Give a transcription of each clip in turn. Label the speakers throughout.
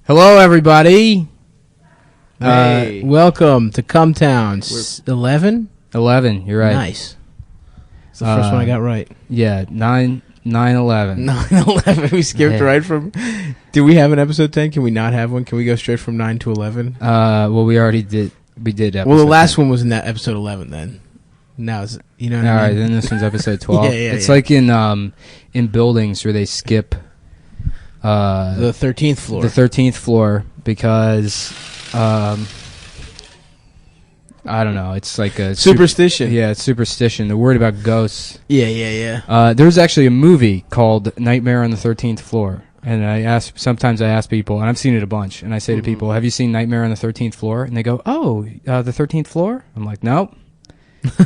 Speaker 1: Hello, everybody.
Speaker 2: Hey.
Speaker 1: Welcome to Ctown. 11?
Speaker 2: 11, you're right.
Speaker 1: Nice. It's the first one I got right.
Speaker 2: Yeah, 9/11.
Speaker 1: 9/11. We skipped right from... Do we have an episode 10? Can we not have one? Can we go straight from 9 to 11?
Speaker 2: Well, we already did. We did episode
Speaker 1: Well, the last
Speaker 2: 10.
Speaker 1: one was in that episode 11 then. Now it's... You know what
Speaker 2: All
Speaker 1: I
Speaker 2: right,
Speaker 1: mean?
Speaker 2: then this one's episode 12. It's
Speaker 1: yeah.
Speaker 2: like in buildings where they skip...
Speaker 1: the 13th floor.
Speaker 2: The 13th floor because... I don't know. It's like a...
Speaker 1: Superstition.
Speaker 2: Yeah, it's superstition. They're worried about ghosts.
Speaker 1: Yeah.
Speaker 2: There was actually a movie called Nightmare on the 13th Floor. And sometimes I ask people, and I've seen it a bunch, and I say to people, have you seen Nightmare on the 13th Floor? And they go, oh, the 13th Floor? I'm like, nope.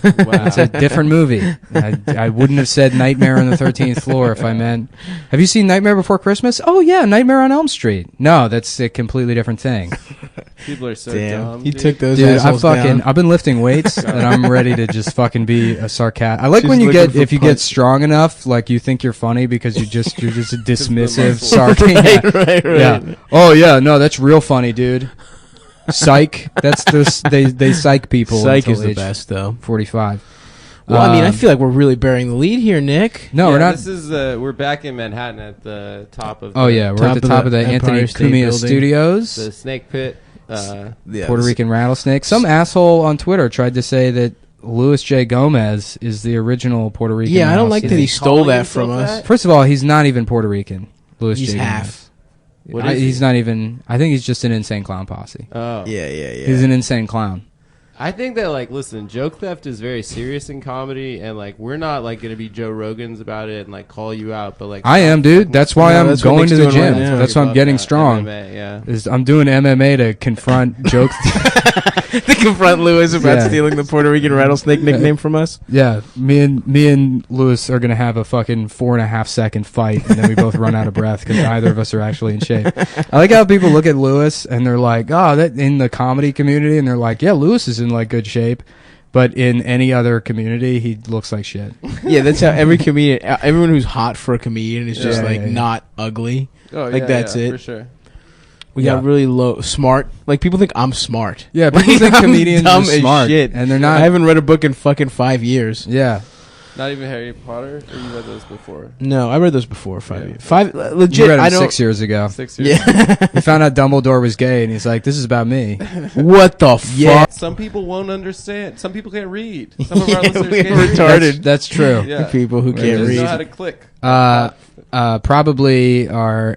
Speaker 2: Wow. It's a different movie. I wouldn't have said Nightmare on the 13th Floor if I meant, have you seen Nightmare Before Christmas? Oh, yeah, Nightmare on Elm Street. No, that's a completely different thing.
Speaker 3: People are so
Speaker 1: Damn.
Speaker 3: dumb.
Speaker 1: You took those
Speaker 2: Dude,
Speaker 1: assholes down.
Speaker 2: I've been lifting weights, and I'm ready to just fucking be a sarcastic. I like
Speaker 1: Just
Speaker 2: when you
Speaker 1: looking
Speaker 2: get,
Speaker 1: for
Speaker 2: if you
Speaker 1: punch.
Speaker 2: get strong enough, like you think you're funny because you're just a dismissive sarcastic.
Speaker 1: right.
Speaker 2: Yeah. Oh yeah, no, that's real funny, dude. Psych. That's this. They psych people.
Speaker 1: Psych
Speaker 2: until
Speaker 1: is the
Speaker 2: age
Speaker 1: best, though.
Speaker 2: 45.
Speaker 1: Well, I mean, I feel like we're really bearing the lead here, Nick.
Speaker 2: No,
Speaker 3: Yeah,
Speaker 2: we're not.
Speaker 3: This is we're back in Manhattan at the top of.
Speaker 2: Oh yeah, we're at the top of the
Speaker 1: Empire
Speaker 2: Anthony
Speaker 1: State
Speaker 2: Cumia
Speaker 1: Building.
Speaker 2: Studios.
Speaker 3: the Snake Pit.
Speaker 1: Yeah,
Speaker 2: Puerto Rican rattlesnake. Some asshole on Twitter tried to say that Louis J. Gomez is the original Puerto Rican.
Speaker 1: Yeah, I don't like that he
Speaker 3: he
Speaker 1: stole
Speaker 3: calling
Speaker 1: that from
Speaker 3: himself
Speaker 1: us.
Speaker 3: that?
Speaker 2: First of all, he's not even Puerto Rican. Louis
Speaker 1: He's
Speaker 2: J.
Speaker 1: half.
Speaker 2: Gomez.
Speaker 3: What is
Speaker 2: He's
Speaker 3: he?
Speaker 2: not even. I think he's just an insane clown posse.
Speaker 3: Oh,
Speaker 1: Yeah.
Speaker 2: He's an insane clown.
Speaker 3: I think that listen, joke theft is very serious in comedy, and we're not gonna be Joe Rogans about it and call you out, but
Speaker 2: I am, dude. That's why
Speaker 1: No,
Speaker 2: I'm
Speaker 1: that's what
Speaker 2: going
Speaker 1: Nick's
Speaker 2: to the
Speaker 1: doing
Speaker 2: gym.
Speaker 1: right now.
Speaker 2: That's why I'm getting strong.
Speaker 3: MMA, yeah.
Speaker 2: I'm doing MMA to confront jokes.
Speaker 1: To confront Lewis about
Speaker 2: Yeah.
Speaker 1: stealing the Puerto Rican rattlesnake nickname from us.
Speaker 2: Yeah, me and Lewis are gonna have a fucking 4.5 second fight, and then we both run out of breath because neither of us are actually in shape. I like how people look at Lewis and they're like, "Oh, that in the comedy community," and they're like, "Yeah, Lewis is in good shape," but in any other community, he looks like shit.
Speaker 1: Yeah, that's how every comedian, everyone who's hot for a comedian is just
Speaker 2: Yeah.
Speaker 1: not ugly.
Speaker 3: Oh,
Speaker 1: that's
Speaker 3: yeah,
Speaker 1: it.
Speaker 3: for sure.
Speaker 1: We got really low smart. People think I'm smart.
Speaker 2: Yeah, people think
Speaker 1: I'm
Speaker 2: comedians
Speaker 1: dumb
Speaker 2: are
Speaker 1: as
Speaker 2: smart,
Speaker 1: shit.
Speaker 2: and they're
Speaker 1: I
Speaker 2: not.
Speaker 1: haven't read a book in fucking 5 years.
Speaker 2: Yeah,
Speaker 3: Not even Harry Potter. Or you read those before?
Speaker 1: No, I read those before 5
Speaker 3: Yeah.
Speaker 1: years. Five
Speaker 2: you
Speaker 1: legit.
Speaker 2: read him
Speaker 1: I don't.
Speaker 2: 6 years ago.
Speaker 3: 6 years.
Speaker 1: Yeah.
Speaker 2: He found out Dumbledore was gay, and he's like, "This is about me."
Speaker 1: What the fuck?
Speaker 2: Yeah.
Speaker 3: Some people won't understand. Some people can't read. Some of our
Speaker 1: Yeah,
Speaker 3: listeners
Speaker 1: we're
Speaker 3: can't read.
Speaker 1: retarded.
Speaker 2: That's true.
Speaker 3: Yeah.
Speaker 1: People who
Speaker 3: They
Speaker 1: can't
Speaker 3: just
Speaker 1: read.
Speaker 3: know how to click.
Speaker 2: Probably are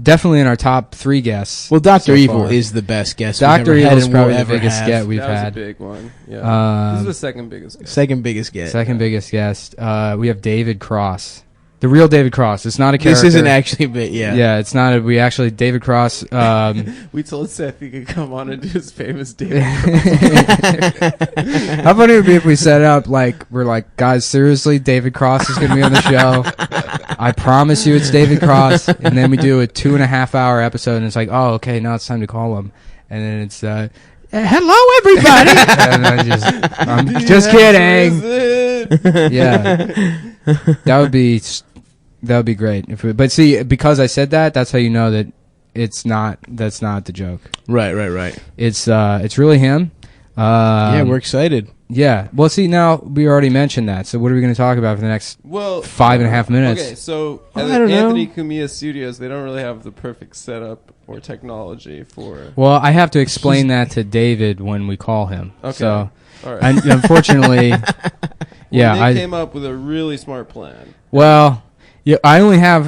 Speaker 2: definitely in our top 3 guests.
Speaker 1: Well, Dr.
Speaker 2: so
Speaker 1: Evil
Speaker 2: far.
Speaker 1: is the best guest.
Speaker 2: Dr.
Speaker 1: we've ever
Speaker 2: Evil
Speaker 1: had
Speaker 2: is
Speaker 1: and
Speaker 2: probably
Speaker 1: will
Speaker 2: the
Speaker 1: ever
Speaker 2: biggest
Speaker 1: have.
Speaker 2: get we've
Speaker 3: That was
Speaker 2: had.
Speaker 3: a big one. Yeah. This is the second biggest. Guest.
Speaker 1: Second biggest guest.
Speaker 2: Second biggest guest. We have David Cross, the real David Cross. It's not a character.
Speaker 1: This isn't actually a bit. Yeah.
Speaker 2: Yeah, it's not. We actually David Cross.
Speaker 3: We told Seth he could come on and do his famous David.
Speaker 2: How funny would it be if we set up we're like, guys, seriously, David Cross is going to be on the show. I promise you, it's David Cross. And then we do a 2.5 hour episode, and it's like, oh, okay, now it's time to call him. And then it's, hello, everybody. And I'm just kidding. Yeah, that would be great. But see, because I said that, that's how you know that that's not the joke.
Speaker 1: Right.
Speaker 2: It's really him.
Speaker 1: Yeah, we're excited.
Speaker 2: Yeah. Well, see, now we already mentioned that. So what are we going to talk about for the next 5.5 minutes?
Speaker 3: Okay, so
Speaker 1: I
Speaker 3: at
Speaker 1: don't know.
Speaker 3: Anthony Cumia Studios, they don't really have the perfect setup or technology for.
Speaker 2: Well, I have to explain that to David when we call him.
Speaker 3: Okay.
Speaker 2: So,
Speaker 3: All right.
Speaker 2: and unfortunately, yeah,
Speaker 3: Nick
Speaker 2: I
Speaker 3: came up with a really smart plan.
Speaker 2: well, yeah,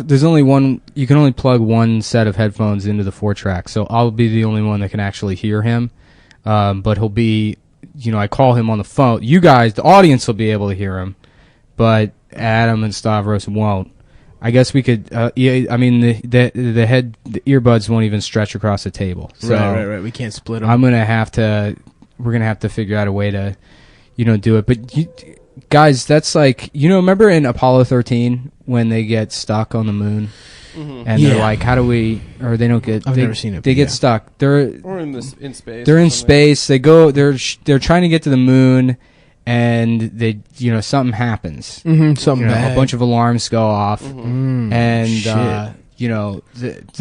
Speaker 2: there's only one. You can only plug one set of headphones into the 4-track, so I'll be the only one that can actually hear him. But he'll be, I call him on the phone. You guys, the audience, will be able to hear him, but Adam and Stavros won't. I guess we could. Yeah, I mean, the earbuds won't even stretch across the table. So
Speaker 1: Right. We can't split them.
Speaker 2: we're gonna have to figure out a way to, do it. But guys, that's remember in Apollo 13 when they get stuck on the moon, and they're like, how do we? Or they don't get.
Speaker 1: I've never seen it.
Speaker 2: They get stuck.
Speaker 3: Or in space.
Speaker 2: They're
Speaker 3: or
Speaker 2: in
Speaker 3: something.
Speaker 2: space. They go. They're trying to get to the moon, and they something happens.
Speaker 1: Something bad.
Speaker 2: A bunch of alarms go off, and
Speaker 1: shit.
Speaker 2: no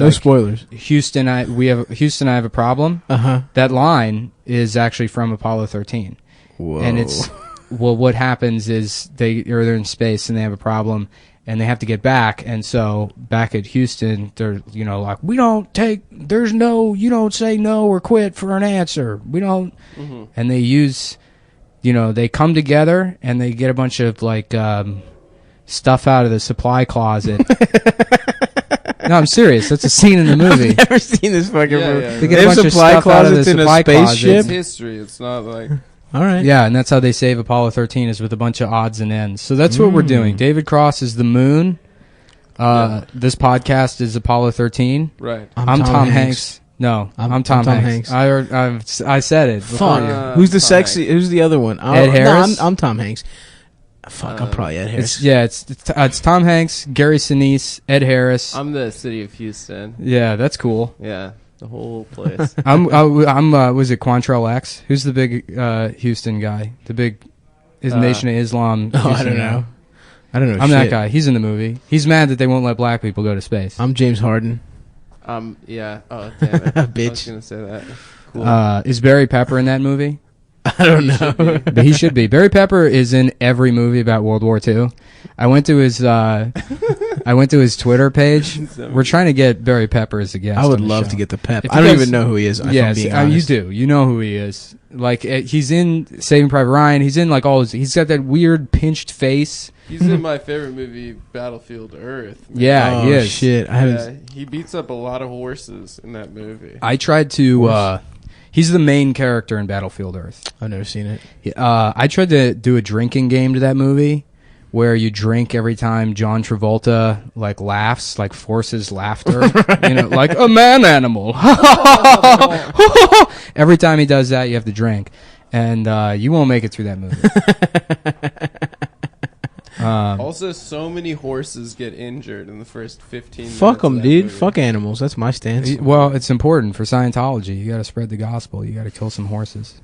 Speaker 1: spoilers.
Speaker 2: Houston, I have a problem. That line is actually from Apollo 13.
Speaker 1: Whoa.
Speaker 2: And it's what happens is they're in space and they have a problem and they have to get back, and so back at Houston they're like, you don't say no or quit for an answer. We don't. And they use they come together and they get a bunch of like stuff out of the supply closet. No, I'm serious. That's a scene in the movie.
Speaker 1: I've never seen this fucking movie.
Speaker 3: Yeah.
Speaker 2: They get a bunch of
Speaker 1: supply
Speaker 2: stuff out of the
Speaker 1: closets in a
Speaker 2: supply
Speaker 1: spaceship?
Speaker 3: It's
Speaker 2: closet.
Speaker 3: history. It's not like...
Speaker 1: All right.
Speaker 2: Yeah, and that's how they save Apollo 13 is with a bunch of odds and ends. So that's what we're doing. David Cross is the moon. This podcast is Apollo 13.
Speaker 3: Right.
Speaker 2: I'm Tom Hanks. No, I'm Tom Hanks. I said it.
Speaker 1: Fuck. Who's the sexy?
Speaker 3: Hanks.
Speaker 1: Who's the other one?
Speaker 2: Ed Harris?
Speaker 1: No, I'm Tom Hanks. Fuck, I'm probably Ed Harris.
Speaker 2: It's Tom Hanks, Gary Sinise, Ed Harris.
Speaker 3: I'm the city of Houston.
Speaker 2: Yeah, that's cool.
Speaker 3: Yeah, the whole place.
Speaker 2: I'm was it Quantrell X? Who's the big Houston guy? The big Nation of Islam.
Speaker 1: Oh, I
Speaker 2: Houston
Speaker 1: don't
Speaker 2: guy.
Speaker 1: know. I don't know.
Speaker 2: I'm that guy. He's in the movie. He's mad that they won't let black people go to space.
Speaker 1: I'm James Harden.
Speaker 3: Yeah. Oh, damn it.
Speaker 1: Bitch.
Speaker 3: I was gonna say that. Cool.
Speaker 2: Is Barry Pepper in that movie?
Speaker 1: I don't know.
Speaker 2: But he should be. Barry Pepper is in every movie about World War II. I went to his Twitter page. We're trying to get Barry Pepper as a guest.
Speaker 1: I would
Speaker 2: on the
Speaker 1: love
Speaker 2: show.
Speaker 1: to get the pep.
Speaker 2: If
Speaker 1: I
Speaker 2: you
Speaker 1: don't
Speaker 2: guys-
Speaker 1: even know who he is.
Speaker 2: Yes,
Speaker 1: if I'm being honest.
Speaker 2: you do. You know who he is. Like he's in Saving Private Ryan. He's in like all his. He's got that weird pinched face.
Speaker 3: He's in my favorite movie, Battlefield Earth. Man.
Speaker 2: Yeah,
Speaker 1: Oh,
Speaker 2: he is.
Speaker 1: shit. I haven't.
Speaker 3: He beats up a lot of horses in that movie.
Speaker 2: I tried to. He's the main character in Battlefield Earth.
Speaker 1: I've never seen it.
Speaker 2: I tried to do a drinking game to that movie, where you drink every time John Travolta like laughs, like forces laughter, like a man animal. Every time he does that, you have to drink, and you won't make it through that movie.
Speaker 3: Also, so many horses get injured in the first 15 minutes.
Speaker 1: Fuck them,
Speaker 3: of that
Speaker 1: dude.
Speaker 3: movie.
Speaker 1: Fuck animals. That's my stance.
Speaker 2: Well, it's important for Scientology. You got to spread the gospel. You got to kill some horses.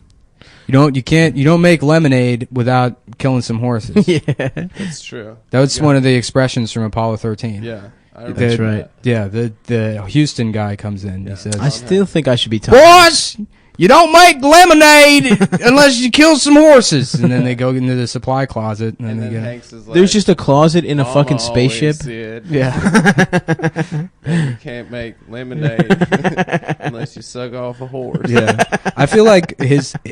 Speaker 2: You don't make lemonade without killing some horses.
Speaker 1: Yeah.
Speaker 3: That's true.
Speaker 2: That was one of the expressions from Apollo 13.
Speaker 3: Yeah. I remember
Speaker 1: That's
Speaker 2: The-
Speaker 1: right.
Speaker 2: Yeah, the Houston guy comes in. He says,
Speaker 1: I still think I should be Tom.
Speaker 2: "Boys, you don't make lemonade unless you kill some horses." And then they go into the supply closet, and,
Speaker 3: And
Speaker 2: they
Speaker 3: then
Speaker 2: get.
Speaker 3: Hanks is like,
Speaker 1: There's just a closet in a
Speaker 3: "Mama
Speaker 1: fucking
Speaker 3: always
Speaker 1: spaceship.
Speaker 3: said
Speaker 1: Yeah.
Speaker 3: you can't make lemonade unless you suck off a horse.
Speaker 2: Yeah, I feel like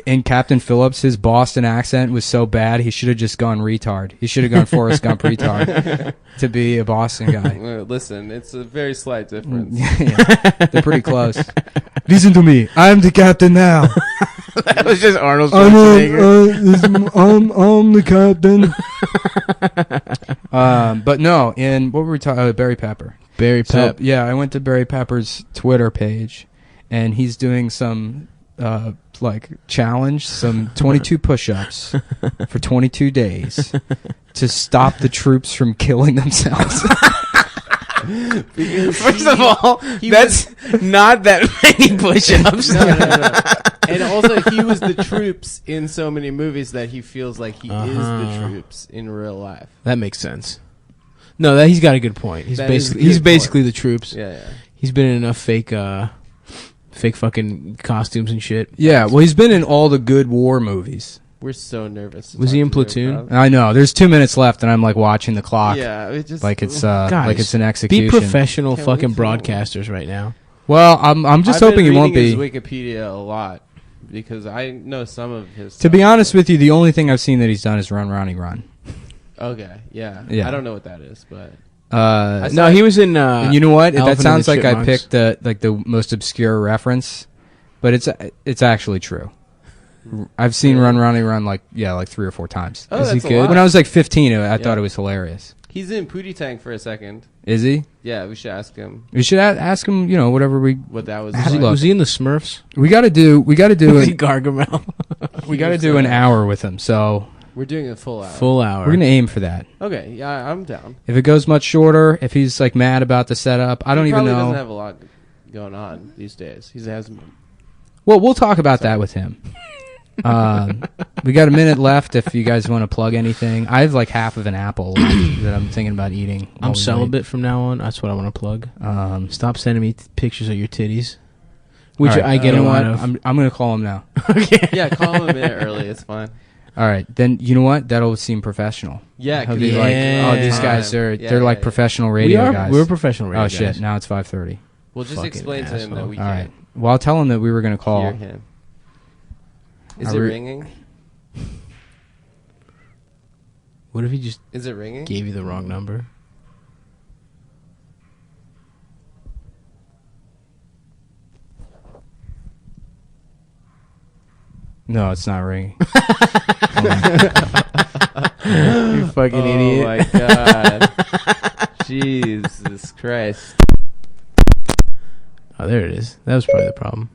Speaker 2: in Captain Phillips, his Boston accent was so bad he should have just gone retard. He should have gone Forrest Gump retard to be a Boston guy.
Speaker 3: Listen, it's a very slight difference.
Speaker 2: Yeah, they're pretty close. Listen to me. I'm the captain now.
Speaker 1: That was just Arnold
Speaker 2: I'm
Speaker 1: Schwarzenegger.
Speaker 2: the captain. But no, in what were we talking? Barry Pepper.
Speaker 1: Barry Pep.
Speaker 2: So, yeah, I went to Barry Pepper's Twitter page, and he's doing some challenge, some 22 push-ups for 22 days to stop the troops from killing themselves.
Speaker 1: First of all, that's not that many push-ups.
Speaker 3: No. And also, he was the troops in so many movies that he feels like he is the troops in real life.
Speaker 1: That makes sense. No, he's got a good point. He's
Speaker 3: That is a
Speaker 1: basically
Speaker 3: good point.
Speaker 1: the troops.
Speaker 3: Yeah.
Speaker 1: He's been in enough fake fucking costumes and shit.
Speaker 2: Yeah, well, he's been in all the good war movies.
Speaker 3: We're so nervous. to
Speaker 1: Was he
Speaker 3: talk
Speaker 1: in
Speaker 3: to you
Speaker 1: Platoon?
Speaker 3: about-
Speaker 2: I know. There's 2 minutes left, and I'm like watching the clock,
Speaker 3: Yeah, it just
Speaker 2: like it's
Speaker 1: Guys,
Speaker 2: like it's an
Speaker 1: Be
Speaker 2: execution.
Speaker 1: professional
Speaker 3: Can't
Speaker 1: fucking
Speaker 3: wait for that one.
Speaker 1: broadcasters right now.
Speaker 2: Well, I'm just
Speaker 3: I've
Speaker 2: hoping
Speaker 3: been
Speaker 2: he won't
Speaker 3: reading
Speaker 2: be.
Speaker 3: his Wikipedia a lot because I know some of his.
Speaker 2: To be
Speaker 3: stuff.
Speaker 2: honest with you, the only thing I've seen that he's done is Run, Ronnie, Run.
Speaker 3: Okay, yeah.
Speaker 2: Yeah.
Speaker 3: I don't know what that is, but
Speaker 1: No, he was in.
Speaker 2: And you know what? That
Speaker 1: Elephant and
Speaker 2: sounds
Speaker 1: the
Speaker 2: like I
Speaker 1: Chipmunks.
Speaker 2: picked the most obscure reference, but it's actually true. I've seen
Speaker 3: Really?
Speaker 2: Run, Ronnie, Run like 3 or 4 times.
Speaker 3: oh,
Speaker 1: Is he
Speaker 3: that's a
Speaker 1: good?
Speaker 3: lot.
Speaker 2: When I was like 15, I thought
Speaker 3: Yeah.
Speaker 2: it was hilarious.
Speaker 3: He's in Pootie Tank for a second.
Speaker 2: Is he?
Speaker 3: Yeah, we should ask him
Speaker 2: We should ask him. Whatever
Speaker 3: what that was.
Speaker 2: Was he-
Speaker 3: like.
Speaker 1: Was he in the Smurfs?
Speaker 2: we got to do. We got to do.
Speaker 1: Was he Gargamel?
Speaker 2: We got to do an hour with him. So
Speaker 3: We're doing a full hour.
Speaker 1: Full hour.
Speaker 2: we're gonna aim for that.
Speaker 3: Okay, yeah, I'm down.
Speaker 2: If it goes much shorter, if he's like mad about the setup, I don't
Speaker 3: he
Speaker 2: even
Speaker 3: probably
Speaker 2: know.
Speaker 3: doesn't have a lot going on these days. He has.
Speaker 2: Well, we'll talk about that with him. We got a minute left if you guys want to plug anything. I have like half of an apple left that I'm thinking about eating.
Speaker 1: I'm celibate from now on. That's what I want to plug. Stop sending me pictures of your titties. Which
Speaker 2: right,
Speaker 1: I get a lot of.
Speaker 2: I'm going to call him now.
Speaker 1: Okay.
Speaker 3: Yeah, call him a minute early. It's fine.
Speaker 2: All right, then you know what? That'll seem professional.
Speaker 3: Yeah,
Speaker 2: He'll be like, oh, these guys they're like professional radio guys.
Speaker 1: We're professional radio guys.
Speaker 2: Oh shit! Now it's 5:30.
Speaker 3: We'll just
Speaker 1: Fucking
Speaker 3: explain to him that we
Speaker 2: All
Speaker 3: can't
Speaker 2: right. Well, I'll tell him that we were going to call.
Speaker 3: hear him. Is it ringing?
Speaker 1: What if he just
Speaker 3: Is it ringing?
Speaker 1: gave you the wrong number?
Speaker 2: No, it's not ringing.
Speaker 1: You fucking idiot.
Speaker 3: Oh my god. Jesus Christ.
Speaker 1: Oh, there it is. That was probably the problem.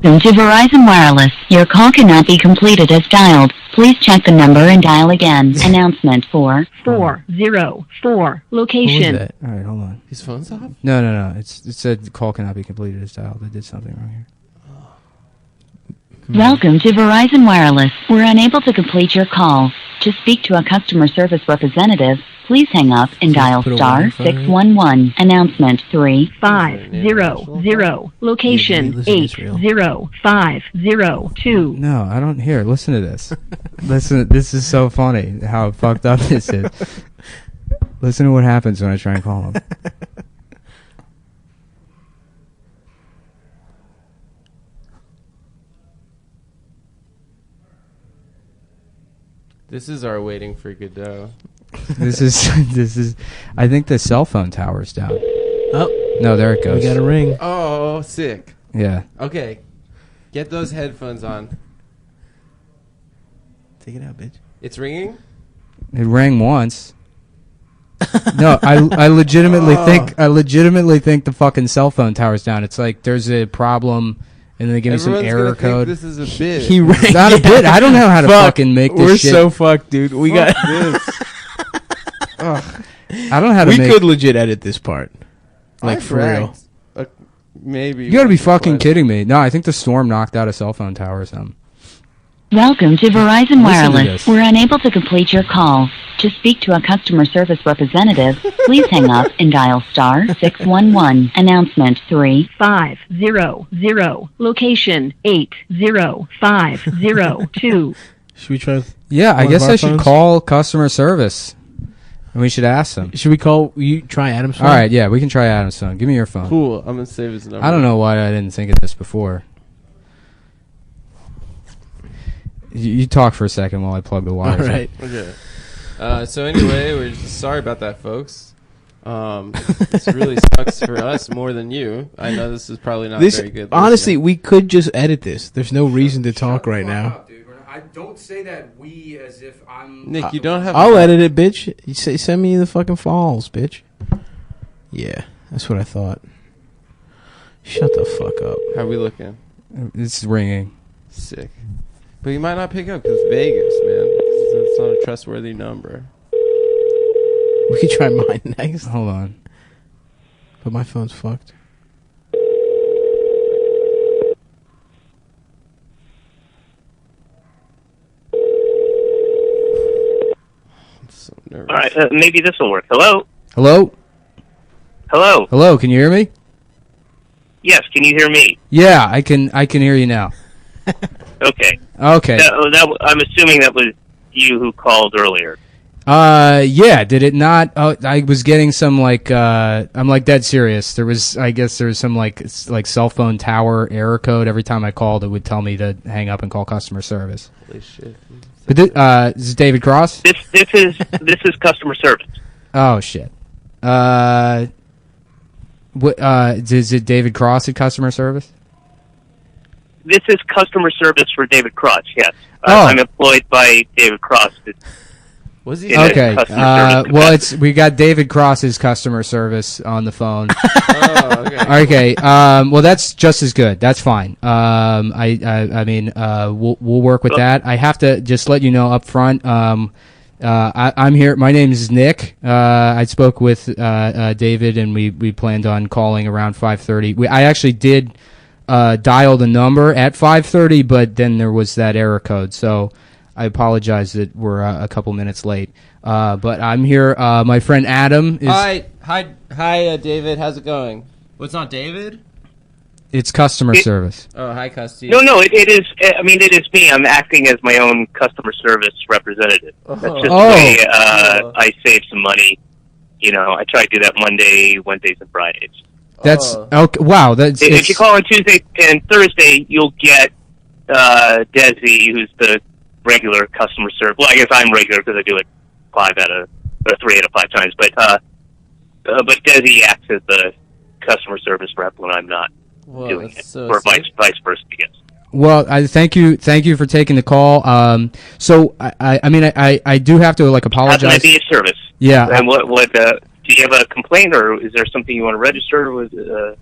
Speaker 4: Welcome to Verizon Wireless. Your call cannot be completed as dialed. Please check the number and dial again. Announcement 4404. Location.
Speaker 1: What was that?
Speaker 2: All right, hold on.
Speaker 3: His phone's off?
Speaker 2: No. It said the call cannot be completed as dialed. I did something wrong here.
Speaker 4: Welcome to Verizon Wireless. We're unable to complete your call. To speak to a customer service representative, please hang up and dial
Speaker 1: put a
Speaker 4: star
Speaker 1: one in front of it?
Speaker 4: 611. Announcement 3500. Location
Speaker 1: Yeah, listen, it's real.
Speaker 4: 80502.
Speaker 2: No, I don't hear. Listen to this. Listen, this is so funny how fucked up this is. Listen to what happens when I try and call him.
Speaker 3: This is our waiting for Godot.
Speaker 2: This is. I think the cell phone tower's down.
Speaker 1: Oh,
Speaker 2: No, there it goes.
Speaker 1: we got a ring.
Speaker 3: Oh, sick.
Speaker 2: Yeah.
Speaker 3: Okay. Get those headphones on.
Speaker 1: Take it out, bitch.
Speaker 3: It's ringing?
Speaker 2: It rang once. No, I legitimately think the fucking cell phone tower's down. It's like there's a problem, and then they give me some
Speaker 3: Everyone's
Speaker 2: error
Speaker 3: gonna think
Speaker 2: code.
Speaker 3: this is a bit.
Speaker 2: He rang. It's not a bit. I don't know how to fucking make this
Speaker 1: We're
Speaker 2: shit.
Speaker 1: so fucked, dude. We
Speaker 3: Fuck
Speaker 1: got.
Speaker 3: this.
Speaker 2: I don't know how to
Speaker 1: We
Speaker 2: make.
Speaker 1: could legit edit this part, like
Speaker 3: I
Speaker 1: for real.
Speaker 3: bragged, maybe.
Speaker 2: You gotta be
Speaker 3: once or
Speaker 2: fucking
Speaker 3: twice.
Speaker 2: kidding me. No, I think the storm knocked out a cell phone tower or something.
Speaker 4: Welcome to Verizon
Speaker 2: to
Speaker 4: Wireless.
Speaker 2: this.
Speaker 4: We're unable to complete your call. To speak to a customer service representative, please hang up and dial star 611. Announcement 3500. Location 80502.
Speaker 1: Should we try?
Speaker 2: Yeah, I
Speaker 1: One
Speaker 2: guess
Speaker 1: of our
Speaker 2: I should
Speaker 1: phones?
Speaker 2: call customer service, and we should ask them.
Speaker 1: Should we call? You try Adam's phone?
Speaker 2: All right, yeah, we can try Adam's phone. Give me your phone.
Speaker 3: Cool. I'm gonna save his number.
Speaker 2: I don't know why I didn't think of this before. You talk for a second while I plug the
Speaker 1: All
Speaker 2: wires.
Speaker 1: right.
Speaker 3: Okay. So anyway, we're just sorry about that, folks. This really sucks for us more than you. I know this is probably not
Speaker 1: This
Speaker 3: very good.
Speaker 1: honestly, we could just edit this. There's no reason to talk right now.
Speaker 2: I don't say that we as if I'm.
Speaker 3: Nick, you don't have.
Speaker 1: I'll edit it, bitch. You say, send me the fucking files, bitch. Yeah, that's what I thought. Shut the fuck up.
Speaker 3: How we looking?
Speaker 2: It's ringing.
Speaker 3: Sick. But you might not pick up because Vegas, man. It's not a trustworthy number.
Speaker 1: We could try mine next,
Speaker 2: Hold on.
Speaker 1: but my phone's fucked.
Speaker 3: I'm so nervous.
Speaker 5: All right, maybe this will work. Hello?
Speaker 2: Hello?
Speaker 5: Hello?
Speaker 2: Hello, can you hear me?
Speaker 5: Yes, can you hear me?
Speaker 2: Yeah, I can hear you now.
Speaker 5: Okay.
Speaker 2: Okay.
Speaker 5: I'm assuming that was you who called earlier.
Speaker 2: Yeah, did it not? Oh, I was getting some I'm like dead serious. I guess there was some like cell phone tower error code. Every time I called, it would tell me to hang up and call customer service.
Speaker 3: Holy shit.
Speaker 2: But this is David Cross?
Speaker 5: This is customer service.
Speaker 2: Oh shit. Is it David Cross at customer service?
Speaker 5: This is customer service for David Cross. Yes,
Speaker 2: Oh.
Speaker 5: I'm employed by David Cross.
Speaker 3: Was he?
Speaker 5: Yeah.
Speaker 2: Okay.
Speaker 5: customer service
Speaker 2: Well, we got David Cross's customer service on the phone.
Speaker 3: Oh, okay.
Speaker 2: Okay. Well, that's just as good. That's fine. I mean, we'll work with that. I have to just let you know up front. I'm here. My name is Nick. I spoke with David, and we planned on calling around 5:30. I actually did dial the number at 5:30, but then there was that error code. So I apologize that we're a couple minutes late. But I'm here. My friend Adam is.
Speaker 3: Hi, David. How's it going? What's not David?
Speaker 2: It's customer service.
Speaker 3: Oh, hi, Custy.
Speaker 5: No, it is. I mean, it is me. I'm acting as my own customer service representative. That's just the way I save some money. You know, I try to do that Monday, Wednesdays, and Fridays.
Speaker 2: That's okay. Wow.
Speaker 5: If you call on Tuesday and Thursday, you'll get Desi, who's the regular customer service. Well, I guess I'm regular because I do it 3 out of 5 times. But Desi acts as the customer service rep when I'm not doing it, or vice versa, I guess.
Speaker 2: Well, I thank you for taking the call. So I do have to apologize.
Speaker 5: How can I be of service?
Speaker 2: Yeah.
Speaker 5: And what do you have a complaint, or is there something you want to register?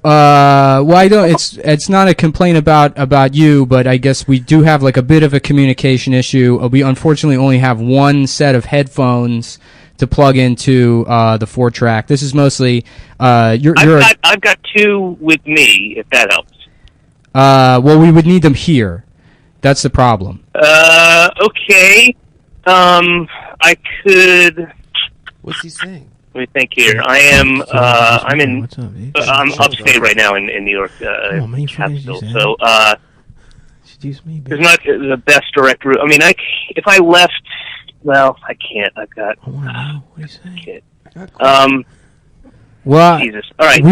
Speaker 2: Well, I don't. It's not a complaint about you, but I guess we do have a bit of a communication issue. We unfortunately only have one set of headphones to plug into the 4-track. This is mostly I've
Speaker 5: got 2 with me, if that helps.
Speaker 2: Well, we would need them here. That's the problem.
Speaker 5: Okay. I could.
Speaker 3: What's he saying?
Speaker 5: Let me think here. I'm
Speaker 1: What's up, dude?
Speaker 5: I'm upstate right now in New York capital. So
Speaker 1: Excuse me,
Speaker 5: there's not the best direct route. I mean, if I left, well, I can't. I've got.
Speaker 1: I want to know what he's saying.
Speaker 2: Well,
Speaker 5: Jesus. All right.
Speaker 2: We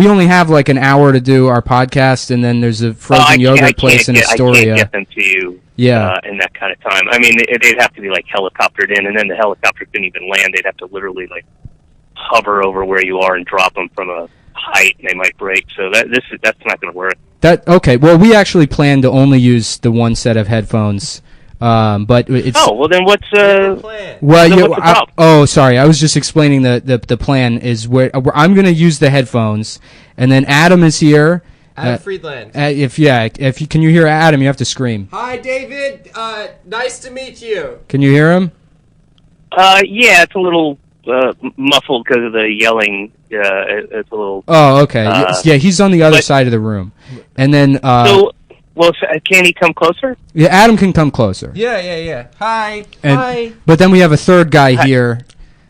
Speaker 2: only have an hour to do our podcast, and then there's a frozen yogurt place in Astoria.
Speaker 5: I can't get them to you.
Speaker 2: Yeah.
Speaker 5: In that kind of time. I mean, they'd have to be helicoptered in, and then the helicopter couldn't even land. They'd have to literally hover over where you are and drop them from a height, and they might break. So that's not going to work.
Speaker 2: Okay. Well, we actually plan to only use the one set of headphones. But it's.
Speaker 5: Oh, well then what's
Speaker 3: plan?
Speaker 2: Well,
Speaker 5: what's the problem?
Speaker 2: Sorry. I was just explaining the plan is where I'm going to use the headphones, and then Adam is here.
Speaker 3: Adam Friedland.
Speaker 2: If you can you hear Adam, you have to scream.
Speaker 3: Hi, David. Nice to meet you.
Speaker 2: Can you hear him?
Speaker 5: Yeah, it's a little muffled because of the yelling. It's a little.
Speaker 2: Oh, okay. Yeah, he's on the other side of the room, and then.
Speaker 5: Well, can he come closer?
Speaker 2: Yeah, Adam can come closer.
Speaker 3: Yeah. Hi.
Speaker 2: But then we have a third guy here.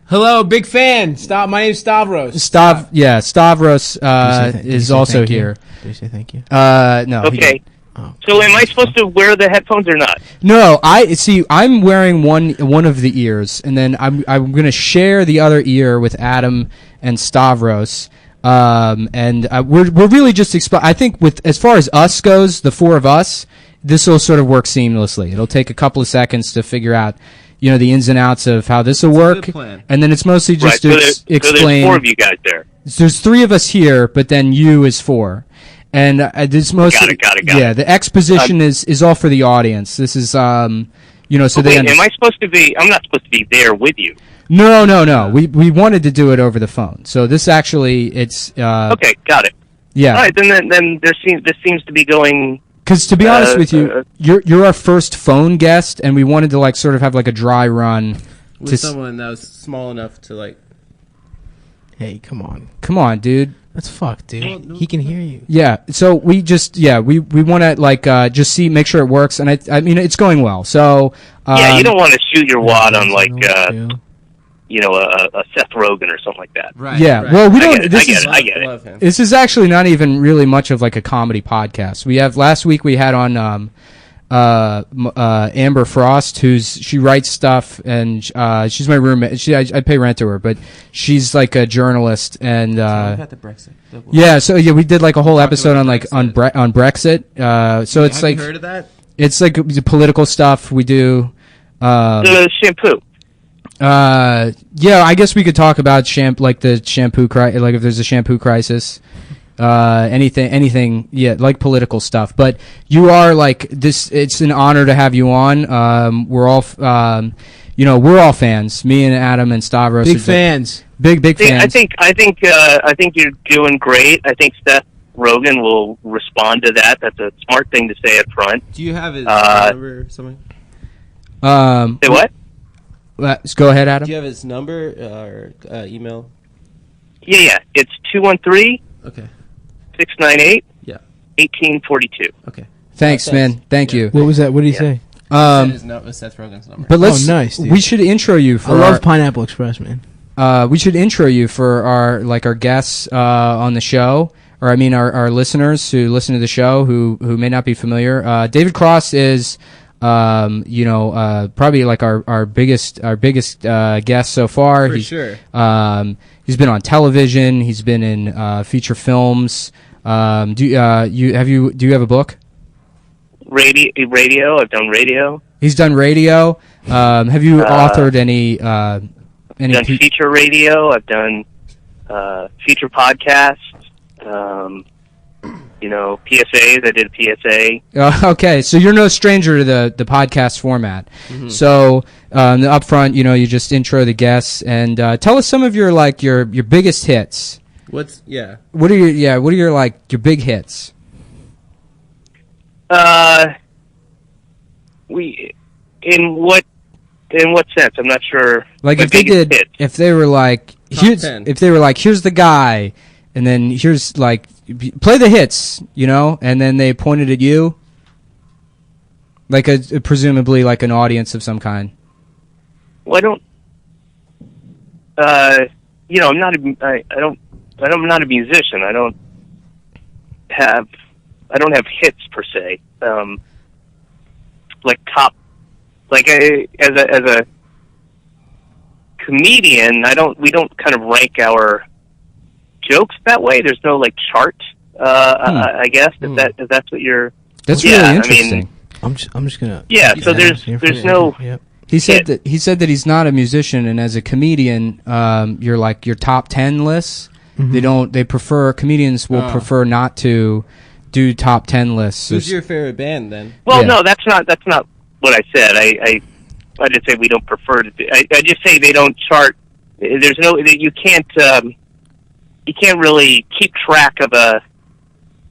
Speaker 1: Hello, big fan. My name's Stavros.
Speaker 2: Stavros
Speaker 1: Did you
Speaker 2: is
Speaker 1: say
Speaker 2: also
Speaker 1: thank you?
Speaker 2: here.
Speaker 1: Did you say thank you?
Speaker 2: No.
Speaker 5: Okay.
Speaker 1: Oh.
Speaker 5: So am I supposed to wear the headphones or not?
Speaker 2: No, I'm wearing one of the ears, and then I'm going to share the other ear with Adam and Stavros. And we're really just I think as far as us goes, the 4 of us, this will sort of work seamlessly. It'll take a couple of seconds to figure out, the ins and outs of how this will work, and then it's mostly just to explain.
Speaker 5: So there's 4 of you guys there.
Speaker 2: There's 3 of us here, but then you is 4, and this mostly.
Speaker 5: Got it.
Speaker 2: Yeah, the exposition is all for the audience. This is so they.
Speaker 5: Am I supposed to be? I'm not supposed to be there with you.
Speaker 2: No. We wanted to do it over the phone. So this actually, it's...
Speaker 5: okay, got it.
Speaker 2: Yeah.
Speaker 5: All right, then this seems to be going...
Speaker 2: Because to be honest with you, you're our first phone guest, and we wanted to sort of have a dry run.
Speaker 3: With someone that was small enough to
Speaker 1: Hey, come on.
Speaker 2: Come on, dude.
Speaker 1: That's fucked, dude. He can hear you.
Speaker 2: Yeah, so we just, we want to, just make sure it works, and I mean, it's going well, so...
Speaker 5: yeah, you don't want to shoot your wad on, a Seth Rogen or something like that.
Speaker 3: Right.
Speaker 2: Yeah.
Speaker 3: Right.
Speaker 2: Well, we don't.
Speaker 5: I get it.
Speaker 3: Love him.
Speaker 2: This is actually not even really much of a comedy podcast. Last week we had on Amber Frost, she writes stuff, and she's my roommate. I pay rent to her, but she's a journalist, and
Speaker 3: About the Brexit.
Speaker 2: yeah. So we did a whole episode on on Brexit. So it's
Speaker 3: have you heard of that?
Speaker 2: It's political stuff we do.
Speaker 5: The shampoo.
Speaker 2: Yeah, I guess we could talk about the shampoo if there's a shampoo crisis, anything, yeah, political stuff. But you are this. It's an honor to have you on. We're all, we're all fans. Me and Adam and Stavros.
Speaker 1: Big fans.
Speaker 2: Big fans.
Speaker 5: I think you're doing great. I think Seth Rogen will respond to that. That's a smart thing to say up front.
Speaker 3: Do you have his number or something?
Speaker 5: Say what?
Speaker 2: Go ahead, Adam.
Speaker 3: Do you have his number or email?
Speaker 5: Yeah. It's 213.
Speaker 3: Okay.
Speaker 5: 698
Speaker 3: Yeah.
Speaker 5: 1842.
Speaker 3: Okay.
Speaker 2: Thanks,
Speaker 3: Thanks.
Speaker 2: man. Thank you.
Speaker 1: What was that? What did he say?
Speaker 3: His note was Seth Rogen's number.
Speaker 2: But let's.
Speaker 1: nice, dude.
Speaker 2: We should intro you
Speaker 1: I
Speaker 2: for.
Speaker 1: love Pineapple Express, man.
Speaker 2: We should intro you for our guests on the show, or I mean our listeners who listen to the show who may not be familiar. David Cross is, probably like our biggest guest so far.
Speaker 3: For sure.
Speaker 2: He's been on television. He's been in feature films. Do you have a book?
Speaker 5: Radio. I've done radio.
Speaker 2: He's done radio. Have you authored any?
Speaker 5: I've done feature radio. I've done feature podcasts. PSAs. I did a PSA.
Speaker 2: Okay, so you're no stranger to the podcast format. Mm-hmm. So up front, you just intro the guests and tell us some of your biggest hits. What are your your big hits? In what sense? I'm not sure. Like
Speaker 5: my
Speaker 2: if they
Speaker 5: biggest
Speaker 2: did,
Speaker 5: hit.
Speaker 2: if they were like, here's the guy, and then here's like, play the hits, and then they pointed at you, like presumably like an audience of some kind.
Speaker 5: Well, I'm not a musician. I don't have hits per se. As a comedian, we don't kind of rank our jokes that way. There's no chart. I guess if that's what you're.
Speaker 2: That's really interesting.
Speaker 1: I'm just gonna.
Speaker 5: Yeah. So there's no.
Speaker 1: Yep.
Speaker 2: He said that he's not a musician, and as a comedian, you're like your top 10 lists. Mm-hmm. Comedians will prefer not to do top 10 lists.
Speaker 3: Who's your favorite band then?
Speaker 5: Well, no, that's not what I said. I didn't say we don't prefer to do. I just say they don't chart. There's no. You can't really keep track of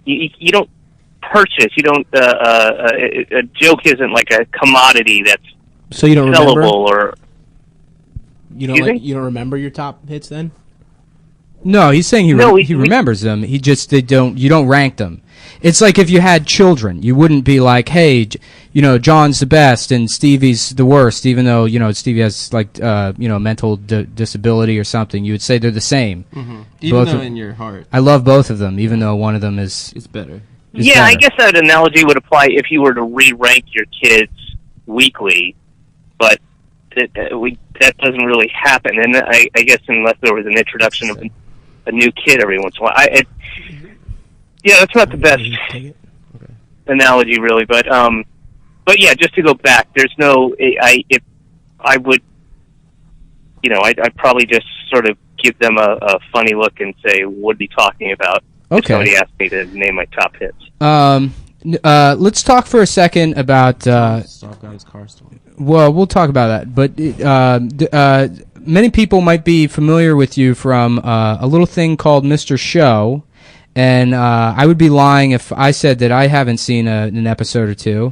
Speaker 5: you don't purchase. You don't. A joke isn't like a commodity that's.
Speaker 1: So you don't
Speaker 5: sellable
Speaker 1: remember?
Speaker 5: Or
Speaker 1: you don't remember your top hits then?
Speaker 2: No, he's saying he remembers them. You don't rank them. It's like if you had children, you wouldn't be like, hey, John's the best and Stevie's the worst, even though Stevie has mental disability or something. You would say they're the same.
Speaker 3: Mm-hmm. Even though in your heart,
Speaker 2: I love both of them, even though one of them is
Speaker 3: better.
Speaker 5: Yeah, I guess that analogy would apply if you were to re-rank your kids weekly. But that doesn't really happen, and I guess unless there was an introduction of a new kid every once in a while. That's not the best analogy, really. But yeah, just to go back, there's no. I'd probably just sort of give them a funny look and say, "What are you talking about?"
Speaker 2: Okay.
Speaker 5: If somebody asked me to name my top hits.
Speaker 2: Let's talk for a second about.
Speaker 3: Stop guy's car story.
Speaker 2: Well, we'll talk about that, but many people might be familiar with you from a little thing called Mr. Show, and I would be lying if I said that I haven't seen an episode or two,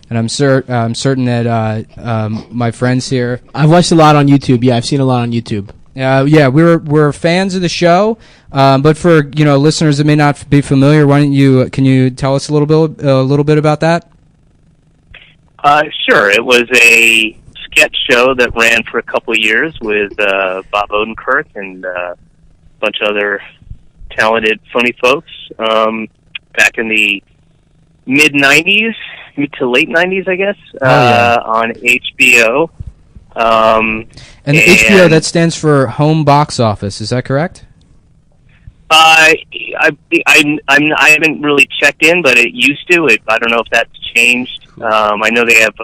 Speaker 2: and I'm certain that my friends here.
Speaker 1: I've watched a lot on YouTube. Yeah, I've seen a lot on YouTube.
Speaker 2: We're fans of the show, but for listeners that may not be familiar, can you tell us a little bit about that?
Speaker 5: Sure. It was a sketch show that ran for a couple of years with Bob Odenkirk and a bunch of other talented, funny folks back in the mid-'90s, mid to late '90s, I guess, on HBO.
Speaker 2: And HBO, that stands for Home Box Office. Is that correct?
Speaker 5: I haven't really checked in, but it used to. I don't know if that's changed. I know they have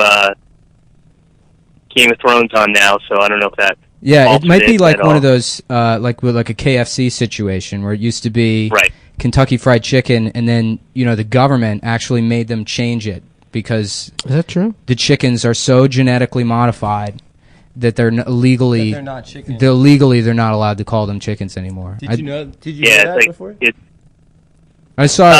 Speaker 5: Game of Thrones on now, so I don't know if that.
Speaker 2: Yeah, it might be like one of those, like with like a KFC situation where it used to be Kentucky Fried Chicken, and then the government actually made them change it because
Speaker 1: is that true?
Speaker 2: The chickens are so genetically modified that they're legally
Speaker 3: they're not chickens.
Speaker 2: They're not allowed to call them chickens anymore.
Speaker 3: Did you know that before?
Speaker 2: I saw.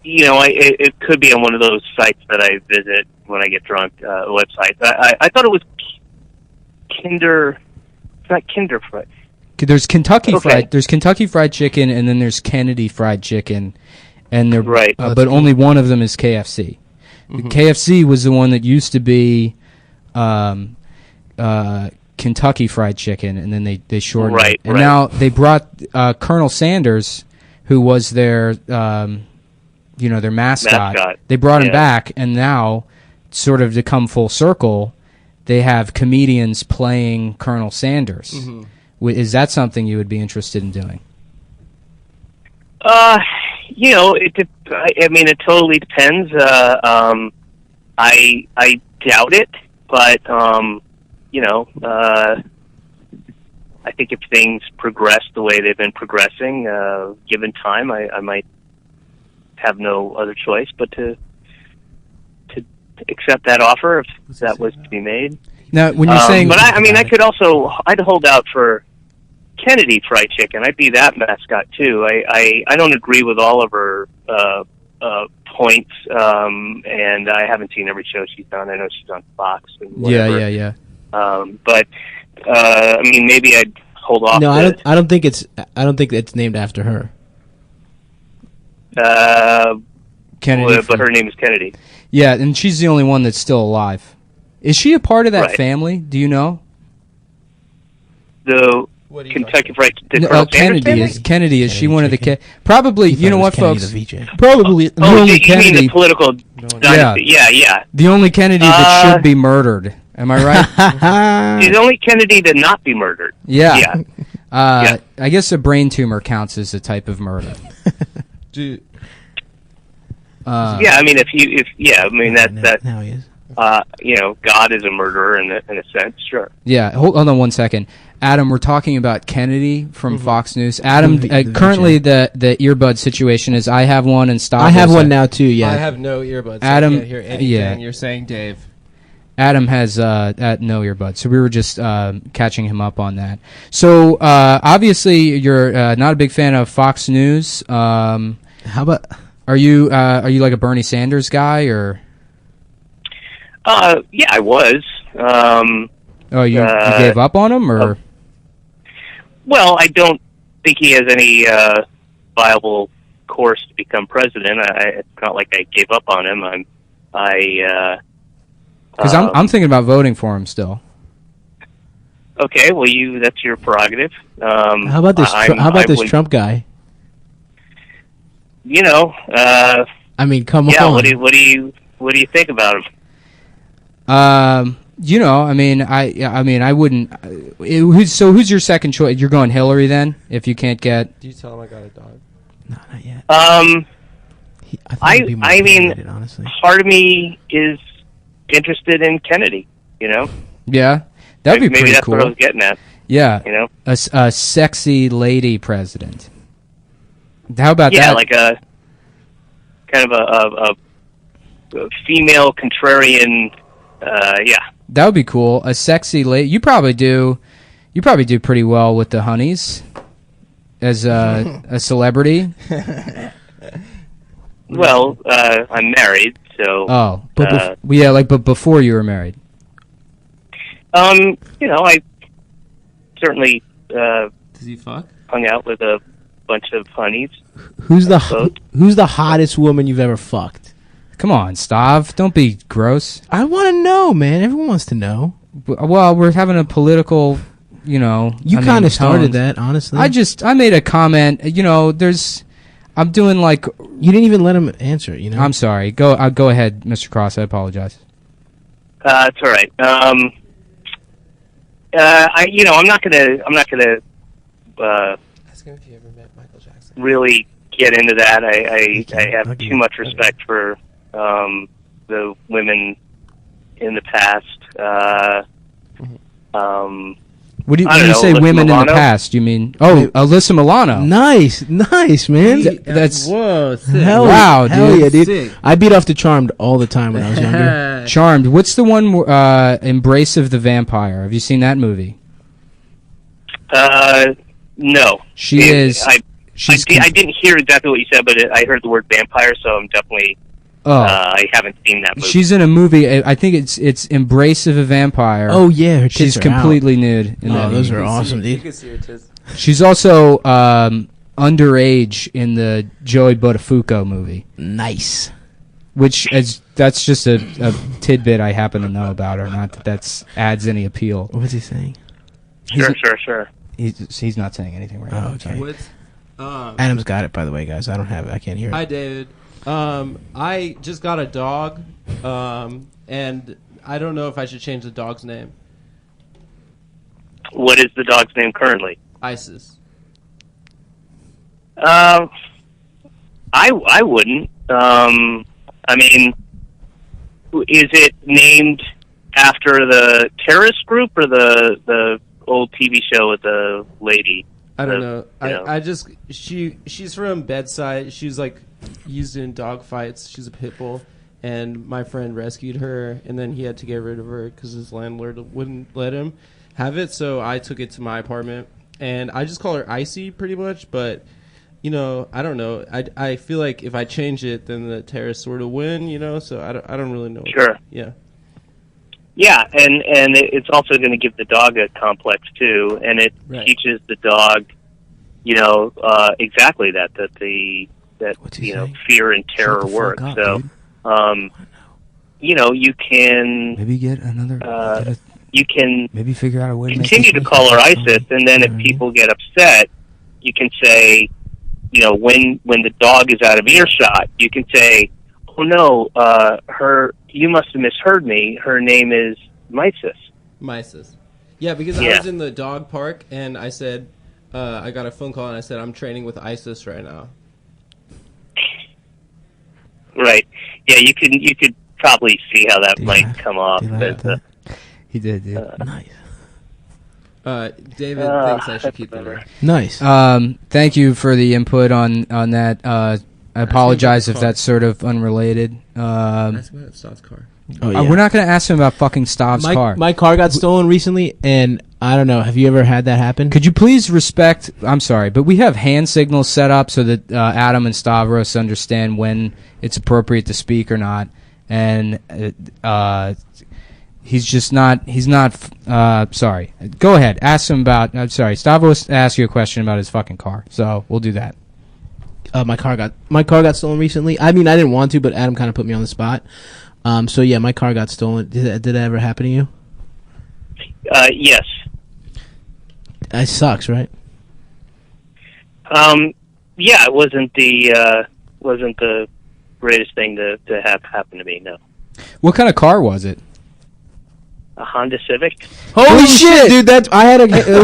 Speaker 5: It could be on one of those sites that I visit when I get drunk. Websites. I thought it was Kinder. It's not Kinder Fried.
Speaker 2: There's Kentucky
Speaker 5: Okay.
Speaker 2: There's Kentucky Fried Chicken, and then there's Kennedy Fried Chicken, and they're
Speaker 5: Right.
Speaker 2: but only one of them is KFC.
Speaker 3: Mm-hmm.
Speaker 2: KFC was the one that used to be Kentucky Fried Chicken, and then they shortened
Speaker 5: Right,
Speaker 2: it. And
Speaker 5: right.
Speaker 2: now they brought Colonel Sanders, who was their their mascot. They brought him
Speaker 5: Yeah.
Speaker 2: back, and now, sort of to come full circle, they have comedians playing Colonel Sanders.
Speaker 3: Mm-hmm.
Speaker 2: Is that something you would be interested in doing?
Speaker 5: I mean, it totally depends. I doubt it, but I think if things progress the way they've been progressing, given time, I might have no other choice but to accept that offer if that was to be made.
Speaker 2: Now, when you're saying,
Speaker 5: but I'd hold out for Kennedy Fried Chicken. I'd be that mascot too. I don't agree with all of her points, and I haven't seen every show she's done. I know she's on Fox and whatever.
Speaker 2: yeah.
Speaker 5: But I mean, maybe I'd hold off.
Speaker 1: No, I don't think it's named after her.
Speaker 2: Kennedy,
Speaker 5: but her name is Kennedy.
Speaker 2: yeah, and she's the only one that's still alive. Is she a part of that
Speaker 5: Right.
Speaker 2: family? Do you know?
Speaker 5: The
Speaker 3: What do you
Speaker 5: Kentucky Fried
Speaker 2: No,
Speaker 5: Colonel Sanders
Speaker 2: Kennedy
Speaker 5: family?
Speaker 2: is Kennedy. Is she
Speaker 1: Kennedy
Speaker 2: one of the
Speaker 1: chicken.
Speaker 2: probably?
Speaker 1: He
Speaker 2: You know
Speaker 1: thought
Speaker 2: what,
Speaker 1: it was
Speaker 2: folks?
Speaker 1: Kennedy the VJ.
Speaker 2: Probably the
Speaker 5: Oh,
Speaker 2: only
Speaker 5: you mean
Speaker 2: Kennedy.
Speaker 5: the political dynasty? Yeah.
Speaker 2: The only Kennedy that should be murdered. Am I right?
Speaker 5: She's the only Kennedy to not be murdered.
Speaker 2: Yeah.
Speaker 5: Yeah.
Speaker 2: I guess a brain tumor counts as a type of murder.
Speaker 3: Dude,
Speaker 5: Yeah, I mean, that's
Speaker 1: Now he is.
Speaker 5: God is a murderer in a sense, sure.
Speaker 2: Yeah, hold on 1 second. Adam, we're talking about Kennedy from Fox News. Adam,
Speaker 1: The
Speaker 2: currently the earbud situation is I have one and Stop.
Speaker 1: I have one now too. Yeah.
Speaker 3: I have no earbuds.
Speaker 2: Adam-
Speaker 3: I can't hear anything
Speaker 2: yeah.
Speaker 3: you're saying, Dave.
Speaker 2: Adam has no earbuds, so we were just catching him up on that. So obviously you're not a big fan of Fox News.
Speaker 1: How about?
Speaker 2: Are you like a Bernie Sanders guy or?
Speaker 5: Yeah, I was.
Speaker 2: Oh, you gave up on him or?
Speaker 5: Well, I don't think he has any viable course to become president. It's not like I gave up on him.
Speaker 2: Because I'm thinking about voting for him still.
Speaker 5: Okay, well, that's your prerogative.
Speaker 1: How about this? How about this Trump guy? I mean, come
Speaker 5: Yeah,
Speaker 1: on.
Speaker 5: what do you think about him?
Speaker 2: I wouldn't. Who's your second choice? You're going Hillary then, if you can't get.
Speaker 3: Do you tell him I got a dog?
Speaker 1: No, not yet.
Speaker 5: I
Speaker 1: think he'd be more
Speaker 5: mean,
Speaker 1: animated, honestly.
Speaker 5: part of me is interested in Kennedy.
Speaker 2: Yeah, that'd be
Speaker 5: Maybe
Speaker 2: pretty
Speaker 5: that's
Speaker 2: cool.
Speaker 5: what I was getting at.
Speaker 2: Yeah, a sexy lady president. How about
Speaker 5: Yeah,
Speaker 2: that?
Speaker 5: like a kind of a female contrarian. Yeah.
Speaker 2: That would be cool. A sexy lady. You probably do pretty well with the honeys as a celebrity.
Speaker 5: Well, I'm married, so.
Speaker 2: Oh, but but before you were married.
Speaker 5: I certainly
Speaker 3: Does he fuck?
Speaker 5: hung out with a bunch of honeys.
Speaker 1: Who's the
Speaker 5: Both.
Speaker 1: Who's the hottest woman you've ever fucked?
Speaker 2: Come on, Stav. Don't be gross.
Speaker 1: I want to know, man. Everyone wants to know.
Speaker 2: Well, we're having a political,
Speaker 1: You kind of started that, honestly.
Speaker 2: I made a comment. I'm doing like.
Speaker 1: You didn't even let him answer it.
Speaker 2: I'm sorry. Go ahead, Mr. Cross. I apologize.
Speaker 5: It's all right. I'm not gonna
Speaker 3: Ask him if you ever met Michael Jackson.
Speaker 5: really get into that. I
Speaker 1: I'll
Speaker 5: have
Speaker 1: give
Speaker 5: too
Speaker 1: you-
Speaker 5: much respect for the women in the past.
Speaker 2: What do you,
Speaker 5: I
Speaker 2: when
Speaker 5: don't
Speaker 2: you
Speaker 5: know,
Speaker 2: say
Speaker 5: Alyssa
Speaker 2: women in the
Speaker 5: Milano?
Speaker 2: past? You mean Alyssa Milano?
Speaker 1: nice, man.
Speaker 2: That's
Speaker 3: Whoa, sick.
Speaker 1: Hell,
Speaker 2: Wow,
Speaker 1: hell
Speaker 2: dude.
Speaker 1: yeah, dude.
Speaker 3: Sick.
Speaker 1: I beat off to Charmed all the time when I was younger.
Speaker 2: Charmed. What's the one? Embrace of the Vampire. Have you seen that movie?
Speaker 5: No.
Speaker 2: She is. She's.
Speaker 5: I didn't hear exactly what you said, but I heard the word vampire, so I'm definitely. I haven't seen that movie.
Speaker 2: She's in a movie. I think it's Embrace of a Vampire.
Speaker 1: Oh yeah, her tits
Speaker 2: she's
Speaker 1: are
Speaker 2: completely nude. In
Speaker 1: out.
Speaker 2: that
Speaker 1: Oh, those
Speaker 2: movie.
Speaker 1: are awesome,
Speaker 3: You
Speaker 1: dude.
Speaker 3: can see her tits.
Speaker 2: She's also underage in the Joey Buttafuoco movie.
Speaker 1: Nice.
Speaker 2: That's just a tidbit I happen to know about her. Not that that's adds any appeal.
Speaker 1: What was he saying?
Speaker 5: Sure.
Speaker 2: He's not saying anything right now.
Speaker 1: Oh, okay.
Speaker 3: What's,
Speaker 1: Adam's got it, by the way, guys. I don't have it. I can't hear it.
Speaker 3: Hi, David. I just got a dog, and I don't know if I should change the dog's name.
Speaker 5: What is the dog's name currently?
Speaker 3: Isis.
Speaker 5: I wouldn't. I mean, is it named after the terrorist group or the old TV show with the lady?
Speaker 3: I don't know. I just she's from Bedside. She's like used in dog fights. She's a pit bull, and my friend rescued her, and then he had to get rid of her because his landlord wouldn't let him have it. So I took it to my apartment, and I just call her Icy pretty much. But I don't know. I feel like if I change it, then the terrorists sort of win. So I don't really know.
Speaker 5: Sure.
Speaker 3: Yeah.
Speaker 5: Yeah, and it's also going to give the dog a complex too, and it teaches the dog, exactly that fear and terror work. So, you can
Speaker 2: maybe get another.
Speaker 5: You can
Speaker 2: maybe figure out a way to
Speaker 5: continue to call her ISIS, and then if people get upset, you can say, when the dog is out of earshot, you can say, "Oh no, you must have misheard me. Her name is Mysis."
Speaker 3: Mysis. Yeah, because I was in the dog park and I said, I got a phone call and I said, I'm training with ISIS right now.
Speaker 5: Right. Yeah, you could probably see how that might come off.
Speaker 2: He did, dude.
Speaker 1: Nice.
Speaker 3: David thinks I should keep it.
Speaker 1: Nice.
Speaker 2: Thank you for the input on that. I apologize if that's sort of unrelated.
Speaker 3: Ask about Stav's car.
Speaker 1: Oh, yeah.
Speaker 2: We're not going to ask him about fucking Stav's car.
Speaker 1: My car got stolen recently, and I don't know. Have you ever had that happen?
Speaker 2: Could you please respect... I'm sorry, but we have hand signals set up so that Adam and Stavros understand when it's appropriate to speak or not. And he's just not... He's not... sorry. Go ahead. Ask him about... I'm sorry. Stavros asked you a question about his fucking car, so we'll do that.
Speaker 1: My car got stolen recently. I mean, I didn't want to, but Adam kind of put me on the spot. So yeah, my car got stolen. Did that ever happen to you?
Speaker 5: Yes.
Speaker 1: It sucks, right?
Speaker 5: Yeah, it wasn't the greatest thing to have happen to me. No.
Speaker 2: What kind of car was it?
Speaker 5: A Honda Civic.
Speaker 1: Holy shit, dude!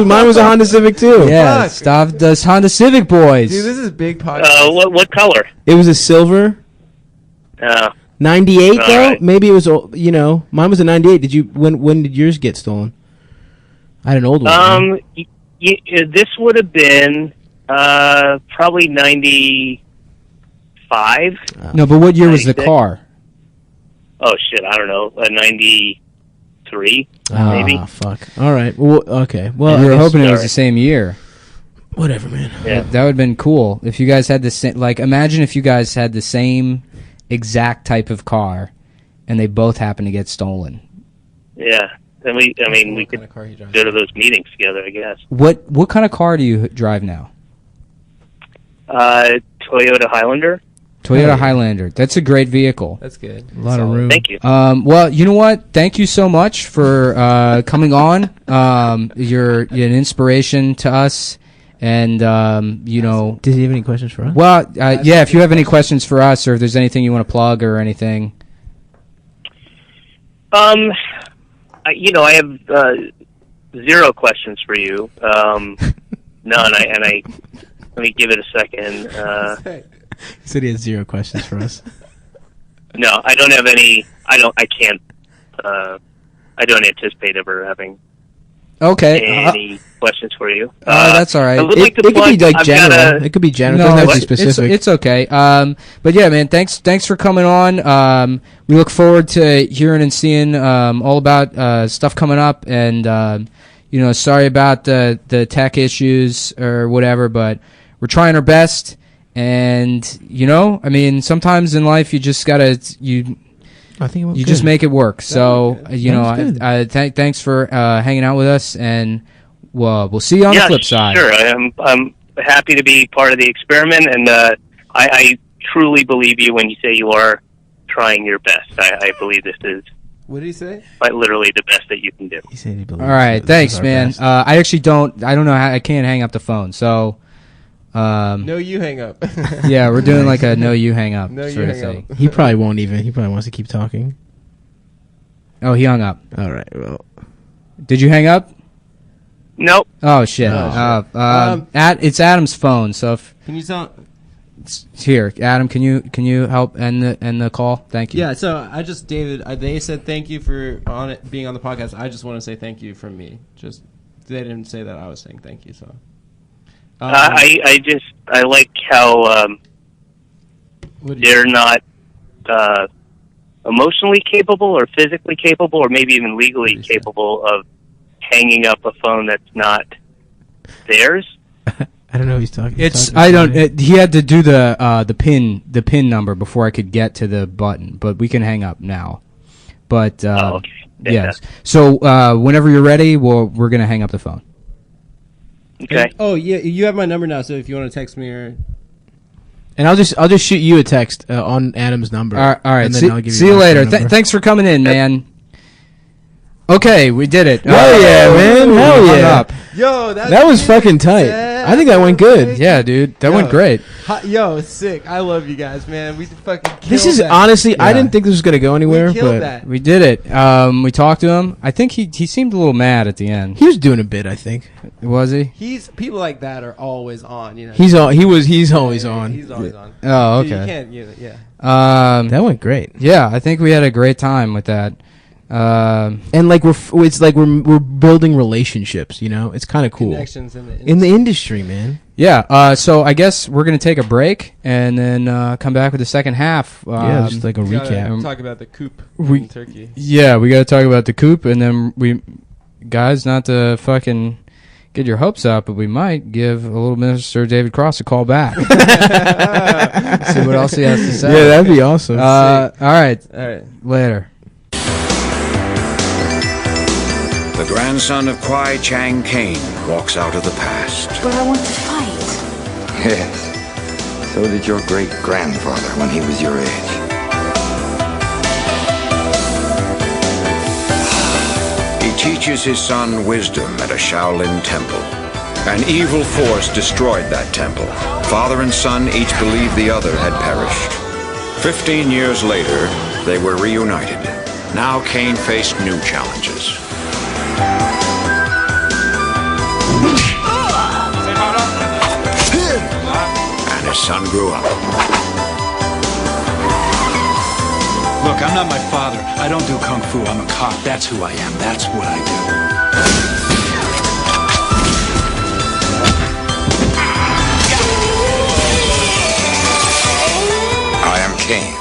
Speaker 1: Mine was a Honda Civic too.
Speaker 2: Yeah, Stav does Honda Civic boys.
Speaker 3: Dude, this is big podcast.
Speaker 5: What color?
Speaker 1: It was a silver. 98 though.
Speaker 5: Right.
Speaker 1: Maybe it was. Mine was a 98. When did yours get stolen? I had an old one.
Speaker 5: This would have been probably 95.
Speaker 2: No, but what year was the
Speaker 5: 96?
Speaker 2: car?
Speaker 5: Oh shit, I don't know. 93, maybe.
Speaker 1: Fuck. All right. Well, okay. Well,
Speaker 2: We were
Speaker 1: I guess-
Speaker 2: hoping it was
Speaker 5: sorry.
Speaker 2: the same year.
Speaker 1: Whatever, man.
Speaker 5: Yeah.
Speaker 2: That would have been cool if you guys had the same. Like, imagine if you guys had the same exact type of car, and they both happened to get stolen.
Speaker 5: Yeah. And we
Speaker 3: What
Speaker 5: could
Speaker 3: kind of car he drives?
Speaker 5: go to those meetings together, I guess.
Speaker 2: What kind of car do you drive now?
Speaker 5: Toyota Highlander.
Speaker 2: Toyota Highlander. That's a great vehicle.
Speaker 3: That's good.
Speaker 1: A lot of room.
Speaker 5: Thank you.
Speaker 2: Well, you know what? Thank you so much for coming on. You're an inspiration to us, and
Speaker 1: Did he have any questions for us?
Speaker 2: well, yeah. If you have any questions for us, or if there's anything you want to plug or anything.
Speaker 5: I have 0 questions for you. None. Let me give it a second.
Speaker 1: He said he had 0 questions for us.
Speaker 5: No, I don't have any. I don't anticipate ever having
Speaker 2: Okay.
Speaker 5: any questions for you.
Speaker 2: That's all right.
Speaker 5: I would
Speaker 1: It
Speaker 5: like to
Speaker 1: could be
Speaker 5: plug-
Speaker 1: like
Speaker 5: I've
Speaker 1: general.
Speaker 5: got
Speaker 1: It could be general.
Speaker 2: No,
Speaker 1: It doesn't have to be
Speaker 2: it's
Speaker 1: specific.
Speaker 2: it's okay. But yeah, man, thanks for coming on. We look forward to hearing and seeing all about stuff coming up, and sorry about the tech issues or whatever, but we're trying our best. And sometimes in life you just gotta
Speaker 1: I think it went
Speaker 2: you
Speaker 1: good.
Speaker 2: just make it work. So
Speaker 1: That was good.
Speaker 2: thanks for hanging out with us, and we'll see you on the flip side.
Speaker 5: Sure. I'm happy to be part of the experiment, and I truly believe you when you say you are trying your best. I believe this is.
Speaker 3: What did he say?
Speaker 5: Quite literally the best that you can do.
Speaker 1: He said he believes.
Speaker 2: All right, thanks, man. I actually don't know how I can't hang up the phone. So,
Speaker 3: no, you hang up.
Speaker 2: yeah, we're doing like a no, you hang up
Speaker 3: No, you
Speaker 2: sort of
Speaker 3: hang
Speaker 2: thing.
Speaker 3: up.
Speaker 1: He probably won't even. He probably wants to keep talking.
Speaker 2: Oh, he hung up.
Speaker 1: All right. Well,
Speaker 2: Did you hang up?
Speaker 5: Nope.
Speaker 2: Oh shit. It's Adam's phone. So if
Speaker 3: Can you tell?
Speaker 2: here, Adam, can you help end the call? Thank you.
Speaker 3: Yeah. So I just David. They said thank you for being on the podcast. I just want to say thank you from me. Just they didn't say that I was saying thank you. So
Speaker 5: I like how they're not emotionally capable or physically capable or maybe even legally capable of hanging up a phone that's not theirs.
Speaker 1: I don't know who he's talking.
Speaker 2: He had to do the pin number before I could get to the button, but we can hang up now. But
Speaker 5: okay.
Speaker 2: yes. So whenever you're ready, we're gonna hang up the phone.
Speaker 5: Okay.
Speaker 3: Oh yeah, you have my number now. So if you want to text me or.
Speaker 1: And I'll just shoot you a text on Adam's number.
Speaker 2: All right.
Speaker 1: And then I'll give
Speaker 2: See you
Speaker 1: my
Speaker 2: later.
Speaker 1: phone number.
Speaker 2: Thanks for coming in, man. Okay, we did it.
Speaker 1: Hell yeah, man. Hell
Speaker 2: hung
Speaker 1: yeah.
Speaker 2: up.
Speaker 3: Yo,
Speaker 1: That was fucking tight. I think that went good.
Speaker 2: Yeah, dude, that went great.
Speaker 3: Yo, sick. I love you guys, man. We fucking killed
Speaker 1: This is
Speaker 3: that.
Speaker 1: honestly, I
Speaker 2: Yeah.
Speaker 1: didn't think this was gonna go anywhere,
Speaker 3: We killed
Speaker 1: but
Speaker 3: that.
Speaker 2: We did it. We talked to him. I think he seemed a little mad at the end.
Speaker 1: he was doing a bit. I think
Speaker 2: Was he?
Speaker 3: People like that are always on. You know.
Speaker 1: he's always on.
Speaker 3: He's always on.
Speaker 2: Oh,
Speaker 3: You
Speaker 2: okay.
Speaker 3: can't. Yeah.
Speaker 1: That went great.
Speaker 2: Yeah, I think we had a great time with that.
Speaker 1: And like we're building relationships. You know, it's kind of cool
Speaker 3: Connections
Speaker 1: in the industry, man.
Speaker 2: Yeah. So I guess we're gonna take a break and then come back with the second half.
Speaker 1: Yeah, just like a
Speaker 3: We gotta
Speaker 1: recap.
Speaker 3: Talk about the coop
Speaker 2: We-
Speaker 3: in Turkey.
Speaker 2: Yeah, we got to talk about the coop, and then guys, not to fucking get your hopes up, but we might give a little Mr. David Cross a call back. See what else he has to say.
Speaker 1: Yeah, that'd be awesome.
Speaker 2: All right,
Speaker 3: All right.
Speaker 2: later.
Speaker 6: The grandson of Kwai Chang Caine walks out of the past.
Speaker 7: But I want to fight.
Speaker 8: Yes. So did your great-grandfather when he was your age.
Speaker 6: He teaches his son wisdom at a Shaolin temple. An evil force destroyed that temple. Father and son each believed the other had perished. 15 years later, they were reunited. Now Caine faced new challenges. And his son grew up.
Speaker 9: Look, I'm not my father. I don't do kung fu. I'm a cop. That's who I am. That's what I do.
Speaker 8: I am Caine.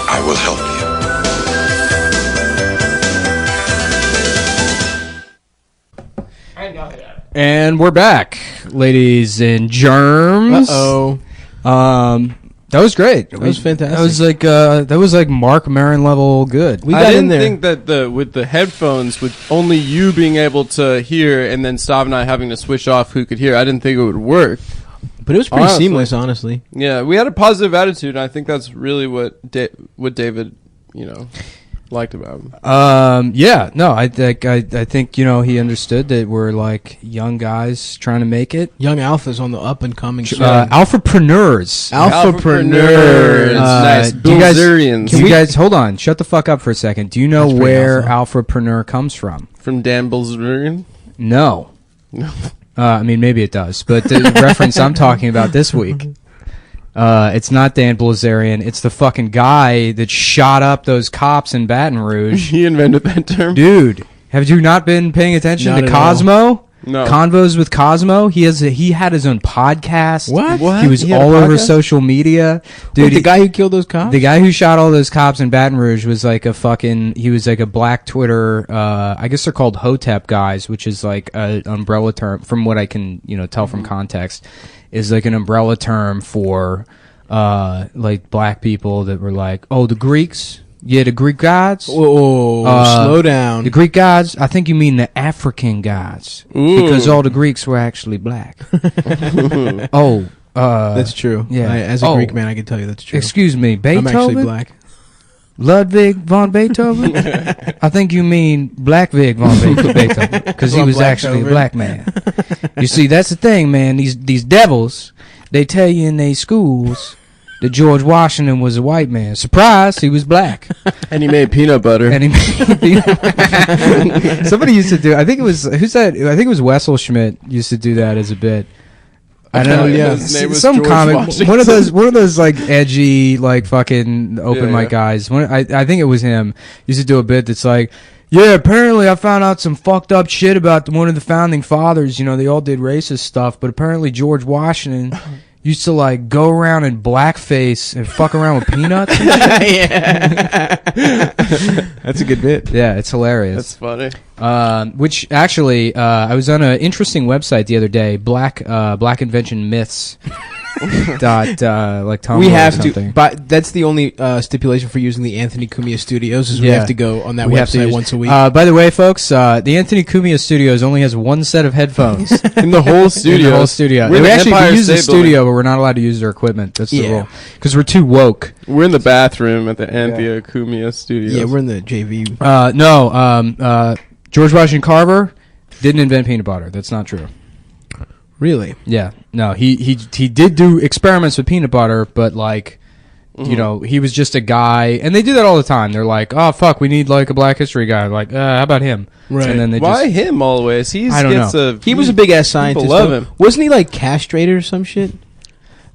Speaker 8: I will help you.
Speaker 2: And we're back, ladies and germs. That was great.
Speaker 1: That was fantastic.
Speaker 2: That was like Mark Maron level good.
Speaker 1: We
Speaker 3: I
Speaker 1: got in
Speaker 3: didn't
Speaker 1: there.
Speaker 3: think that with the headphones, with only you being able to hear and then Stav and I having to switch off who could hear, I didn't think it would work.
Speaker 1: But it was pretty
Speaker 3: Honestly.
Speaker 1: seamless, honestly.
Speaker 3: Yeah, we had a positive attitude, and I think that's really what David, liked about him.
Speaker 2: Yeah, no, I think he understood that we're like young guys trying to make it.
Speaker 1: Young Alpha's on the up and coming.
Speaker 2: Alphapreneurs.
Speaker 3: Alphapreneurs. Nice.
Speaker 2: Do you guys,
Speaker 3: Bilzerians.
Speaker 2: can you guys hold on? Shut the fuck up for a second. Do you know
Speaker 1: That's pretty
Speaker 2: where
Speaker 1: awesome.
Speaker 2: Alphapreneur comes from?
Speaker 3: From Dan Bilzerian?
Speaker 2: No. I mean, maybe it does, but the reference I'm talking about this week, it's not Dan Bilzerian. It's the fucking guy that shot up those cops in Baton Rouge.
Speaker 3: He invented that term?
Speaker 2: Dude, have you not been paying attention
Speaker 1: Not
Speaker 2: to
Speaker 1: at
Speaker 2: Cosmo?
Speaker 3: No.
Speaker 2: Convos with Cosmo. He had his own podcast.
Speaker 1: What?
Speaker 2: He was
Speaker 1: He had a
Speaker 2: all over
Speaker 1: podcast?
Speaker 2: social media. Dude,
Speaker 1: Wait, the guy who killed those cops?
Speaker 2: the guy who shot all those cops in Baton Rouge was like he was like a black Twitter, I guess they're called Hotep guys, which is like an umbrella term, from what I can, tell from context, is like an umbrella term for, like black people that were like, oh, the Greeks, Yeah, the Greek gods.
Speaker 1: Whoa, slow down.
Speaker 2: The Greek gods, I think you mean the African gods. Because all the Greeks were actually black.
Speaker 1: That's true.
Speaker 2: Yeah.
Speaker 1: As a Greek man, I can tell you that's true.
Speaker 2: Excuse me, Beethoven?
Speaker 1: I'm actually black.
Speaker 2: Ludwig von Beethoven? I think you mean Black Vig von Beethoven, because he was actually a black man. You see, that's the thing, man. These devils, they tell you in their schools that George Washington was a white man. Surprise, he was black.
Speaker 3: And he made peanut butter.
Speaker 2: Somebody used to do, I think it was, who's that? I think it was Wessel Schmidt used to do that as a bit. I don't know. Yeah,
Speaker 3: his name was
Speaker 2: some
Speaker 3: George
Speaker 2: comic,
Speaker 3: Washington.
Speaker 2: one of those like edgy, like fucking open mic guys. I think it was him. Used to do a bit that's like, yeah, apparently I found out some fucked up shit about one of the founding fathers. You know, they all did racist stuff, but apparently George Washington used to like go around in blackface and fuck around with peanuts.
Speaker 1: Yeah, that's a good bit.
Speaker 2: Yeah, it's hilarious.
Speaker 3: That's funny.
Speaker 2: Which actually, I was on an interesting website the other day, Black Invention Myths. like Tumblr
Speaker 1: We have
Speaker 2: or something.
Speaker 1: to, but that's the only stipulation for using the Anthony Cumia Studios is we have to go on that
Speaker 2: We have to
Speaker 1: website
Speaker 2: use-
Speaker 1: once a week.
Speaker 2: By the way, folks, the Anthony Cumia Studios only has one set of headphones
Speaker 3: In the whole studio.
Speaker 2: in the whole studio.
Speaker 3: We're in
Speaker 2: We
Speaker 3: the
Speaker 2: actually
Speaker 3: Empire
Speaker 2: we use the
Speaker 3: State Building.
Speaker 2: studio, but we're not allowed to use their equipment. That's the
Speaker 1: Yeah.
Speaker 2: rule because we're too woke.
Speaker 3: We're in the bathroom at the Anthea Cumia Studios.
Speaker 1: yeah, we're in the JV.
Speaker 2: George Washington Carver didn't invent peanut butter. That's not true.
Speaker 1: Really?
Speaker 2: Yeah, no, he did do experiments with peanut butter, but like, you know, he was just a guy, and they do that all the time. They're like, oh fuck, we need like a Black History guy. Like, how about him?
Speaker 1: Right.
Speaker 2: And then they
Speaker 3: Why
Speaker 2: just,
Speaker 3: him always?
Speaker 2: I don't know.
Speaker 1: He was a big ass scientist.
Speaker 3: love
Speaker 1: though.
Speaker 3: him.
Speaker 1: Wasn't he like castrated or some shit?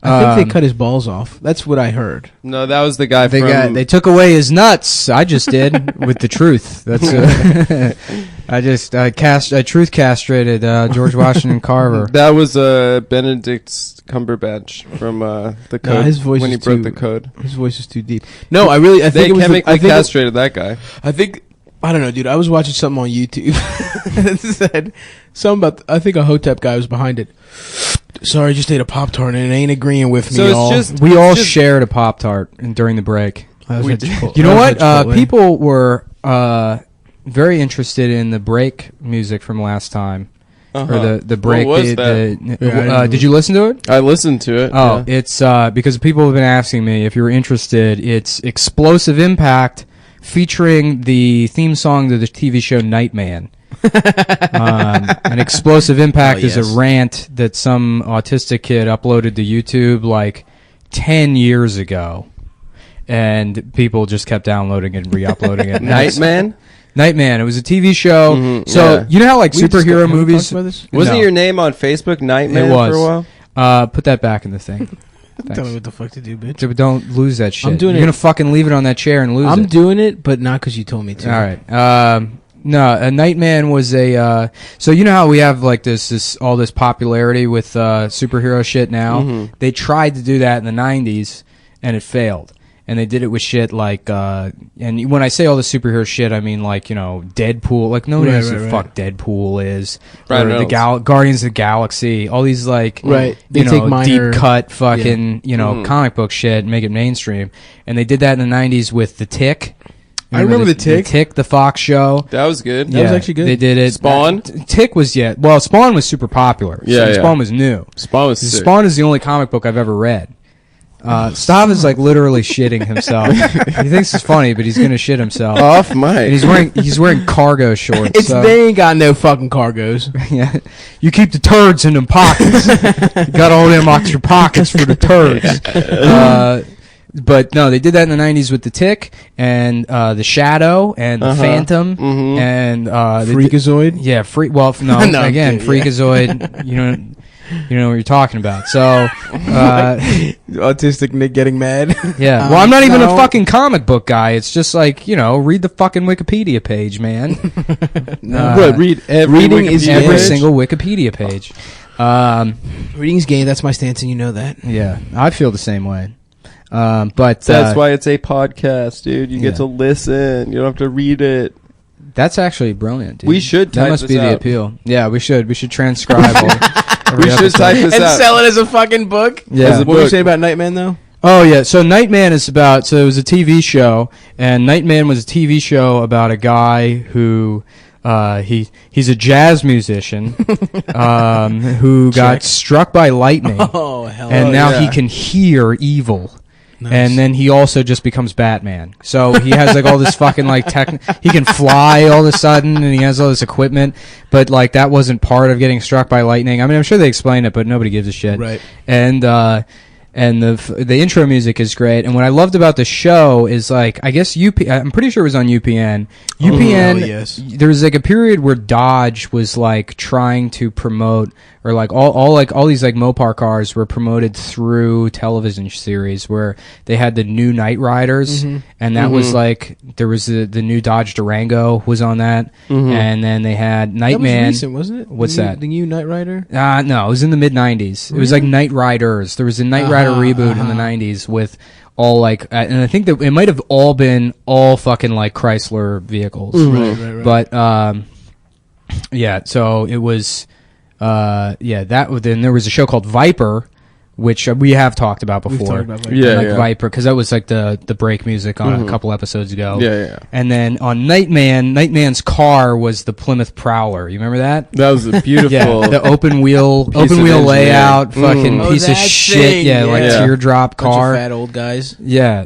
Speaker 1: I think they cut his balls off. That's what I heard.
Speaker 3: No, that was the guy
Speaker 2: they took away his nuts. I just did with the truth. That's I truth castrated George Washington Carver.
Speaker 3: That was Benedict Cumberbatch from the code
Speaker 1: his voice
Speaker 3: when he
Speaker 1: is
Speaker 3: broke
Speaker 1: too-
Speaker 3: the code.
Speaker 1: His voice is too deep. No, I
Speaker 3: They
Speaker 1: think it was.
Speaker 3: chemically castrated that guy.
Speaker 1: I think I don't know, dude. I was watching something on YouTube. It said something about. I think a Hotep guy was behind it. Sorry, just ate a Pop-Tart and it ain't agreeing with me.
Speaker 3: So it's
Speaker 1: y'all.
Speaker 3: just-
Speaker 2: We all
Speaker 3: just-
Speaker 2: shared a Pop-Tart during the break.
Speaker 1: I was
Speaker 3: we
Speaker 1: at
Speaker 3: did.
Speaker 1: Chipotle.
Speaker 2: You know
Speaker 1: I
Speaker 2: what?
Speaker 1: was at Chipotle.
Speaker 2: People were very interested in the break music from last time.
Speaker 3: Uh-huh.
Speaker 2: Or the break.
Speaker 3: What was that?
Speaker 1: Yeah, I
Speaker 2: did you listen to it?
Speaker 3: I listened to it.
Speaker 2: Oh,
Speaker 3: yeah.
Speaker 2: it's because people have been asking me if you're interested. It's Explosive Impact featuring the theme song to the TV show Nightman. An Explosive Impact is
Speaker 1: yes.
Speaker 2: a rant that some autistic kid uploaded to YouTube like 10 years ago. And people just kept downloading it and re-uploading it.
Speaker 3: Nightman?
Speaker 2: Nightman. It was a TV show.
Speaker 3: Mhm,
Speaker 2: So,
Speaker 3: yeah.
Speaker 2: you know how like
Speaker 1: We just
Speaker 2: superhero
Speaker 1: haven't
Speaker 2: movies...
Speaker 1: talked about this?
Speaker 3: Wasn't
Speaker 2: No.
Speaker 3: your name on Facebook Nightman
Speaker 2: It was.
Speaker 3: for a while?
Speaker 2: Put that back in the thing.
Speaker 1: Tell me
Speaker 2: Thanks.
Speaker 1: what the fuck to do, bitch.
Speaker 2: So don't lose that shit.
Speaker 1: I'm doing
Speaker 2: You're
Speaker 1: it.
Speaker 2: gonna fucking leave it on that chair and lose
Speaker 1: I'm
Speaker 2: it.
Speaker 1: doing it, but not because you told me to.
Speaker 2: All right. No, a Nightman was a. So you know how we have like this all this popularity with superhero shit now.
Speaker 3: Mhm.
Speaker 2: They tried to do that in the '90s, and it failed. And they did it with shit like, and when I say all the superhero shit, I mean like, you know, Deadpool. Like nobody knows who the fuck Deadpool is.
Speaker 3: Ryan
Speaker 2: or the
Speaker 3: Reynolds.
Speaker 2: Guardians of the Galaxy. All these like,
Speaker 1: Right. They
Speaker 2: you know,
Speaker 1: take minor-
Speaker 2: deep cut fucking, you know, comic book shit and make it mainstream. And they did that in the '90s with The Tick.
Speaker 1: I remember The Tick.
Speaker 2: The Tick, the Fox show.
Speaker 3: That was good.
Speaker 1: That was actually good.
Speaker 2: They did it.
Speaker 3: Spawn?
Speaker 2: Tick was well, Spawn was super popular.
Speaker 3: Yeah, yeah.
Speaker 2: Spawn was new.
Speaker 3: Spawn was sick.
Speaker 2: Spawn is the only comic book I've ever read. Stav is like literally shitting himself. He thinks it's funny, but he's gonna shit himself.
Speaker 3: Off
Speaker 2: And
Speaker 3: mic.
Speaker 2: he's wearing cargo shorts.
Speaker 1: It's
Speaker 2: so-
Speaker 1: they ain't got no fucking cargos.
Speaker 2: yeah. You keep the turds in them pockets. You got all them extra pockets for the turds. But no, they did that in the '90s with The Tick and The Shadow and The Phantom
Speaker 3: Mhm.
Speaker 2: and
Speaker 1: Freakazoid.
Speaker 2: Yeah, no,
Speaker 1: No, I'm
Speaker 2: again,
Speaker 1: kidding, yeah.
Speaker 2: Freakazoid. You know what you're talking about. So,
Speaker 1: Autistic Nick getting mad.
Speaker 2: yeah. Well, I'm not even a
Speaker 1: no.
Speaker 2: fucking comic book guy. It's just like, you know, read the fucking Wikipedia page, man.
Speaker 3: What, read every
Speaker 1: reading is
Speaker 3: Wikipedia
Speaker 2: Every
Speaker 3: page?
Speaker 2: single Wikipedia page.
Speaker 1: Reading's gay. That's my stance, and you know that.
Speaker 2: Yeah, I feel the same way. But
Speaker 3: That's why it's a podcast, dude. You
Speaker 2: yeah.
Speaker 3: get to listen. You don't have to read it.
Speaker 2: that's actually brilliant, dude.
Speaker 3: We should
Speaker 2: That
Speaker 3: type
Speaker 2: must
Speaker 3: this
Speaker 2: be the
Speaker 3: out.
Speaker 2: appeal. Yeah, we should. We should transcribe every
Speaker 3: We should
Speaker 2: episode.
Speaker 3: type this
Speaker 1: And
Speaker 3: out.
Speaker 1: sell it as a fucking book.
Speaker 2: Yeah.
Speaker 3: As a
Speaker 1: What were you
Speaker 3: book.
Speaker 1: saying about Nightman though?
Speaker 2: Oh yeah, so Nightman is about. So it was a TV show, and Nightman was a TV show about a guy who he's a jazz musician who got struck by lightning, and now he can hear evil. Nice. And then he also just becomes Batman. So he has like all this fucking like he can fly all of a sudden, and he has all this equipment. But like that wasn't part of getting struck by lightning. I mean, I'm sure they explained it, but nobody gives a shit.
Speaker 1: Right.
Speaker 2: And the intro music is great. And what I loved about the show is like, I guess I'm pretty sure it was on UPN. UPN,
Speaker 1: yes.
Speaker 2: There was like a period where Dodge was like trying to promote, or like all these like Mopar cars were promoted through television series where they had the new Knight Riders, and that was like, there was the new Dodge Durango was on that, and then they had Nightman.
Speaker 1: That was recent, wasn't it?
Speaker 2: What's that?
Speaker 1: The new Knight Rider?
Speaker 2: No, it was in the mid-90s. It was like Knight Riders. There was a Knight Rider reboot in the 90s with all like, and I think that it might have all been all fucking like Chrysler vehicles.
Speaker 1: Right.
Speaker 2: But yeah, so it was that. Then there was a show called Viper, which we have talked about before. Viper, because that was like the break music on a couple episodes ago.
Speaker 10: Yeah.
Speaker 2: And then on Nightman's car was the Plymouth Prowler. You remember that?
Speaker 10: That was a beautiful,
Speaker 2: the open wheel layout, fucking piece of shit.
Speaker 1: Thing,
Speaker 2: like teardrop car.
Speaker 1: Bunch of fat old guys.
Speaker 2: Yeah.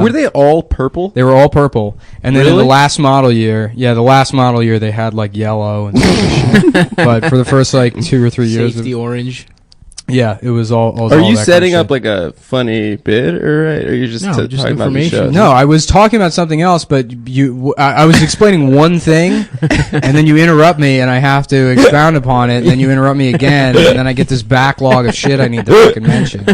Speaker 10: Were they all purple?
Speaker 2: They were all purple. And then in the last model year, they had like yellow and shit. But for the first like 2 or 3 years,
Speaker 1: safety orange.
Speaker 2: Yeah, it was all.
Speaker 10: Are you setting up like a funny bit, or are you just talking about the show?
Speaker 2: No, I was talking about something else, but I was explaining one thing, and then you interrupt me, and I have to expound upon it, and then you interrupt me again, and then I get this backlog of shit I need to fucking mention.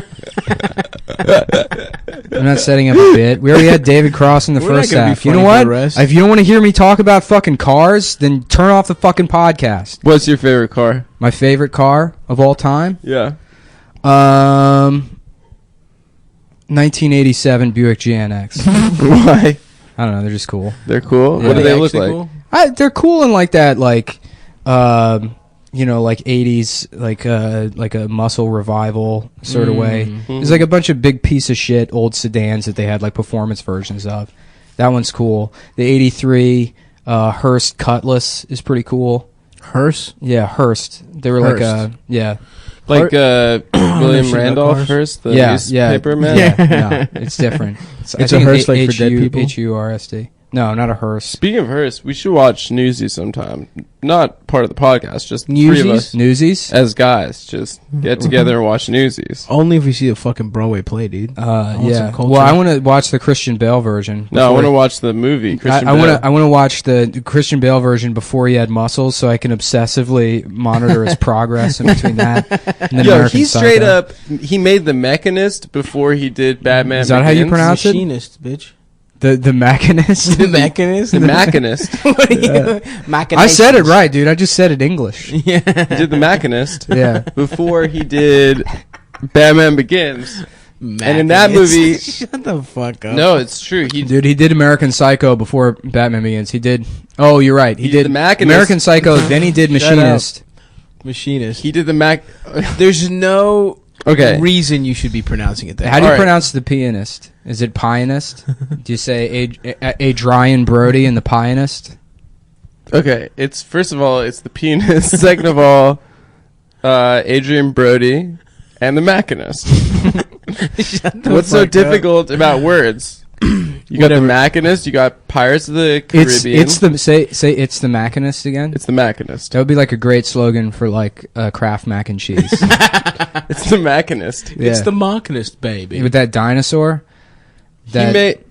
Speaker 2: I'm not setting up a bit. We already had David Cross in the first half. You know what? If you don't want to hear me talk about fucking cars, then turn off the fucking podcast.
Speaker 10: What's your favorite car?
Speaker 2: My favorite car of all time?
Speaker 10: Yeah.
Speaker 2: 1987 Buick GNX.
Speaker 10: Why?
Speaker 2: I don't know. They're just cool.
Speaker 10: They're cool.
Speaker 2: Yeah.
Speaker 10: What do they look like?
Speaker 1: Cool?
Speaker 2: They're cool in like that, like, like 80s, like a muscle revival sort of way. There's like a bunch of big piece of shit old sedans that they had like performance versions of. That one's cool. The 83 Hearst Cutlass is pretty cool.
Speaker 1: Hearst?
Speaker 2: Yeah, Hearst. They were
Speaker 1: Hearst.
Speaker 10: Like William Randolph Hearst, the newspaper man?
Speaker 2: Yeah, no, it's different.
Speaker 1: It's a Hearst like for dead people?
Speaker 2: H-U-R-S-T. No, not a hearse.
Speaker 10: Speaking of Hearst, we should watch Newsies sometime. Not part of the podcast, just
Speaker 1: Newsies?
Speaker 10: 3 of us.
Speaker 2: Newsies?
Speaker 10: As guys, just get together and watch Newsies.
Speaker 1: Only if we see a fucking Broadway play, dude.
Speaker 2: Yeah. Well, I want to watch the Christian Bale version.
Speaker 10: No, I want to watch the movie.
Speaker 2: I want to watch the Christian Bale version before he had muscles, so I can obsessively monitor his progress in between that and then American
Speaker 10: he's straight up. He made The Mechanist before he did Batman.
Speaker 2: Is that how you pronounce it?
Speaker 1: Machinist, bitch.
Speaker 2: The Machinist?
Speaker 1: The Machinist?
Speaker 10: The Machinist.
Speaker 2: I said it right, dude. I just said it English.
Speaker 10: Yeah. He did The Machinist.
Speaker 2: Yeah.
Speaker 10: Before he did Batman Begins. And in that movie...
Speaker 1: Shut the fuck up.
Speaker 10: No, it's true.
Speaker 2: He did American Psycho before Batman Begins. He did... Oh, you're right. He did
Speaker 10: The Machinist.
Speaker 2: American Psycho, then he did Machinist.
Speaker 1: Machinist.
Speaker 10: He did the
Speaker 1: There's no...
Speaker 10: Okay.
Speaker 1: reason you should be pronouncing it that.
Speaker 2: How do you pronounce the pianist? Is it pianist? Do you say Adrian Brody and the pianist?
Speaker 10: Okay, it's first of all, it's the pianist. Second of all, Adrian Brody and the Machinist. What's so difficult about words? You got the Machinist. You got Pirates of the Caribbean.
Speaker 2: It's the say it's the Machinist again.
Speaker 10: It's the Machinist.
Speaker 2: That would be like a great slogan for like Kraft mac and cheese.
Speaker 10: It's the Machinist.
Speaker 2: Yeah.
Speaker 1: It's the Machinist, baby.
Speaker 2: With that dinosaur.
Speaker 10: He made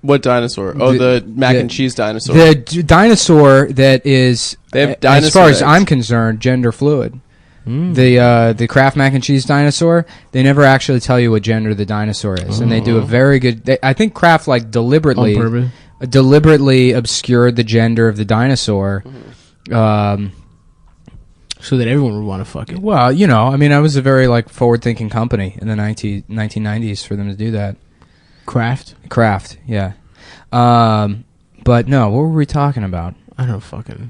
Speaker 10: what dinosaur? Oh, the mac and cheese dinosaur.
Speaker 2: The dinosaur that is,
Speaker 10: they have
Speaker 2: as far as I'm concerned, gender fluid. The Kraft mac and cheese dinosaur, they never actually tell you what gender the dinosaur is, and they do a very good. I think Kraft like deliberately obscured the gender of the dinosaur,
Speaker 1: so that everyone would want to fuck it.
Speaker 2: Well, you know, I mean, I was a very like forward-thinking company in the 1990s for them to do that. Kraft, yeah. But no, what were we talking about?
Speaker 1: I don't fucking.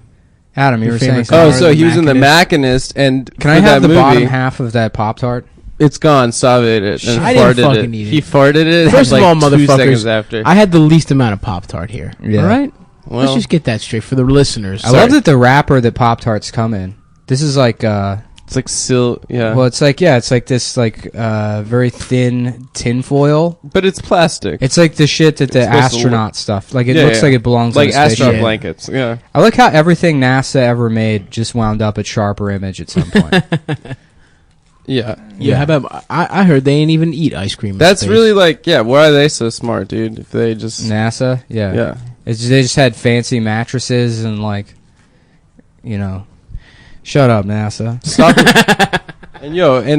Speaker 2: Adam, you were saying
Speaker 10: something. Oh, so he was in the Machinist, and
Speaker 2: can I have the bottom half of that Pop-Tart?
Speaker 10: It's gone. Sav ate it and
Speaker 1: I didn't
Speaker 10: farted
Speaker 1: fucking
Speaker 10: it.
Speaker 1: eat it.
Speaker 10: He farted it.
Speaker 1: First
Speaker 10: like
Speaker 1: of all,
Speaker 10: 2 seconds
Speaker 1: motherfuckers,
Speaker 10: after.
Speaker 1: I had the least amount of Pop-Tart here.
Speaker 2: Yeah.
Speaker 1: All right?
Speaker 10: Well,
Speaker 1: Let's just get that straight for the listeners.
Speaker 2: I love that the wrapper that Pop-Tarts come in. This is like
Speaker 10: it's like yeah.
Speaker 2: well, it's like this like very thin tin foil.
Speaker 10: But it's plastic.
Speaker 2: It's like the shit that the
Speaker 10: It's supposed to
Speaker 2: astronaut stuff. Like it looks like it belongs
Speaker 10: like
Speaker 2: on a spaceship.
Speaker 10: astronaut blankets. Yeah.
Speaker 2: I like how everything NASA ever made just wound up at Sharper Image at some point.
Speaker 10: Yeah.
Speaker 1: Yeah, how about I heard they ain't even eat ice cream. In
Speaker 10: That's
Speaker 1: space.
Speaker 10: really like, yeah, why are they so smart, dude? If they just
Speaker 2: NASA, yeah.
Speaker 10: Yeah.
Speaker 2: They just had fancy mattresses and like, you know, shut up, NASA.
Speaker 10: Stop. And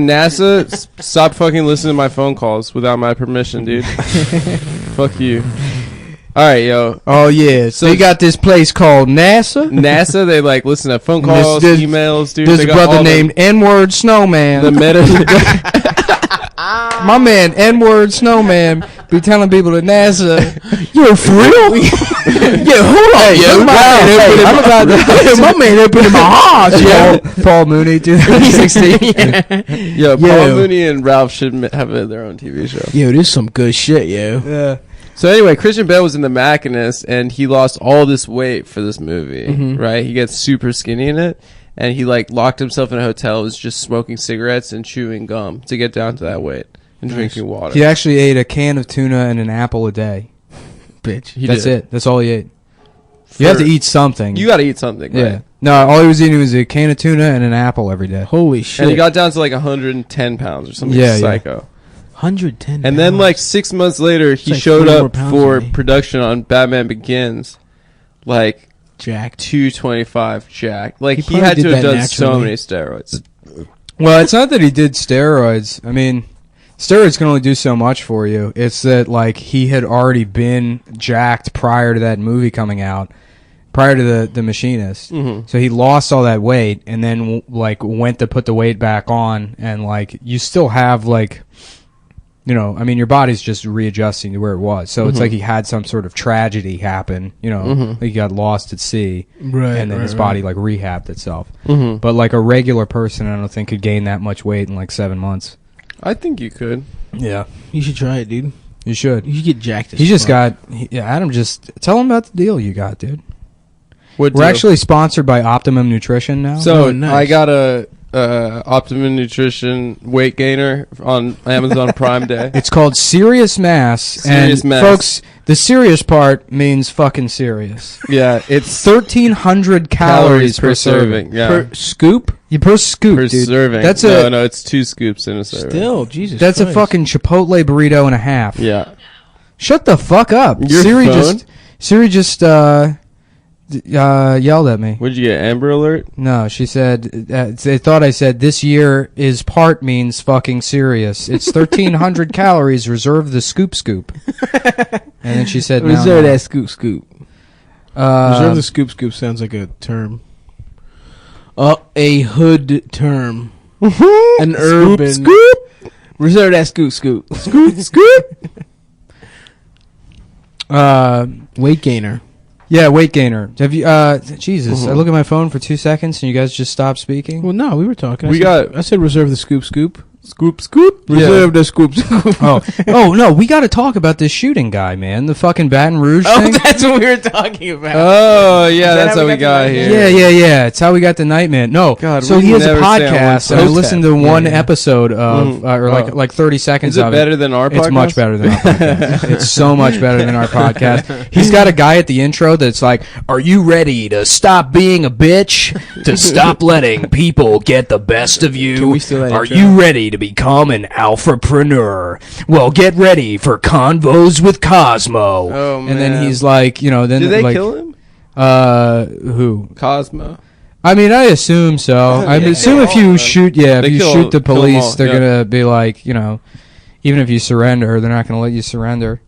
Speaker 10: NASA, stop fucking listening to my phone calls without my permission, dude. Fuck you. All right, yo.
Speaker 2: Oh yeah, so you got this place called NASA.
Speaker 10: NASA, they like listen to phone calls,
Speaker 2: There's-
Speaker 10: emails, dude.
Speaker 2: There's
Speaker 10: They
Speaker 2: a
Speaker 10: got
Speaker 2: brother
Speaker 10: all
Speaker 2: named N-Word Snowman.
Speaker 10: the meta.
Speaker 2: My man N-Word Snowman be telling people at NASA, yo, for real? Yeah, hold on, yo. My man opened in my house, yo. Paul Mooney, 2016.
Speaker 10: Yo, Paul Mooney and Ralph should have their own TV show.
Speaker 1: Yo, this is some good shit, yo.
Speaker 2: Yeah.
Speaker 10: So anyway, Christian Bale was in The Machinist, and he lost all this weight for this movie, right? He gets super skinny in it, and he like locked himself in a hotel, was just smoking cigarettes and chewing gum to get down to that weight, and drinking water.
Speaker 2: He actually ate a can of tuna and an apple a day.
Speaker 1: Bitch.
Speaker 2: That's it. That's all he ate. You have to eat something.
Speaker 10: You got to eat something, right?
Speaker 2: Yeah. No, all he was eating was a can of tuna and an apple every day.
Speaker 1: Holy shit.
Speaker 10: And he got down to like 110 pounds or something psycho.
Speaker 1: 110
Speaker 10: And then like 6 months later, he
Speaker 1: like
Speaker 10: showed
Speaker 1: 40 more
Speaker 10: up
Speaker 1: pounds
Speaker 10: for
Speaker 1: than me.
Speaker 10: production on Batman Begins, like
Speaker 1: Jack.
Speaker 10: 225 Jack. Like he
Speaker 1: probably
Speaker 10: had
Speaker 1: did
Speaker 10: to have
Speaker 1: that
Speaker 10: done so
Speaker 1: naturally.
Speaker 10: many steroids.
Speaker 2: Well, it's not that he did steroids. I mean, steroids can only do so much for you. It's that like he had already been jacked prior to that movie coming out, prior to the Machinist. So he lost all that weight and then like went to put the weight back on, and like you still have like, you know, I mean, your body's just readjusting to where it was. So it's like he had some sort of tragedy happen, you know, like he got lost at sea,
Speaker 1: Right,
Speaker 2: and then
Speaker 1: right,
Speaker 2: his
Speaker 1: right.
Speaker 2: body like rehabbed itself. But like a regular person, I don't think could gain that much weight in like 7 months.
Speaker 10: I think you could.
Speaker 2: Yeah,
Speaker 1: You should try it, dude.
Speaker 2: you should.
Speaker 1: You should get jacked.
Speaker 2: He just got. Adam, just tell him about the deal you got, dude.
Speaker 10: What
Speaker 2: We're
Speaker 10: deal?
Speaker 2: actually sponsored by Optimum Nutrition now.
Speaker 10: So
Speaker 1: Oh, nice.
Speaker 10: I got a Optimum Nutrition weight gainer on Amazon Prime Day.
Speaker 2: It's called Serious Mass.
Speaker 10: Serious
Speaker 2: and
Speaker 10: Mass.
Speaker 2: folks, the serious part means fucking serious.
Speaker 10: Yeah, it's
Speaker 2: 1,300 calories per
Speaker 10: serving. Yeah,
Speaker 1: per scoop.
Speaker 2: Per scoop,
Speaker 10: per
Speaker 2: dude.
Speaker 10: serving.
Speaker 2: That's
Speaker 10: no, it's 2 scoops in a serving.
Speaker 1: Still, Jesus.
Speaker 2: That's
Speaker 1: Christ.
Speaker 2: a fucking Chipotle burrito and a half.
Speaker 10: Yeah.
Speaker 2: Shut the fuck up.
Speaker 10: Your
Speaker 2: Siri
Speaker 10: phone?
Speaker 2: just yelled at me.
Speaker 10: What'd you get? Amber Alert?
Speaker 2: No, she said, they thought I said, this year is part means fucking serious. It's 1,300 calories, reserve the scoop. And then she said, no,
Speaker 1: Reserve
Speaker 2: no.
Speaker 1: that scoop. Reserve the scoop sounds like a term. A hood term. An urban.
Speaker 2: Scoop.
Speaker 1: Reserve that scoop.
Speaker 2: Scoop.
Speaker 1: Weight gainer.
Speaker 2: Yeah, weight gainer. Have you, Jesus, I look at my phone for 2 seconds and you guys just stop speaking?
Speaker 1: Well, no, we were talking.
Speaker 10: I
Speaker 1: said reserve the scoop.
Speaker 10: Scoop.
Speaker 1: Reserve the scoop.
Speaker 2: Oh, no, we got to talk about this shooting guy, man. The fucking Baton Rouge thing.
Speaker 1: That's what we were talking about.
Speaker 10: Oh, yeah,
Speaker 1: that
Speaker 10: that's
Speaker 1: how
Speaker 10: how
Speaker 1: we
Speaker 10: we
Speaker 1: got
Speaker 10: got
Speaker 1: the
Speaker 10: here.
Speaker 2: Yeah. It's how we got the Nightman. No,
Speaker 10: God,
Speaker 2: so
Speaker 10: we
Speaker 2: he has a
Speaker 10: never say on
Speaker 2: podcast,
Speaker 10: one
Speaker 2: and I
Speaker 10: podcast.
Speaker 2: listened to one
Speaker 1: Yeah.
Speaker 2: episode of, or like 30 seconds
Speaker 10: Is it
Speaker 2: of
Speaker 10: better than our podcast?
Speaker 2: It's much better than our podcast. It's so much better than our podcast. He's got a guy at the intro that's like, "Are you ready to stop being a bitch? To stop letting people get the best of
Speaker 1: Can
Speaker 2: you?
Speaker 1: we steal that
Speaker 2: Are
Speaker 1: intro?
Speaker 2: you ready to become an alphapreneur? Well, get ready for Convos with Cosmo."
Speaker 10: Oh,
Speaker 2: And then
Speaker 10: man.
Speaker 2: he's like, you know, then
Speaker 10: Did they
Speaker 2: like,
Speaker 10: kill him?
Speaker 2: who?
Speaker 10: Cosmo.
Speaker 2: I mean, I assume so. I
Speaker 10: Yeah,
Speaker 2: assume
Speaker 10: kill
Speaker 2: if
Speaker 10: all
Speaker 2: you
Speaker 10: of them.
Speaker 2: shoot, if
Speaker 10: They
Speaker 2: you
Speaker 10: kill-
Speaker 2: shoot the
Speaker 10: kill 'em
Speaker 2: police,
Speaker 10: all,
Speaker 2: they're
Speaker 10: yeah.
Speaker 2: gonna be like, you know, even if you surrender, they're not gonna let you surrender.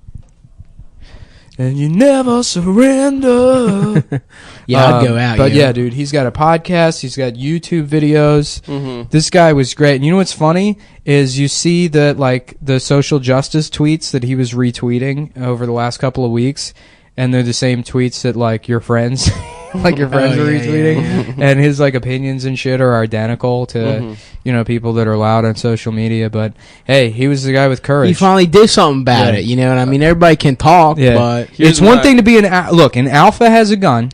Speaker 2: And you never surrender.
Speaker 1: Yeah, I'd go out.
Speaker 2: But yeah, dude, he's got a podcast. He's got YouTube videos. This guy was great. And you know what's funny is you see that like the social justice tweets that he was retweeting over the last couple of weeks, and they're the same tweets that like your friends like your friends are
Speaker 1: yeah,
Speaker 2: retweeting, and his like opinions and shit are identical to people that are loud on social media. But hey, he was the guy with courage.
Speaker 1: He finally did something about it. You know what I mean? Everybody can talk, but
Speaker 2: it's one thing to be an alpha has a gun,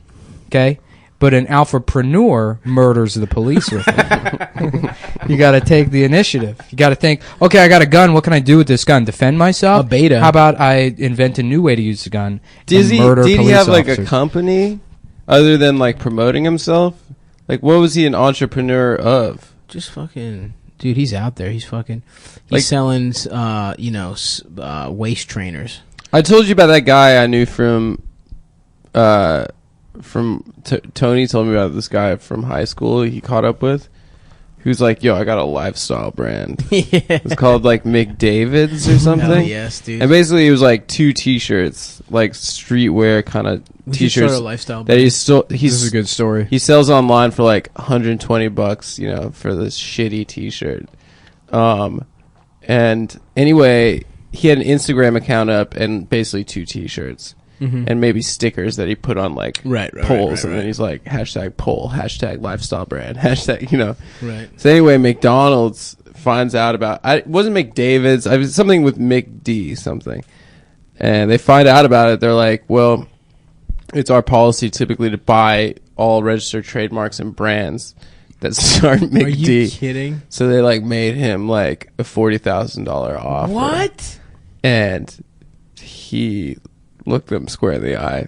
Speaker 2: okay. But an alphapreneur murders the police with it. You got to take the initiative. You got to think, okay, I got a gun. What can I do with this gun? Defend myself?
Speaker 1: A beta.
Speaker 2: How about I invent a new way to use the gun?
Speaker 10: Did he have like
Speaker 2: officers?
Speaker 10: a company other than like promoting himself? Like, what was he an entrepreneur of?
Speaker 1: Just fucking... Dude, he's out there. He's selling, waist trainers.
Speaker 10: I told you about that guy I knew from Tony told me about this guy from high school he caught up with, who's like, yo, I got a lifestyle brand. It's called like McDavid's or something.
Speaker 1: Hell yes, dude.
Speaker 10: And basically it was like 2 t-shirts, like streetwear kind of t-shirts
Speaker 1: a lifestyle
Speaker 10: that
Speaker 1: brand.
Speaker 2: This is a good story.
Speaker 10: He sells online for like $120, for this shitty t-shirt. And anyway, he had an Instagram account up and basically 2 t-shirts. And maybe stickers that he put on like polls, and then he's like #poll, #lifestyle brand,
Speaker 1: Right.
Speaker 10: So anyway, McDonald's finds out about it wasn't McDavid's, it was something with McD something, and they find out about it. They're like, well, it's our policy typically to buy all registered trademarks and brands that start McD.
Speaker 1: Are you kidding?
Speaker 10: So they like made him like a $40,000 offer.
Speaker 1: What?
Speaker 10: And he looked them square in the eye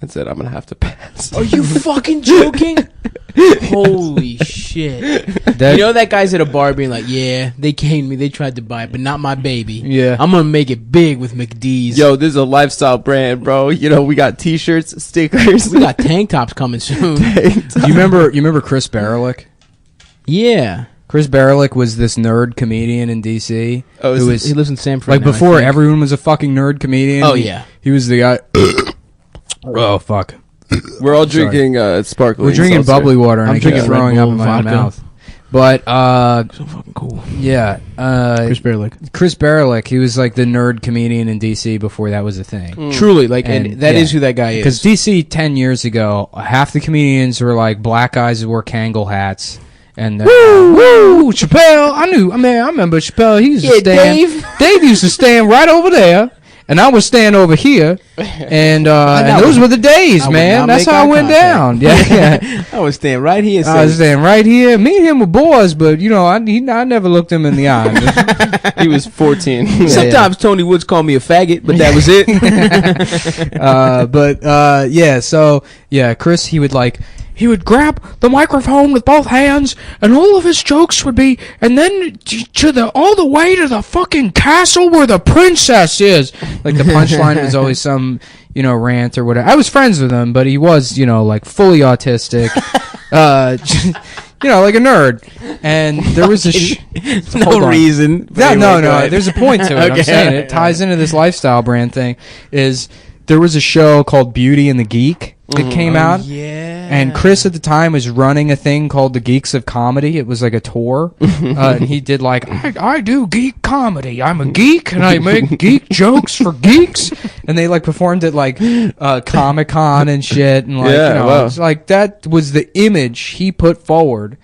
Speaker 10: and said, I'm gonna have to pass.
Speaker 1: Are you fucking joking? Holy shit. That guy's at a bar being like, yeah, they came to me, they tried to buy it, but not my baby.
Speaker 2: Yeah.
Speaker 1: I'm gonna make it big with McD's.
Speaker 10: Yo, this is a lifestyle brand, bro. We got t-shirts, stickers.
Speaker 1: We got tank tops coming soon.
Speaker 2: You remember Chris Baerlich?
Speaker 1: Yeah.
Speaker 2: Chris Baerlich was this nerd comedian in D.C.
Speaker 10: Oh,
Speaker 2: he
Speaker 1: lives in Sanford.
Speaker 2: Like
Speaker 1: now,
Speaker 2: before, everyone was a fucking nerd comedian.
Speaker 1: Oh, yeah.
Speaker 2: He was the guy. Oh fuck.
Speaker 10: We're all drinking sparkling.
Speaker 2: We're drinking
Speaker 10: seltzer.
Speaker 2: bubbly water, and
Speaker 1: I'm
Speaker 2: I keep
Speaker 1: drinking
Speaker 2: throwing
Speaker 1: Red
Speaker 2: up
Speaker 1: Bull
Speaker 2: in my
Speaker 1: vodka.
Speaker 2: mouth. But
Speaker 1: So fucking cool.
Speaker 2: yeah,
Speaker 1: Chris Baerlich.
Speaker 2: Chris Baerlich. He was like the nerd comedian in D.C. before that was a thing.
Speaker 1: Truly, and that is who that guy is.
Speaker 2: Because D.C. 10 years ago, half the comedians were like black guys who wore Kangol hats. And woo, Chappelle! I remember Chappelle. He used to stand. Dave used to stand right over there, and I would stand over here. And those were the days, man. That's how it went down. Yeah.
Speaker 1: I would stand right here.
Speaker 2: I was standing right here. Me and him were boys, but I never looked him in the eye.
Speaker 10: He was 14.
Speaker 1: Sometimes Tony Woods called me a faggot, but that was it.
Speaker 2: Chris, he would grab the microphone with both hands, and all of his jokes would be, and then all the way to the fucking castle where the princess is. Like the punchline was always some, rant or whatever. I was friends with him, but he was, like fully autistic, like a nerd. And there was a
Speaker 1: no reason.
Speaker 2: No. There's a point to it. I'm saying it ties into this lifestyle brand thing. There was a show called Beauty and the Geek that came out.
Speaker 1: Yeah.
Speaker 2: And Chris at the time was running a thing called the Geeks of Comedy. It was like a tour. And he did I do geek comedy. I'm a geek and I make geek jokes for geeks. And they performed at Comic-Con and shit. And it's like that was the image he put forward.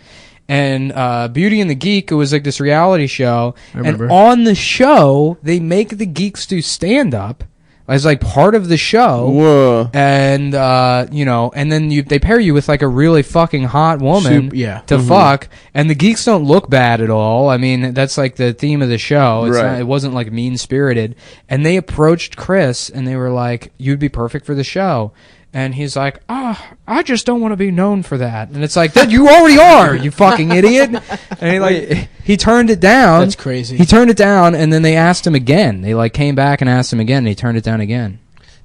Speaker 2: And Beauty and the Geek, it was like this reality show. And on the show, they make the geeks do stand-up as part of the show.
Speaker 10: Whoa.
Speaker 2: And and then they pair you with a really fucking hot woman to fuck, and the geeks don't look bad at all. I mean, that's the theme of the show. It wasn't mean-spirited. And they approached Chris and they were like, you'd be perfect for the show. And he's like, I just don't want to be known for that. And it's like, that you already are, you fucking idiot. And he turned it down.
Speaker 1: That's crazy.
Speaker 2: He turned it down, and then they asked him again. They came back and asked him again, and he turned it down again.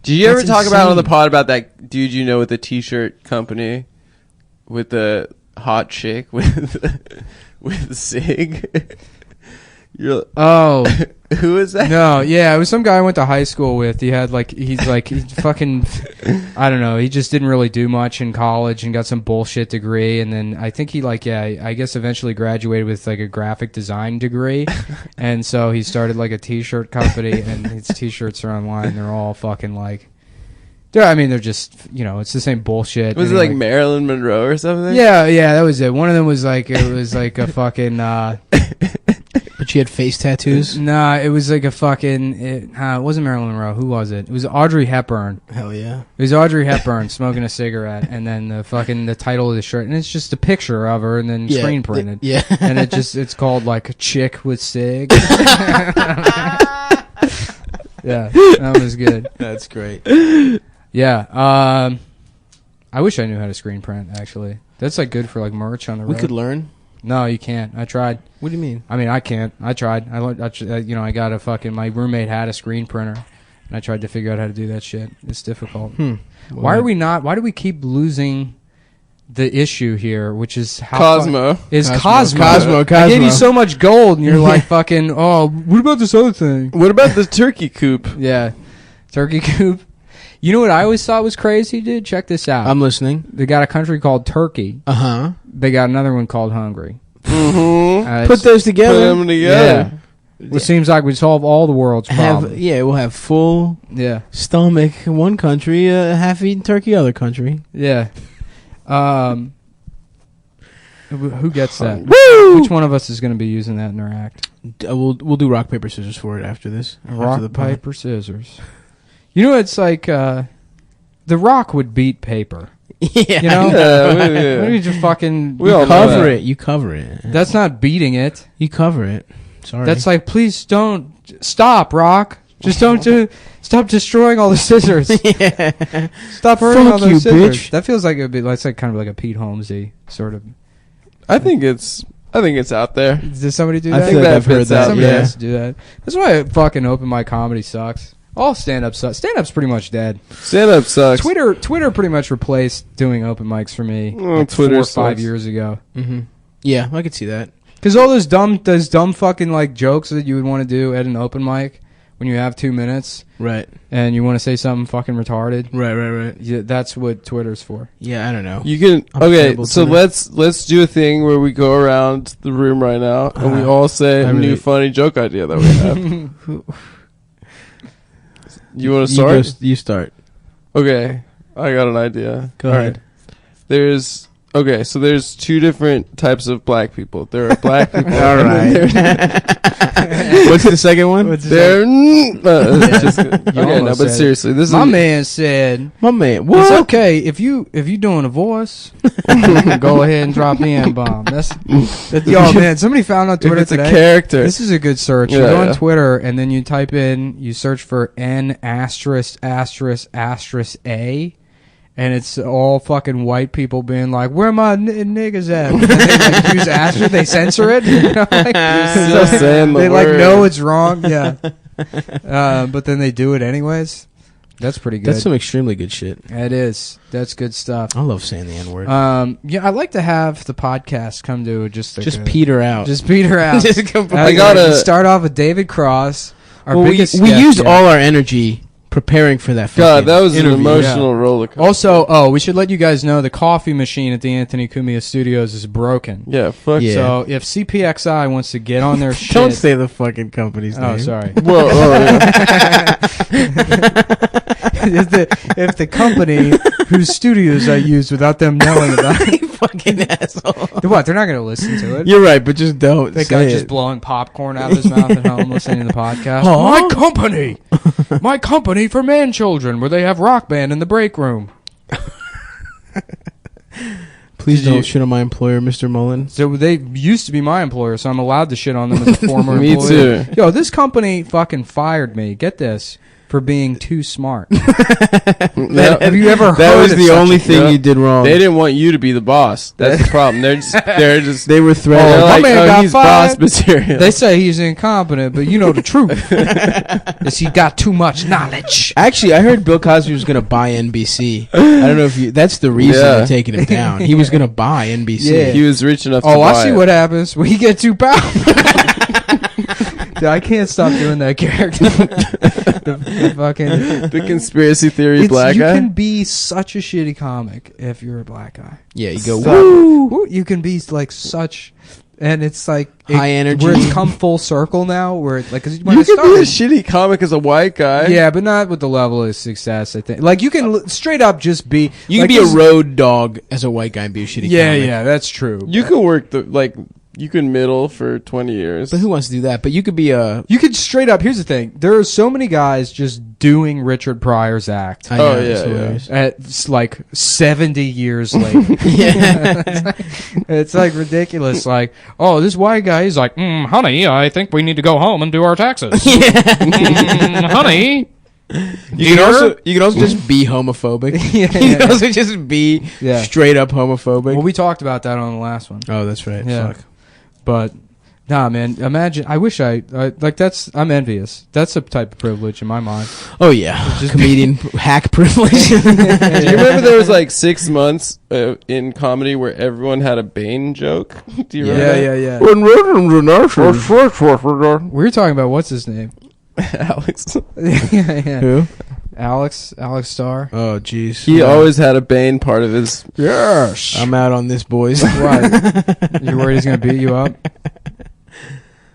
Speaker 10: Did you ever talk about on the pod about that dude with the t-shirt company with the hot chick with Sig? Who is that?
Speaker 2: No, yeah, it was some guy I went to high school with. He had he's fucking, I don't know. He just didn't really do much in college and got some bullshit degree, and then I think he I guess eventually graduated with a graphic design degree, and so he started a t-shirt company, and his t-shirts are online. They're all fucking I mean, they're just, it's the same bullshit.
Speaker 10: Was it like Marilyn Monroe or something?
Speaker 2: Yeah, that was it. One of them was like, it was like a fucking,
Speaker 1: But she had face tattoos?
Speaker 2: Nah, it was like a fucking, it wasn't Marilyn Monroe. Who was it? It was Audrey Hepburn.
Speaker 1: Hell yeah.
Speaker 2: It was Audrey Hepburn smoking a cigarette, and then the title of the shirt, and it's just a picture of her, and then screen printed.
Speaker 1: Yeah.
Speaker 2: And it's called like a chick with cig. Yeah, that was good.
Speaker 1: That's great.
Speaker 2: Yeah, I wish I knew how to screen print. Actually, that's like good for like merch on the road.
Speaker 1: We could learn.
Speaker 2: No, you can't. I tried.
Speaker 1: What do you mean?
Speaker 2: I mean, I can't. I tried. I got a fucking. My roommate had a screen printer, and I tried to figure out how to do that shit. It's difficult. Why are we not? Why do we keep losing the issue here, which is how
Speaker 10: Cosmo.
Speaker 2: Cosmo.
Speaker 1: Cosmo.
Speaker 2: I gave you so much gold, and you're like fucking. Oh, what about this other thing?
Speaker 10: What about the turkey coop?
Speaker 2: Yeah, turkey coop. You know what I always thought was crazy, dude? Check this out.
Speaker 1: I'm listening.
Speaker 2: They got a country called Turkey.
Speaker 1: Uh-huh.
Speaker 2: They got another one called Hungry.
Speaker 10: Mm-hmm.
Speaker 1: Put those together.
Speaker 10: Put them together.
Speaker 2: Yeah. It seems like we solve all the world's problems.
Speaker 1: We'll have full stomach one country, half-eaten turkey other country.
Speaker 2: Yeah. Who gets that?
Speaker 1: Woo!
Speaker 2: Which one of us is going to be using that in their act?
Speaker 1: We'll do rock, paper, scissors for it after this.
Speaker 2: Rock, paper, scissors. You know, it's like The Rock would beat paper.
Speaker 1: Yeah.
Speaker 2: You know?
Speaker 10: Yeah.
Speaker 2: What do you just fucking...
Speaker 10: We all
Speaker 1: cover it. You cover it.
Speaker 2: That's not beating it.
Speaker 1: You cover it. Sorry.
Speaker 2: That's like, please don't... Stop, Rock. Just don't stop destroying all the scissors.
Speaker 1: Yeah.
Speaker 2: Stop hurting all those scissors.
Speaker 1: Bitch.
Speaker 2: That feels like it would be... That's like kind of like a Pete Holmesy sort of...
Speaker 10: I think it's out there.
Speaker 2: Did somebody do
Speaker 1: I
Speaker 2: that?
Speaker 1: think I've heard
Speaker 10: fits
Speaker 1: that.
Speaker 10: out.
Speaker 2: Somebody
Speaker 1: Yeah.
Speaker 2: has to do that. That's why fucking open mic comedy sucks. All stand-up sucks. Stand-up's pretty much dead.
Speaker 10: Stand-up sucks.
Speaker 2: Twitter pretty much replaced doing open mics for me like
Speaker 10: Twitter
Speaker 2: 4 or 5
Speaker 10: sucks.
Speaker 2: years ago.
Speaker 1: Mm-hmm. Yeah, I could see that.
Speaker 2: Because all those dumb fucking like jokes that you would want to do at an open mic when you have 2 minutes,
Speaker 1: Right.
Speaker 2: and you want to say something fucking retarded.
Speaker 1: Right.
Speaker 2: Yeah, that's what Twitter's for.
Speaker 1: Yeah, I don't know.
Speaker 10: You can
Speaker 1: I'm
Speaker 10: okay.
Speaker 1: terrible
Speaker 10: So
Speaker 1: Twitter.
Speaker 10: let's do a thing where we go around the room right now and we all say a new funny joke idea that we have. You want to start?
Speaker 1: You start.
Speaker 10: Okay, I got an idea.
Speaker 1: Go
Speaker 10: All
Speaker 1: ahead.
Speaker 10: There's 2 different types of black people. There are black people.
Speaker 1: All right. What's the second one?
Speaker 10: They're okay, no, but seriously, this
Speaker 2: My
Speaker 10: is
Speaker 2: man said,
Speaker 1: My man.
Speaker 2: "It's
Speaker 1: What?
Speaker 2: okay if you doing a voice, go ahead and drop the N-bomb." That's yo, man. Somebody found on
Speaker 10: if
Speaker 2: Twitter
Speaker 10: it's
Speaker 2: today.
Speaker 10: a character.
Speaker 2: This is a good search. You
Speaker 10: Yeah,
Speaker 2: go on
Speaker 10: yeah.
Speaker 2: Twitter and then you type in, you search for N*******A, and it's all fucking white people being like, "Where my niggas at?" And they like use asterisk, they censor it. You know, like,
Speaker 10: Still saying the
Speaker 2: they like
Speaker 10: word.
Speaker 2: know it's wrong. Yeah, but then they do it anyways. That's pretty good.
Speaker 1: That's some extremely good shit.
Speaker 2: It is. That's good stuff.
Speaker 1: I love saying the N-word.
Speaker 2: Yeah, I'd like to have the podcast come to just
Speaker 1: peter out.
Speaker 2: Just peter out.
Speaker 1: Just completely-
Speaker 10: I gotta-
Speaker 2: start off with David Cross. Our
Speaker 1: Well, we
Speaker 2: biggest
Speaker 1: we
Speaker 2: sketch
Speaker 1: used
Speaker 2: yet.
Speaker 1: all our energy preparing for that.
Speaker 10: God,
Speaker 1: fucking
Speaker 10: that was an
Speaker 1: interview.
Speaker 10: emotional roller coaster.
Speaker 2: Also, we should let you guys know the coffee machine at the Anthony Cumia Studios is broken.
Speaker 10: Yeah, fuck.
Speaker 1: Yeah.
Speaker 2: So if CPXI wants to get on their shit,
Speaker 1: Don't say the fucking company's name.
Speaker 2: Oh, sorry.
Speaker 10: Whoa, yeah.
Speaker 2: if the company whose studios I used without them knowing about it,
Speaker 1: You fucking asshole.
Speaker 2: what? They're not going to listen to it.
Speaker 1: You're right, but just don't.
Speaker 2: That
Speaker 1: say
Speaker 2: guy
Speaker 1: it.
Speaker 2: just blowing popcorn out of his mouth at home listening to the podcast.
Speaker 1: Huh?
Speaker 2: My company for man children, where they have Rock Band in the break room.
Speaker 1: Please don't shit on my employer, Mr. Mullen.
Speaker 2: So they used to be my employer, so I'm allowed to shit on them as a former
Speaker 10: Me
Speaker 2: employee.
Speaker 10: too.
Speaker 2: Yo, this company fucking fired me. Get this. For being too smart. Have you ever heard
Speaker 1: That was
Speaker 2: of
Speaker 1: the
Speaker 2: such
Speaker 1: only
Speaker 2: a-
Speaker 1: thing you did wrong.
Speaker 10: They didn't want you to be the boss. That's the problem. They're just
Speaker 1: They were
Speaker 10: they're
Speaker 1: threatening.
Speaker 2: my
Speaker 10: like,
Speaker 2: man got
Speaker 10: he's boss
Speaker 2: fired.
Speaker 10: material.
Speaker 2: They say he's incompetent, but you know the truth. Is he got too much knowledge?
Speaker 1: Actually, I heard Bill Cosby was going to buy NBC. I don't know if you... That's the reason
Speaker 10: Yeah.
Speaker 1: they're taking him down. He was going to buy NBC.
Speaker 2: Yeah.
Speaker 10: He was rich enough to
Speaker 2: Oh,
Speaker 10: buy
Speaker 2: I see
Speaker 10: it.
Speaker 2: what happens when you get too powerful. Dude, I can't stop doing that character. the fucking...
Speaker 10: The conspiracy theory
Speaker 2: It's,
Speaker 10: black
Speaker 2: you
Speaker 10: guy.
Speaker 2: can be such a shitty comic if you're a black guy.
Speaker 1: Yeah, you go,
Speaker 2: So-
Speaker 1: woo!
Speaker 2: Woo, you can be like such And it's like
Speaker 1: high energy.
Speaker 2: where it's come full circle now. Where it's like, cause
Speaker 10: You can be a shitty comic as a white guy.
Speaker 2: yeah, but not with the level of success. I think like you can straight up just be.
Speaker 1: You
Speaker 2: like,
Speaker 1: can be a road dog as a white guy and be a shitty comic.
Speaker 2: Yeah, that's true.
Speaker 10: You can work you can middle for 20 years.
Speaker 1: But who wants to do that? But you could be a...
Speaker 2: You could straight up... Here's the thing. There are so many guys just doing Richard Pryor's act.
Speaker 1: I know,
Speaker 10: yeah.
Speaker 2: At like 70 years later. It's like ridiculous. Like, oh, this white guy, he's like, honey, I think we need to go home and do our taxes. Honey...
Speaker 1: You can also just be homophobic. You can also just be straight up homophobic.
Speaker 2: Well, we talked about that on the last one.
Speaker 1: Oh, that's right.
Speaker 2: Yeah.
Speaker 1: Fuck.
Speaker 2: But nah, man. Imagine. I wish I like. That's. I'm envious. That's a type of privilege in my mind.
Speaker 1: Oh yeah, just comedian hack privilege.
Speaker 10: Do you remember there was like 6 months in comedy where everyone had a Bane joke? Do you remember?
Speaker 2: Yeah. We were talking about what's his name.
Speaker 10: Alex.
Speaker 2: Yeah.
Speaker 1: Who?
Speaker 2: Alex Starr.
Speaker 1: Oh, jeez.
Speaker 10: He always had a Bane part of his...
Speaker 2: Yes.
Speaker 1: I'm out on this, boys.
Speaker 2: What? You worried he's going to beat you up?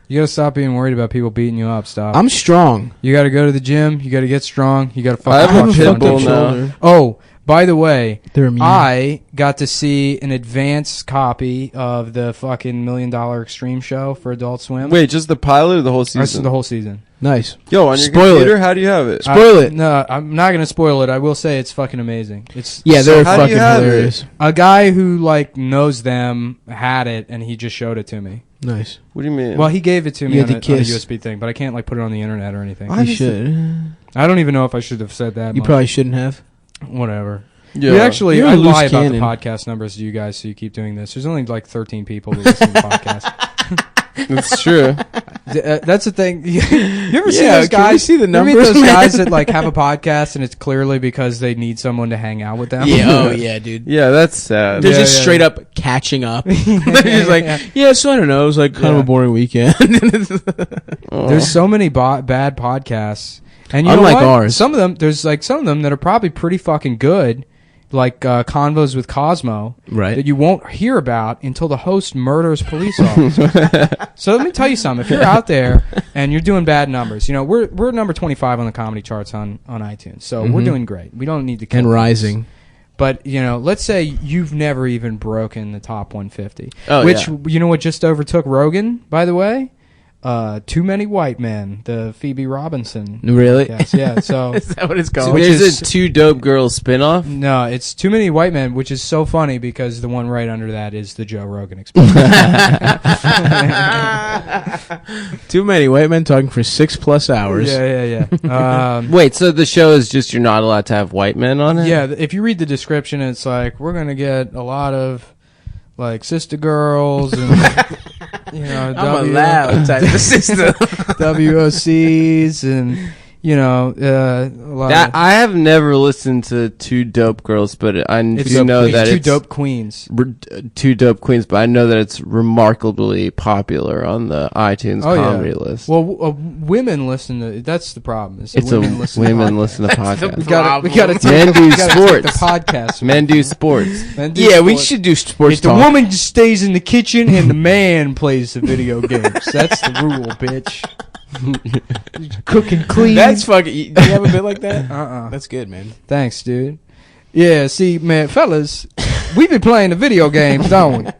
Speaker 2: You got to stop being worried about people beating you up. Stop.
Speaker 1: I'm strong.
Speaker 2: You got to go to the gym. You got to get strong. You got to
Speaker 10: I have a
Speaker 2: fucking
Speaker 10: pit bull now.
Speaker 2: Oh, by the way,
Speaker 1: They're immune.
Speaker 2: I got to see an advanced copy of the fucking $1 Million Extreme show for Adult Swim.
Speaker 10: Wait, just the pilot or the whole
Speaker 2: That's
Speaker 10: season?
Speaker 2: the whole season.
Speaker 1: Nice.
Speaker 10: Yo, on your
Speaker 1: Spoil
Speaker 10: computer,
Speaker 1: it.
Speaker 10: how do you have it?
Speaker 1: Spoil it.
Speaker 2: No, I'm not gonna spoil it. I will say it's fucking amazing. It's
Speaker 1: They're
Speaker 10: how do
Speaker 1: fucking
Speaker 10: you have
Speaker 1: hilarious.
Speaker 2: a guy who like knows them had it, and he just showed it to me.
Speaker 1: Nice.
Speaker 10: What do you mean?
Speaker 2: Well, he gave it to me
Speaker 1: You
Speaker 2: on
Speaker 1: had
Speaker 2: a
Speaker 1: to kiss.
Speaker 2: USB thing, but I can't like put it on the internet or anything.
Speaker 1: You should.
Speaker 2: I don't even know if I should have said that.
Speaker 1: You
Speaker 2: much.
Speaker 1: probably shouldn't have.
Speaker 2: Whatever.
Speaker 10: Yeah.
Speaker 2: We actually,
Speaker 1: You're a
Speaker 2: I
Speaker 1: loose
Speaker 2: lie
Speaker 1: cannon.
Speaker 2: about the podcast numbers to you guys, so you keep doing this. There's only like 13 people that listen to the podcast.
Speaker 10: That's true.
Speaker 2: That's the thing. You ever see
Speaker 1: Yeah,
Speaker 2: those
Speaker 1: can we
Speaker 2: guys?
Speaker 1: see the
Speaker 2: You ever meet
Speaker 1: numbers,
Speaker 2: those
Speaker 1: man?
Speaker 2: guys that like have a podcast and it's clearly because they need someone to hang out with them.
Speaker 1: Yeah. Oh yeah, dude.
Speaker 10: Yeah, that's sad.
Speaker 1: They're
Speaker 2: Yeah,
Speaker 1: just
Speaker 2: yeah,
Speaker 1: straight
Speaker 2: yeah.
Speaker 1: up catching up. They're just like, so I don't know. It was like kind of
Speaker 2: Yeah.
Speaker 1: a boring weekend.
Speaker 2: There's so many bad podcasts, and you
Speaker 1: Unlike
Speaker 2: know what?
Speaker 1: ours.
Speaker 2: Some of them, there's like some of them that are probably pretty fucking good, like Convos with Cosmo,
Speaker 1: Right.
Speaker 2: that you won't hear about until the host murders police officers. So let me tell you something: if you're out there and you're doing bad numbers, you know we're number 25 on the comedy charts on iTunes, so we're doing great. We don't need to kill
Speaker 1: And
Speaker 2: things.
Speaker 1: rising.
Speaker 2: But you know, let's say you've never even broken the top 150,
Speaker 10: Oh,
Speaker 2: which
Speaker 10: yeah.
Speaker 2: you know what just overtook Rogan, by the way. Too Many White Men, the Phoebe Robinson.
Speaker 1: Really?
Speaker 2: Yes, yeah. So
Speaker 1: Is that what it's
Speaker 2: So
Speaker 1: called?
Speaker 2: which
Speaker 10: There's
Speaker 2: is-
Speaker 10: a Two Dope Girls spinoff?
Speaker 2: no, it's Too Many White Men, which is so funny because the one right under that is the Joe Rogan Experience.
Speaker 1: Too many white men talking for 6+ hours.
Speaker 2: Yeah.
Speaker 10: Wait, so the show is just you're not allowed to have white men on it?
Speaker 2: Yeah, if you read the description, it's like we're gonna get a lot of like sister girls and you know
Speaker 1: I'm allowed type of system.
Speaker 2: WOCs and you know a lot
Speaker 10: That,
Speaker 2: of,
Speaker 10: I have never listened to Two Dope Girls, but I do know that
Speaker 2: Two
Speaker 10: it's
Speaker 2: Dope Queens.
Speaker 10: Two Dope Queens, but I know that it's remarkably popular on the iTunes comedy list.
Speaker 2: Well, women listen to. That's the problem. Is that
Speaker 10: It's a
Speaker 2: women listen
Speaker 10: women
Speaker 2: to
Speaker 10: listen to podcasts.
Speaker 2: We gotta take
Speaker 10: Men do
Speaker 2: we gotta take
Speaker 10: sports.
Speaker 2: the podcast.
Speaker 10: Men do sports.
Speaker 2: Men do
Speaker 1: Yeah, we
Speaker 2: sports.
Speaker 1: should do sports
Speaker 2: If the
Speaker 1: talk.
Speaker 2: woman just stays in the kitchen and the man plays the video games, that's the rule, bitch. Cook and clean.
Speaker 1: That's fucking... Do you have a bit like that? That's good, man.
Speaker 2: Thanks, dude. Yeah, see, man, fellas, we be playing the video games, don't we?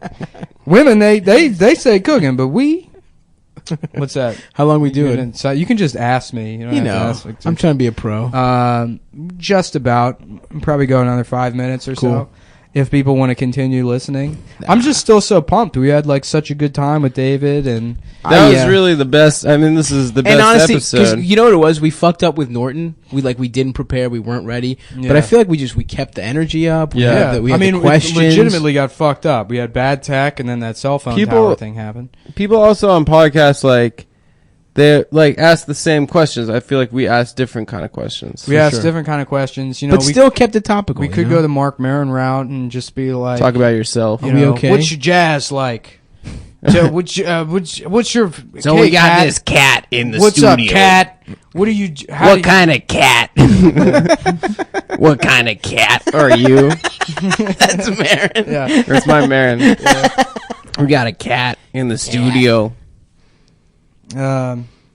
Speaker 2: Women, they say cooking, but we... What's that?
Speaker 1: How long we doing?
Speaker 2: So you can just ask me. You, don't
Speaker 1: You
Speaker 2: have to
Speaker 1: know,
Speaker 2: ask, like,
Speaker 1: I'm trying to be a pro.
Speaker 2: just about. Probably go another 5 minutes or
Speaker 1: Cool.
Speaker 2: so. If people want to continue listening, I'm just still so pumped. We had like such a good time with David, and
Speaker 10: That was really the best. I mean, this is the best
Speaker 1: And honestly, 'cause
Speaker 10: episode.
Speaker 1: you know what it was? We fucked up with Norton. We didn't prepare. We weren't ready. But
Speaker 2: Yeah.
Speaker 1: I feel like we kept the energy up. We had
Speaker 2: I mean,
Speaker 1: the
Speaker 2: we
Speaker 1: questions.
Speaker 2: legitimately got fucked up. We had bad tech, and then that cell phone tower thing happened.
Speaker 10: People also on podcasts they ask the same questions. I feel like we ask different kind of questions.
Speaker 2: We asked different kind of questions. You know,
Speaker 1: but
Speaker 2: we
Speaker 1: still kept it topical.
Speaker 2: We could go the Mark Maron route and just be like,
Speaker 10: Talk about yourself.
Speaker 2: You
Speaker 1: Are we
Speaker 2: know,
Speaker 1: okay?
Speaker 2: What's your jazz like? So, what's your?
Speaker 11: So we got this cat in the
Speaker 2: What's
Speaker 11: studio.
Speaker 2: up, cat? What are you?
Speaker 11: What kind of cat? What kind of cat are you?
Speaker 1: That's Marin.
Speaker 2: Yeah,
Speaker 10: That's my Marin. We got a cat in the studio.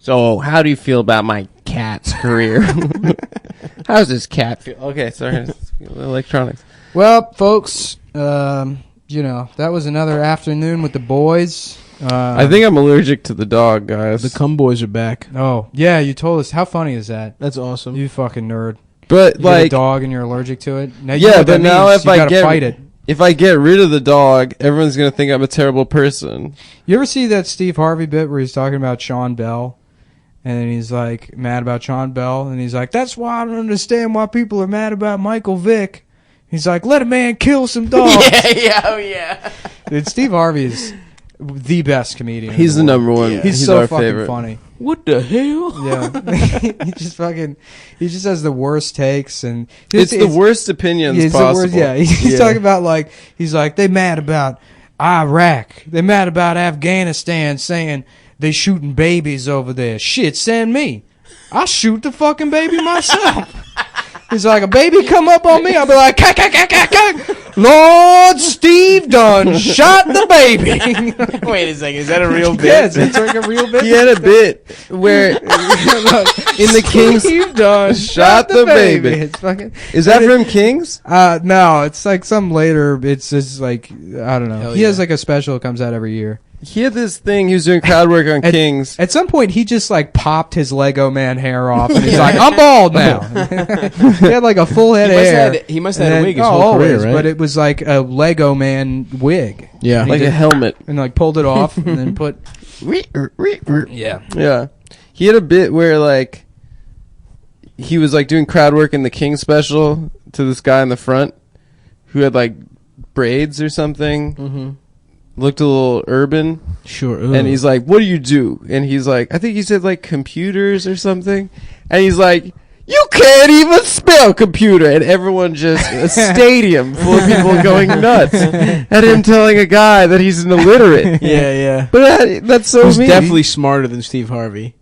Speaker 10: So, how do you feel about my cat's career? How's this cat feel? Okay, sorry. Electronics.
Speaker 2: Well, folks, that was another afternoon with the boys.
Speaker 10: I think I'm allergic to the dog, guys.
Speaker 1: The cum boys are back.
Speaker 2: Oh, yeah, you told us. How funny is that?
Speaker 1: That's awesome.
Speaker 2: You fucking nerd.
Speaker 10: But
Speaker 2: you get a
Speaker 10: like
Speaker 2: dog and you're allergic to it. Now,
Speaker 10: yeah, but now if I
Speaker 2: fight it.
Speaker 10: If I get rid of the dog, everyone's gonna think I'm a terrible person.
Speaker 2: You ever see that Steve Harvey bit where he's talking about Sean Bell? And then he's like mad about Sean Bell, and he's like, "That's why I don't understand why people are mad about Michael Vick." He's like, "Let a man kill some dogs."
Speaker 3: yeah.
Speaker 2: Dude, Steve Harvey is the best comedian.
Speaker 10: He's the number one.
Speaker 2: Yeah.
Speaker 10: He's
Speaker 2: so
Speaker 10: our
Speaker 2: fucking
Speaker 10: favorite.
Speaker 2: funny.
Speaker 1: What the hell?
Speaker 2: Yeah, he just has the worst takes, and
Speaker 10: it's the worst opinions possible.
Speaker 2: He's talking about he's like they mad about Iraq, they mad about Afghanistan, saying they shooting babies over there. Shit, send me. I shoot the fucking baby myself. He's like, a baby come up on me, I'll be like, Lord Steve done shot the baby.
Speaker 1: Wait a second, is that a real bit?
Speaker 2: Yes, it's like a real bit.
Speaker 10: He had a bit where in the Kings
Speaker 2: Steve done
Speaker 10: shot the baby.
Speaker 2: It's fucking,
Speaker 10: is that from Kings?
Speaker 2: No, it's like some later. It's just like I don't know.
Speaker 1: Hell
Speaker 2: He
Speaker 1: yeah.
Speaker 2: has like a special that comes out every year.
Speaker 10: He had this thing. He was doing crowd work on Kings.
Speaker 2: At some point, he just like popped his Lego man hair off, and he's like, "I'm bald now." He had like a full head of hair.
Speaker 1: He must have had a wig his whole
Speaker 2: always,
Speaker 1: career, right?
Speaker 2: but it was like a Lego man wig.
Speaker 1: Yeah.
Speaker 2: And
Speaker 10: Like a helmet.
Speaker 2: and like pulled it off, and then put. Yeah.
Speaker 10: Yeah. He had a bit where like he was like doing crowd work in the King special to this guy in the front who had like braids or something.
Speaker 1: Mm-hmm.
Speaker 10: Looked a little urban.
Speaker 1: Sure.
Speaker 10: And he's like, "What do you do?" And he's like, I think he said like computers or something. And he's like, "You can't even spell computer." And everyone just, a stadium full of people going nuts at him telling a guy that he's an illiterate.
Speaker 1: yeah.
Speaker 10: But that's so
Speaker 1: He's
Speaker 10: mean.
Speaker 1: definitely smarter than Steve Harvey.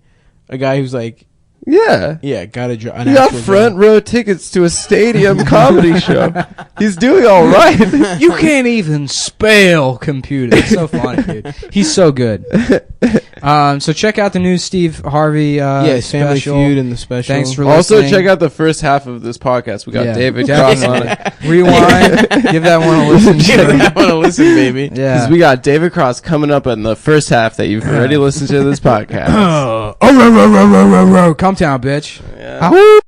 Speaker 1: A guy who's like,
Speaker 10: Yeah.
Speaker 1: got a job.
Speaker 10: He got front row tickets to a stadium comedy show. He's doing all right.
Speaker 2: You can't even spell computer. It's so funny, dude. He's so good. So check out the new Steve Harvey
Speaker 1: Family
Speaker 2: special.
Speaker 1: Feud and the special.
Speaker 2: Thanks for
Speaker 10: Also,
Speaker 2: listening.
Speaker 10: check out the first half of this podcast. We got
Speaker 2: Yeah,
Speaker 10: David Cross on
Speaker 2: definitely.
Speaker 10: it.
Speaker 2: Rewind. Give that one a listen.
Speaker 1: I want to listen, baby.
Speaker 2: Yeah.
Speaker 10: Because we got David Cross coming up in the first half that you've already listened to this podcast.
Speaker 2: Ctown, bitch.
Speaker 10: Yeah.
Speaker 2: Ow.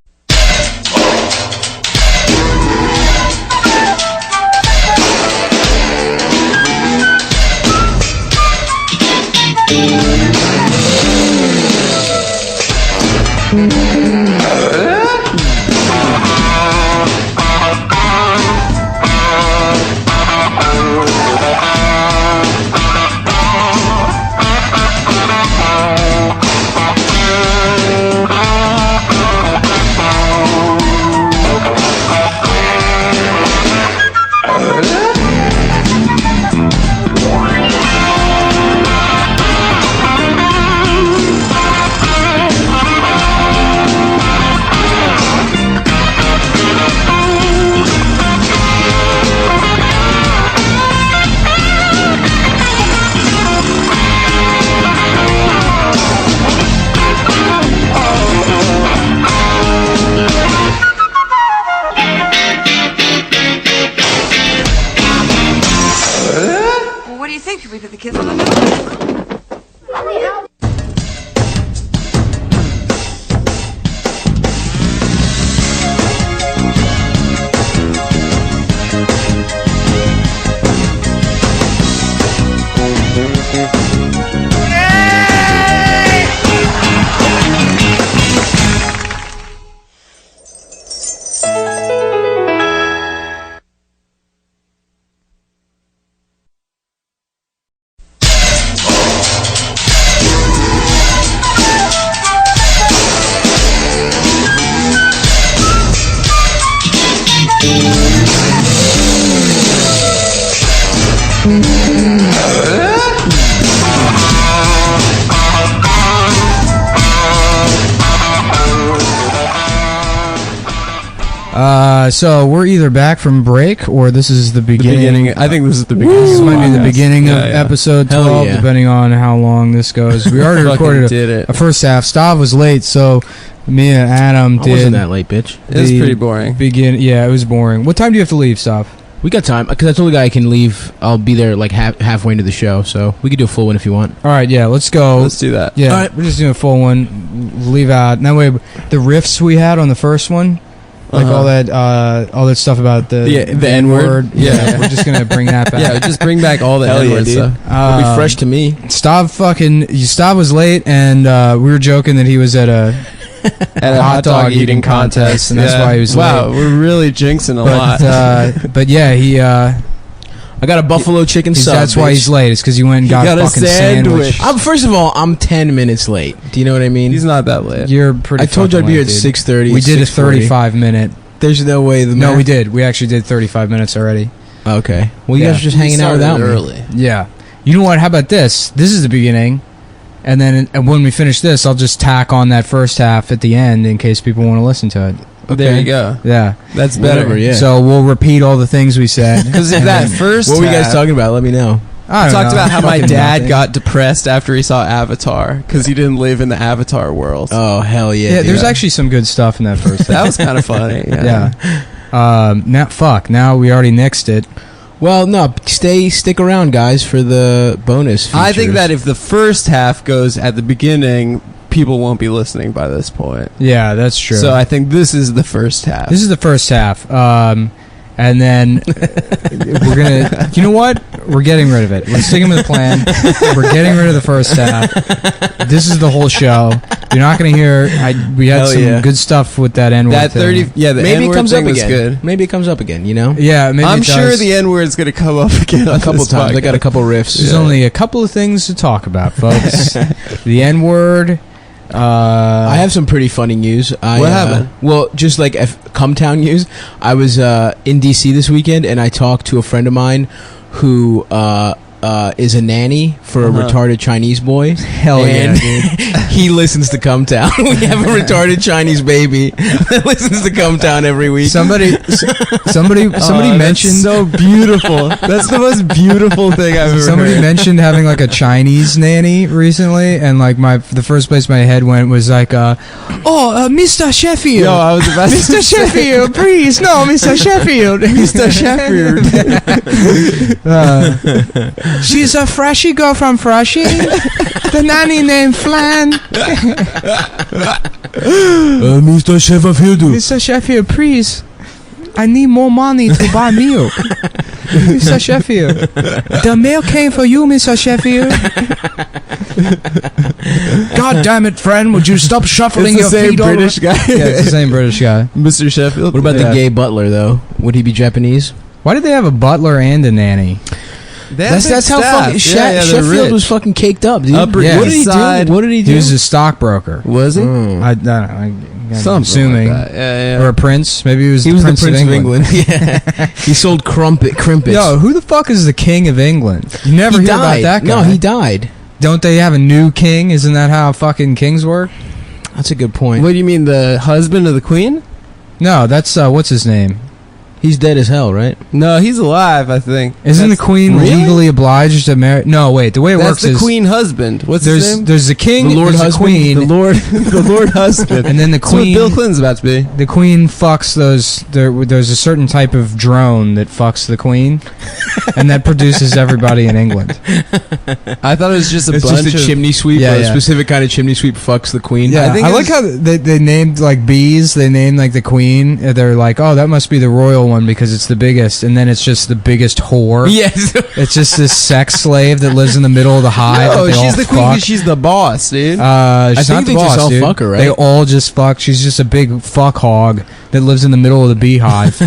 Speaker 2: So we're either back from break or this is the beginning.
Speaker 10: I think this is the beginning.
Speaker 2: This might be the beginning of episode 12, depending on how long this goes. We already recorded a first half. Stav was late, so me and Adam did.
Speaker 1: I wasn't that late, bitch.
Speaker 10: It was pretty boring.
Speaker 2: Yeah, it was boring. What time do you have to leave, Stav?
Speaker 1: We got time, because I told the guy I can leave. I'll be there like halfway into the show, so we could do a full one if you want.
Speaker 2: All right, yeah, let's go.
Speaker 10: Let's do that.
Speaker 2: Yeah,
Speaker 1: all right.
Speaker 2: We're just doing a full one. Leave out. That way, the riffs we had on the first one, like all that stuff about the
Speaker 10: N-word.
Speaker 2: Yeah, we're just gonna bring that back.
Speaker 10: Yeah, just bring back all the N-word stuff.
Speaker 1: It'll be fresh to me.
Speaker 2: Stav was late, and we were joking that he was at a hot dog eating contest, and that's why he was late.
Speaker 10: Wow, we're really jinxing a lot.
Speaker 2: But yeah, he.
Speaker 1: I got a buffalo chicken sub.
Speaker 2: That's why he's late. It's because you went and got a fucking sandwich.
Speaker 1: First of all, I'm 10 minutes late. Do you know what I mean?
Speaker 10: He's not that late.
Speaker 2: You're pretty.
Speaker 1: I told you I'd be here at 6:30.
Speaker 2: We did a 35-minute.
Speaker 1: There's no way.
Speaker 2: No, we did. We actually did 35 minutes already.
Speaker 1: Okay. Well, you guys are just hanging out without me.
Speaker 10: Early.
Speaker 2: Yeah. You know what? How about this? This is the beginning. And then when we finish this, I'll just tack on that first half at the end in case people want to listen to it.
Speaker 10: Okay. There you go.
Speaker 2: Yeah.
Speaker 10: That's better.
Speaker 1: Whatever, yeah.
Speaker 2: So we'll repeat all the things we said.
Speaker 10: Because if that first
Speaker 1: What were you guys talking about? Let me know.
Speaker 10: I talked about how my dad got depressed after he saw Avatar because he didn't live in the Avatar world.
Speaker 1: Oh, hell yeah.
Speaker 2: Yeah, there's actually some good stuff in that first half.
Speaker 10: That was kind of funny.
Speaker 2: Yeah. Now we already nixed it.
Speaker 1: Well, no, stick around, guys, for the bonus features.
Speaker 10: I think that if the first half goes at the beginning, people won't be listening by this point.
Speaker 2: Yeah, that's true.
Speaker 10: So I think this is the first half.
Speaker 2: This is the first half. And then we're going to... You know what? We're getting rid of it. We're sticking with the plan. We're getting rid of the first half. This is the whole show. You're not going to hear... We had some good stuff with that N-word
Speaker 10: that 30...
Speaker 2: thing.
Speaker 10: Yeah, the
Speaker 1: maybe
Speaker 10: N-word
Speaker 1: it comes
Speaker 10: thing
Speaker 1: up
Speaker 10: was
Speaker 1: again.
Speaker 10: good.
Speaker 1: Maybe it comes up again, you know?
Speaker 2: Yeah, maybe
Speaker 10: I'm
Speaker 2: it does.
Speaker 10: sure the N-word's going to come up again
Speaker 1: a couple times. I got a couple riffs.
Speaker 2: There's only a couple of things to talk about, folks. The N-word...
Speaker 1: I have some pretty funny news.
Speaker 10: What happened?
Speaker 1: Well, just like Ctown news. I was in DC this weekend, and I talked to a friend of mine who is a nanny for a retarded Chinese boy.
Speaker 2: Hell yeah, dude.
Speaker 1: He listens to Ctown. We have a retarded Chinese baby that listens to Ctown every week.
Speaker 2: Somebody mentioned...
Speaker 10: That's so beautiful. That's the most beautiful thing I've ever
Speaker 2: Somebody
Speaker 10: heard.
Speaker 2: mentioned having like a Chinese nanny recently, and like the first place my head went was like, Mr. Sheffield.
Speaker 10: No, I was about to
Speaker 2: Mr. Sheffield, please, no, Mr. Sheffield.
Speaker 10: Mr. Sheffield.
Speaker 2: She's a freshy girl from Freshy. The nanny named Flan.
Speaker 1: Mr. Sheffield.
Speaker 2: Mr. Sheffield, please. I need more money to buy milk. Mr. Sheffield. The milk came for you, Mr. Sheffield. God damn it, friend. Would you stop shuffling your feet
Speaker 10: British guy.
Speaker 2: Yeah, it's the same British guy.
Speaker 10: Mr. Sheffield.
Speaker 1: What about the gay butler, though? Would he be Japanese?
Speaker 2: Why did they have a butler and a nanny?
Speaker 1: That's how fucking Sheffield was fucking caked up, dude.
Speaker 10: What
Speaker 1: did he do? What did he do?
Speaker 2: He was a stockbroker.
Speaker 10: Was he?
Speaker 2: I don't know. I'm assuming.
Speaker 10: Like that.
Speaker 2: Or a prince. Maybe he was
Speaker 1: the
Speaker 2: Prince
Speaker 1: Prince
Speaker 2: of England.
Speaker 1: Yeah. He sold crimpets.
Speaker 2: Yo, who the fuck is the king of England? You never hear about that guy.
Speaker 1: No, he died.
Speaker 2: Don't they have a new king? Isn't that how fucking kings work?
Speaker 1: That's a good point.
Speaker 10: What do you mean, the husband of the queen?
Speaker 2: No, that's what's his name?
Speaker 1: He's dead as hell, right?
Speaker 10: No, he's alive, I think.
Speaker 2: Isn't the queen legally obliged to marry? No, wait. The way it works is
Speaker 10: the queen husband. What's his name?
Speaker 2: There's the king,
Speaker 1: the lord husband,
Speaker 2: queen,
Speaker 10: the lord husband,
Speaker 2: and then the queen.
Speaker 10: That's what Bill Clinton's about to be.
Speaker 2: The queen fucks those. There's a certain type of drone that fucks the queen, and that produces everybody in England.
Speaker 10: I thought it was just
Speaker 1: it's
Speaker 10: bunch
Speaker 1: just a
Speaker 10: of
Speaker 1: chimney sweep.
Speaker 2: Yeah,
Speaker 1: a specific kind of chimney sweep fucks the queen.
Speaker 2: Yeah, I like how they named like bees. They named like the queen. They're like, oh, that must be the royal one because it's the biggest, and then it's just the biggest whore.
Speaker 1: Yes.
Speaker 2: It's just this sex slave that lives in the middle of the hive.
Speaker 10: No,
Speaker 2: that they
Speaker 10: she's
Speaker 2: all
Speaker 10: the queen
Speaker 2: fuck.
Speaker 10: because she's the boss, dude.
Speaker 2: She's
Speaker 1: I
Speaker 2: not
Speaker 1: think
Speaker 2: the
Speaker 1: they
Speaker 2: boss,
Speaker 1: just all
Speaker 2: dude.
Speaker 1: fuck her, right?
Speaker 2: They all just fuck. She's just a big fuck hog that lives in the middle of the beehive.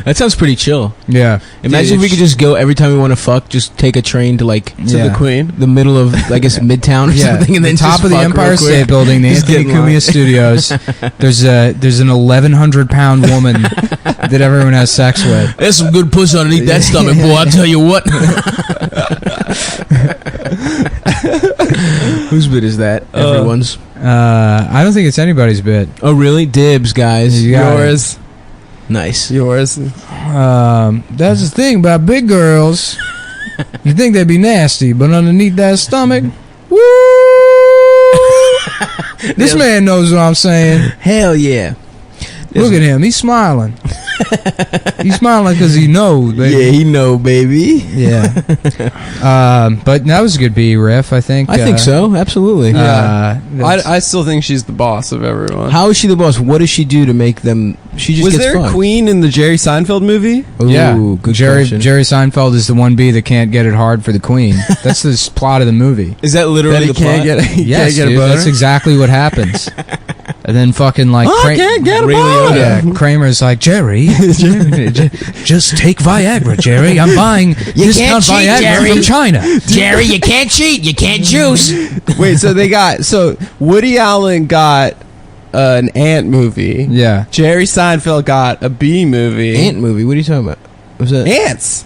Speaker 1: That sounds pretty chill.
Speaker 2: Yeah.
Speaker 1: Imagine if we could just go every time we want to fuck, just take a train to like
Speaker 10: to the queen,
Speaker 1: the middle of I guess Midtown or something, and then
Speaker 2: top
Speaker 1: just
Speaker 2: of the
Speaker 1: fuck
Speaker 2: Empire
Speaker 1: real quick.
Speaker 2: State Building, the
Speaker 1: Just
Speaker 2: Anthony
Speaker 1: get in line.
Speaker 2: Cumia Studios. There's an 1,100-pound woman that everyone has sex with.
Speaker 1: There's some good pussy underneath that stomach, boy. I tell you what. Whose bit is that? Everyone's.
Speaker 2: I don't think it's anybody's bit.
Speaker 1: Oh really? Dibs, guys.
Speaker 2: You got
Speaker 10: yours.
Speaker 1: Nice.
Speaker 10: Yours.
Speaker 2: That's the thing about big girls. You think they'd be nasty, but underneath that stomach, woo! This man knows what I'm saying.
Speaker 1: Hell yeah.
Speaker 2: Look at him. He's smiling. He's smiling because he knows, baby.
Speaker 1: Yeah, he know, baby.
Speaker 2: Yeah. But that was a good B riff, I think.
Speaker 1: I think so. Absolutely.
Speaker 10: Yeah. I still think she's the boss of everyone.
Speaker 1: How is she the boss? What does she do to make them? She just
Speaker 10: was
Speaker 1: gets
Speaker 10: there
Speaker 1: fucked.
Speaker 10: a queen in the Jerry Seinfeld movie?
Speaker 1: Ooh,
Speaker 2: yeah.
Speaker 1: Good
Speaker 2: Jerry
Speaker 1: question.
Speaker 2: Seinfeld is the one bee that can't get it hard for the queen. That's the plot of the movie.
Speaker 1: Is that literally the plot?
Speaker 2: Yes,
Speaker 10: can't get a
Speaker 2: dude,
Speaker 10: boner?
Speaker 2: that's exactly what happens. And then fucking like
Speaker 10: I can't get a boner.
Speaker 2: Yeah, Kramer's like, Jerry, just take Viagra, Jerry. I'm buying discount
Speaker 11: cheat,
Speaker 2: Viagra
Speaker 11: Jerry.
Speaker 2: from China.
Speaker 11: Jerry, you can't cheat. You can't juice.
Speaker 10: Wait, so Woody Allen got an ant movie.
Speaker 2: Yeah.
Speaker 10: Jerry Seinfeld got a bee movie.
Speaker 1: Ant movie. What are you talking about? Was that
Speaker 10: Ants.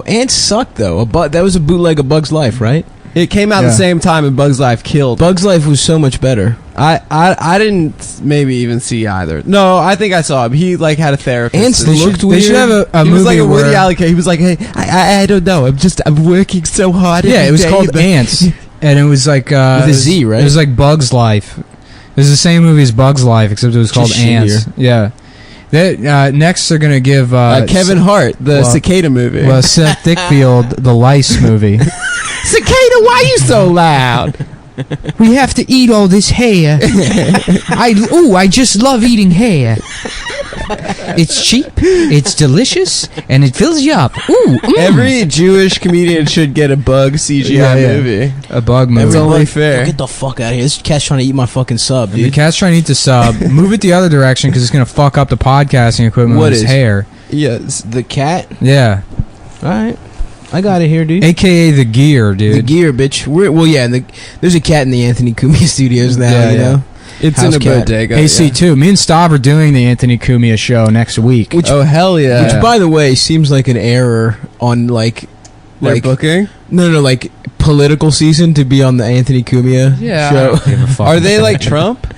Speaker 1: Ants sucked though. That was a bootleg of Bug's Life, right?
Speaker 10: It came out
Speaker 2: Yeah.
Speaker 10: the same time and Bug's Life killed.
Speaker 1: Bug's Life was so much better.
Speaker 10: I didn't maybe even see either. No, I think I saw him. He like had a therapist.
Speaker 1: Ants
Speaker 10: And
Speaker 1: looked
Speaker 2: They
Speaker 1: weird.
Speaker 2: should have a
Speaker 10: he
Speaker 2: movie
Speaker 10: was like a Woody
Speaker 2: where,
Speaker 10: Allen. He was like, hey, I don't know. I'm working so hard.
Speaker 2: yeah,
Speaker 10: every
Speaker 2: it was
Speaker 10: day,
Speaker 2: called
Speaker 10: but-"
Speaker 2: Ants, and it was like
Speaker 1: With a Z, right?
Speaker 2: It was like Bug's Life. It was the same movie as Bug's Life, except it was called
Speaker 1: Just
Speaker 2: Ants.
Speaker 1: shittier.
Speaker 2: Yeah. That next they're gonna give
Speaker 10: Kevin Hart, the cicada movie.
Speaker 2: Seth Dickfield, the lice movie.
Speaker 10: Cicada, why you so loud?
Speaker 2: We have to eat all this hair. I just love eating hair. It's cheap, it's delicious, and it fills you up. Ooh,
Speaker 10: Every Jewish comedian should get a bug CGI movie.
Speaker 2: A bug movie.
Speaker 10: It's only fair.
Speaker 1: Get the fuck out of here. This cat's trying to eat my fucking sub,
Speaker 2: The
Speaker 1: dude.
Speaker 2: cat's trying to eat the sub. Move it the other direction because it's gonna fuck up the podcasting equipment
Speaker 1: What
Speaker 2: with his
Speaker 1: is?
Speaker 2: hair.
Speaker 10: Yes.
Speaker 1: The cat?
Speaker 2: Yeah,
Speaker 1: Alright. I got it here, dude.
Speaker 2: AKA the gear, dude.
Speaker 1: The gear, bitch. There's a cat in the Anthony Cumia studios now,
Speaker 2: Yeah,
Speaker 1: you
Speaker 2: yeah.
Speaker 1: know?
Speaker 10: It's
Speaker 1: House
Speaker 10: in a
Speaker 1: cat.
Speaker 10: bodega.
Speaker 2: AC2. Me and Stav are doing the Anthony Cumia show next week.
Speaker 10: Oh, hell yeah.
Speaker 1: Which, by the way, seems like an error on,
Speaker 10: Their booking?
Speaker 1: No, like, political season to be on the Anthony Cumia
Speaker 2: Yeah.
Speaker 1: show.
Speaker 10: Are they like Trump?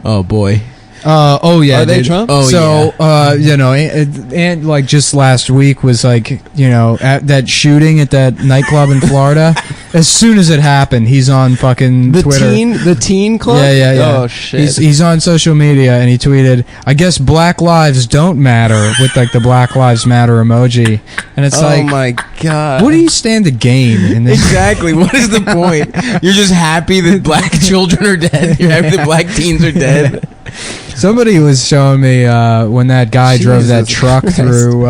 Speaker 1: Oh, boy.
Speaker 2: Oh yeah,
Speaker 10: Are they
Speaker 2: dude.
Speaker 10: Trump?
Speaker 1: Oh,
Speaker 2: So and like just last week was like, you know, at that shooting at that nightclub in Florida. As soon as it happened, he's on fucking Twitter.
Speaker 10: The teen club?
Speaker 2: Yeah.
Speaker 10: Oh, shit.
Speaker 2: He's on social media and he tweeted, "I guess Black Lives don't matter," with like the Black Lives Matter emoji, and it's
Speaker 10: oh,
Speaker 2: like,
Speaker 10: my God.
Speaker 2: what do you stand to gain in this?
Speaker 1: Exactly. What is the point? You're just happy that black children are dead. You're happy that black teens are dead.
Speaker 2: Somebody was showing me when that guy drove that
Speaker 10: Jesus
Speaker 2: truck
Speaker 10: Christ.
Speaker 2: through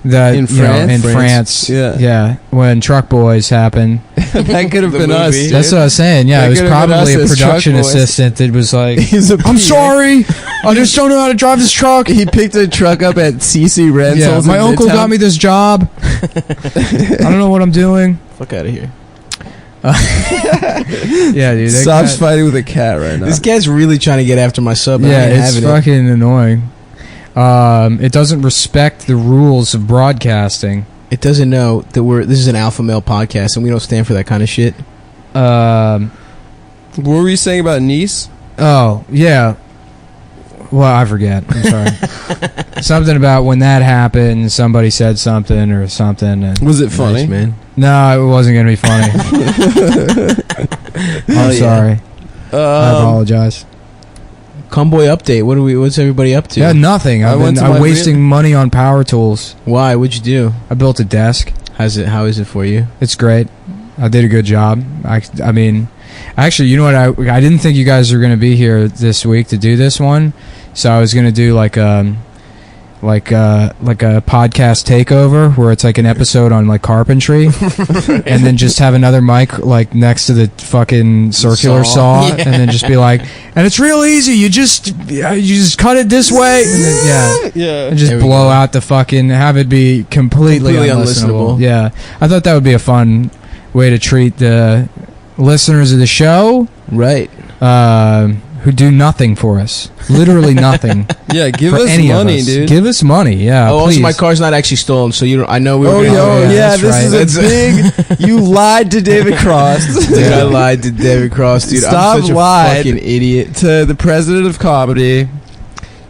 Speaker 2: that
Speaker 10: In
Speaker 2: you know,
Speaker 10: France?
Speaker 2: in France.
Speaker 10: Yeah.
Speaker 2: When Truck Boys happened.
Speaker 10: That could have
Speaker 1: The
Speaker 10: been us.
Speaker 1: movie.
Speaker 10: Dude.
Speaker 2: That's what I was saying. Yeah,
Speaker 10: That
Speaker 2: it was
Speaker 10: could've been
Speaker 2: probably
Speaker 10: us
Speaker 2: a
Speaker 10: as
Speaker 2: production
Speaker 10: Truck Boys.
Speaker 2: assistant that was like,
Speaker 10: He's a
Speaker 2: "I'm
Speaker 10: PA.
Speaker 2: sorry, I just don't know how to drive this truck."
Speaker 10: He picked a truck up at CC Rentals.
Speaker 2: Yeah, my
Speaker 10: in
Speaker 2: uncle
Speaker 10: Midtown.
Speaker 2: got me this job. I don't know what I'm doing.
Speaker 1: Fuck out of here.
Speaker 2: Yeah, dude. that
Speaker 10: Stop's
Speaker 2: guy-
Speaker 10: fighting with a cat right now.
Speaker 1: This cat's really trying to get after my sub.
Speaker 2: Yeah,
Speaker 1: I ain't
Speaker 2: it's
Speaker 1: having it.
Speaker 2: fucking annoying. It doesn't respect the rules of broadcasting.
Speaker 1: It doesn't know that this is an alpha male podcast and we don't stand for that kind of shit.
Speaker 10: What were you saying about Nice?
Speaker 2: Oh, yeah. Well, I forget. I'm sorry. Something about when that happened, somebody said something or something. And
Speaker 10: Was it funny?
Speaker 1: Nice, man.
Speaker 2: no, it wasn't going to be funny. I'm sorry. I apologize.
Speaker 1: Comboy update. What's everybody up to?
Speaker 2: Yeah, nothing.
Speaker 10: I went to
Speaker 2: I'm
Speaker 10: my
Speaker 2: wasting money on power tools.
Speaker 1: Why? What'd you do?
Speaker 2: I built a desk.
Speaker 1: How is it for you?
Speaker 2: It's great. I did a good job. I mean, actually, you know what? I didn't think you guys were going to be here this week to do this one, so I was going to do like a podcast takeover where it's like an episode on like carpentry, and then just have another mic like next to the fucking circular saw,
Speaker 1: Yeah.
Speaker 2: and then just be like, and it's real easy. You just cut it this way, and then,
Speaker 10: Yeah.
Speaker 2: and just
Speaker 1: There we
Speaker 2: blow
Speaker 1: go.
Speaker 2: out the fucking, have it be completely unlistenable.
Speaker 1: unlistenable.
Speaker 2: Yeah, I thought that would be a fun way to treat the listeners of the show,
Speaker 1: Right.
Speaker 2: who do nothing for us, literally nothing.
Speaker 10: Yeah, give
Speaker 2: for
Speaker 10: us
Speaker 2: any of
Speaker 10: money,
Speaker 2: us.
Speaker 10: dude.
Speaker 2: Give us money, yeah.
Speaker 1: Oh,
Speaker 2: please.
Speaker 1: also my car's not actually stolen, so you don't. I know we were.
Speaker 10: Oh,
Speaker 1: gonna
Speaker 10: yeah,
Speaker 2: that's
Speaker 10: this
Speaker 2: right.
Speaker 10: is a big... You lied to David Cross.
Speaker 1: Dude, I lied to David Cross, dude.
Speaker 10: Stop
Speaker 1: I'm such a
Speaker 10: lied.
Speaker 1: fucking idiot.
Speaker 10: To the president of comedy.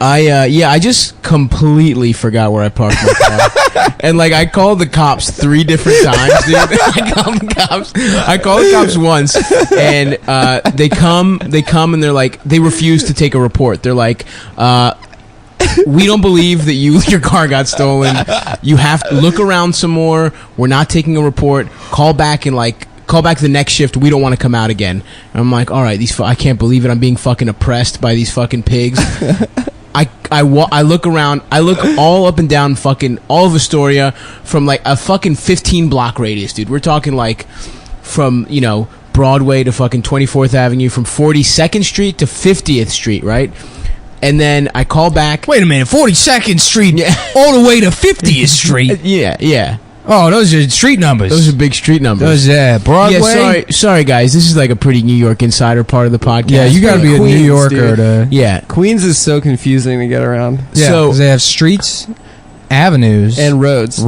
Speaker 1: I just completely forgot where I parked my car, and like I called the cops 3 different times, dude. I called the cops once, and they come, and they're like, they refuse to take a report. They're like, we don't believe that your car got stolen. You have to look around some more. We're not taking a report. Call back the next shift. We don't want to come out again. And I'm like, all right, I can't believe it. I'm being fucking oppressed by these fucking pigs. I look around. I look all up and down fucking all of Astoria from like a fucking 15 block radius, dude. We're talking like from, Broadway to fucking 24th Avenue, from 42nd Street to 50th Street, right? And then I call back.
Speaker 2: Wait a minute, 42nd Street all the way to 50th Street?
Speaker 1: Yeah.
Speaker 2: Oh, those are street numbers.
Speaker 1: Those are big street numbers.
Speaker 2: Those, Broadway?
Speaker 1: Yeah, sorry, guys. This is like a pretty New York insider part of the podcast.
Speaker 2: Yeah, you got to be
Speaker 10: Queens,
Speaker 2: a New Yorker to...
Speaker 1: Yeah.
Speaker 10: Queens is so confusing to get around.
Speaker 2: Yeah, because they have streets, avenues,
Speaker 10: and roads.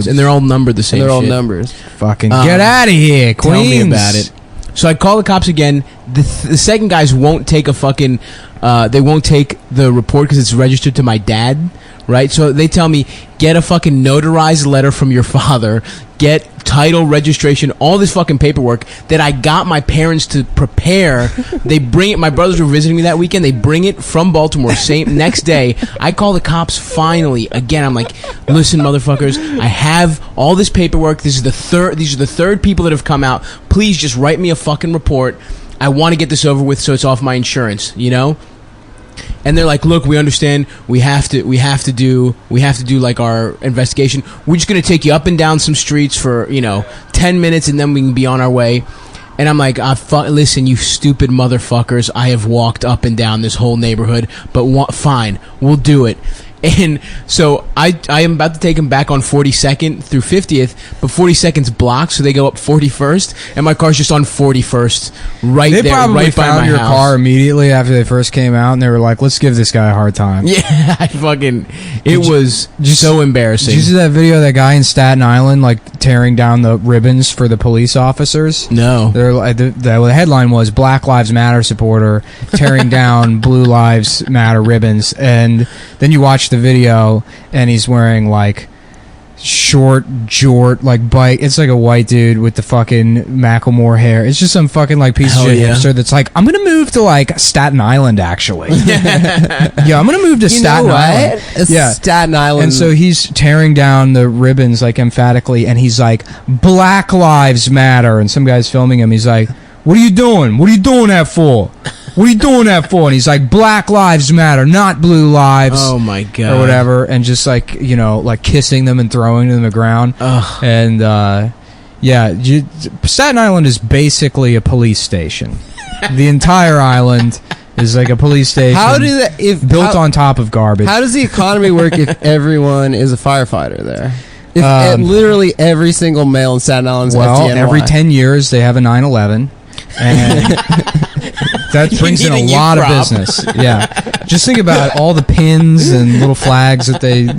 Speaker 1: And they're all numbered the same
Speaker 10: They're all
Speaker 1: shit.
Speaker 10: numbers.
Speaker 2: Fucking get out of here, Queens.
Speaker 1: Tell me about it. So I call the cops again. The second guys won't take a fucking... they won't take the report because it's registered to my dad, right? So they tell me, get a fucking notarized letter from your father, get title, registration, all this fucking paperwork that I got my parents to prepare. They bring it. My brothers were visiting me that weekend. They bring it from Baltimore. Next day, I call the cops finally. Again, I'm like, listen, motherfuckers, I have all this paperwork. These are the third people that have come out. Please just write me a fucking report. I want to get this over with so it's off my insurance, And they're like, look, we understand. We have to do like our investigation. We're just gonna take you up and down some streets for 10 minutes, and then we can be on our way. And I'm like, listen, you stupid motherfuckers. I have walked up and down this whole neighborhood, but fine, we'll do it. And so I am about to take them back on 42nd through 50th, but 42nd's blocked, so they go up 41st, and my car's just on 41st, right there, right by my house. They probably
Speaker 2: found your car immediately after they first came out, and they were like, let's give this guy a hard time.
Speaker 1: Yeah, it was so embarrassing.
Speaker 2: Did you see that video of that guy in Staten Island, like, tearing down the ribbons for the police officers?
Speaker 1: No.
Speaker 2: The headline was, Black Lives Matter supporter tearing down Blue Lives Matter ribbons, and then you watch the video, and he's wearing like short jort like bike. It's like a white dude with the fucking Macklemore hair. It's just some fucking like piece of shit hipster that's like, I'm gonna move to like Staten Island actually. Yeah, I'm gonna move to Staten Island. Yeah,
Speaker 10: Staten Island.
Speaker 2: And so he's tearing down the ribbons like emphatically, and he's like, Black Lives Matter, and some guy's filming him. He's like, what are you doing? What are you doing that for? What are you doing that for? And he's like, Black Lives Matter, not Blue Lives.
Speaker 1: Oh, my God.
Speaker 2: Or whatever. And just like, like kissing them and throwing them to the ground.
Speaker 1: Ugh.
Speaker 2: And, Staten Island is basically a police station. The entire island is like a police station. Built on top of garbage.
Speaker 10: How does the economy work if everyone is a firefighter there? If literally every single male in Staten Island is FDNY.
Speaker 2: Every 10 years they have a 9/11. And that brings in a lot of business. Yeah, just think about all the pins and little flags that they.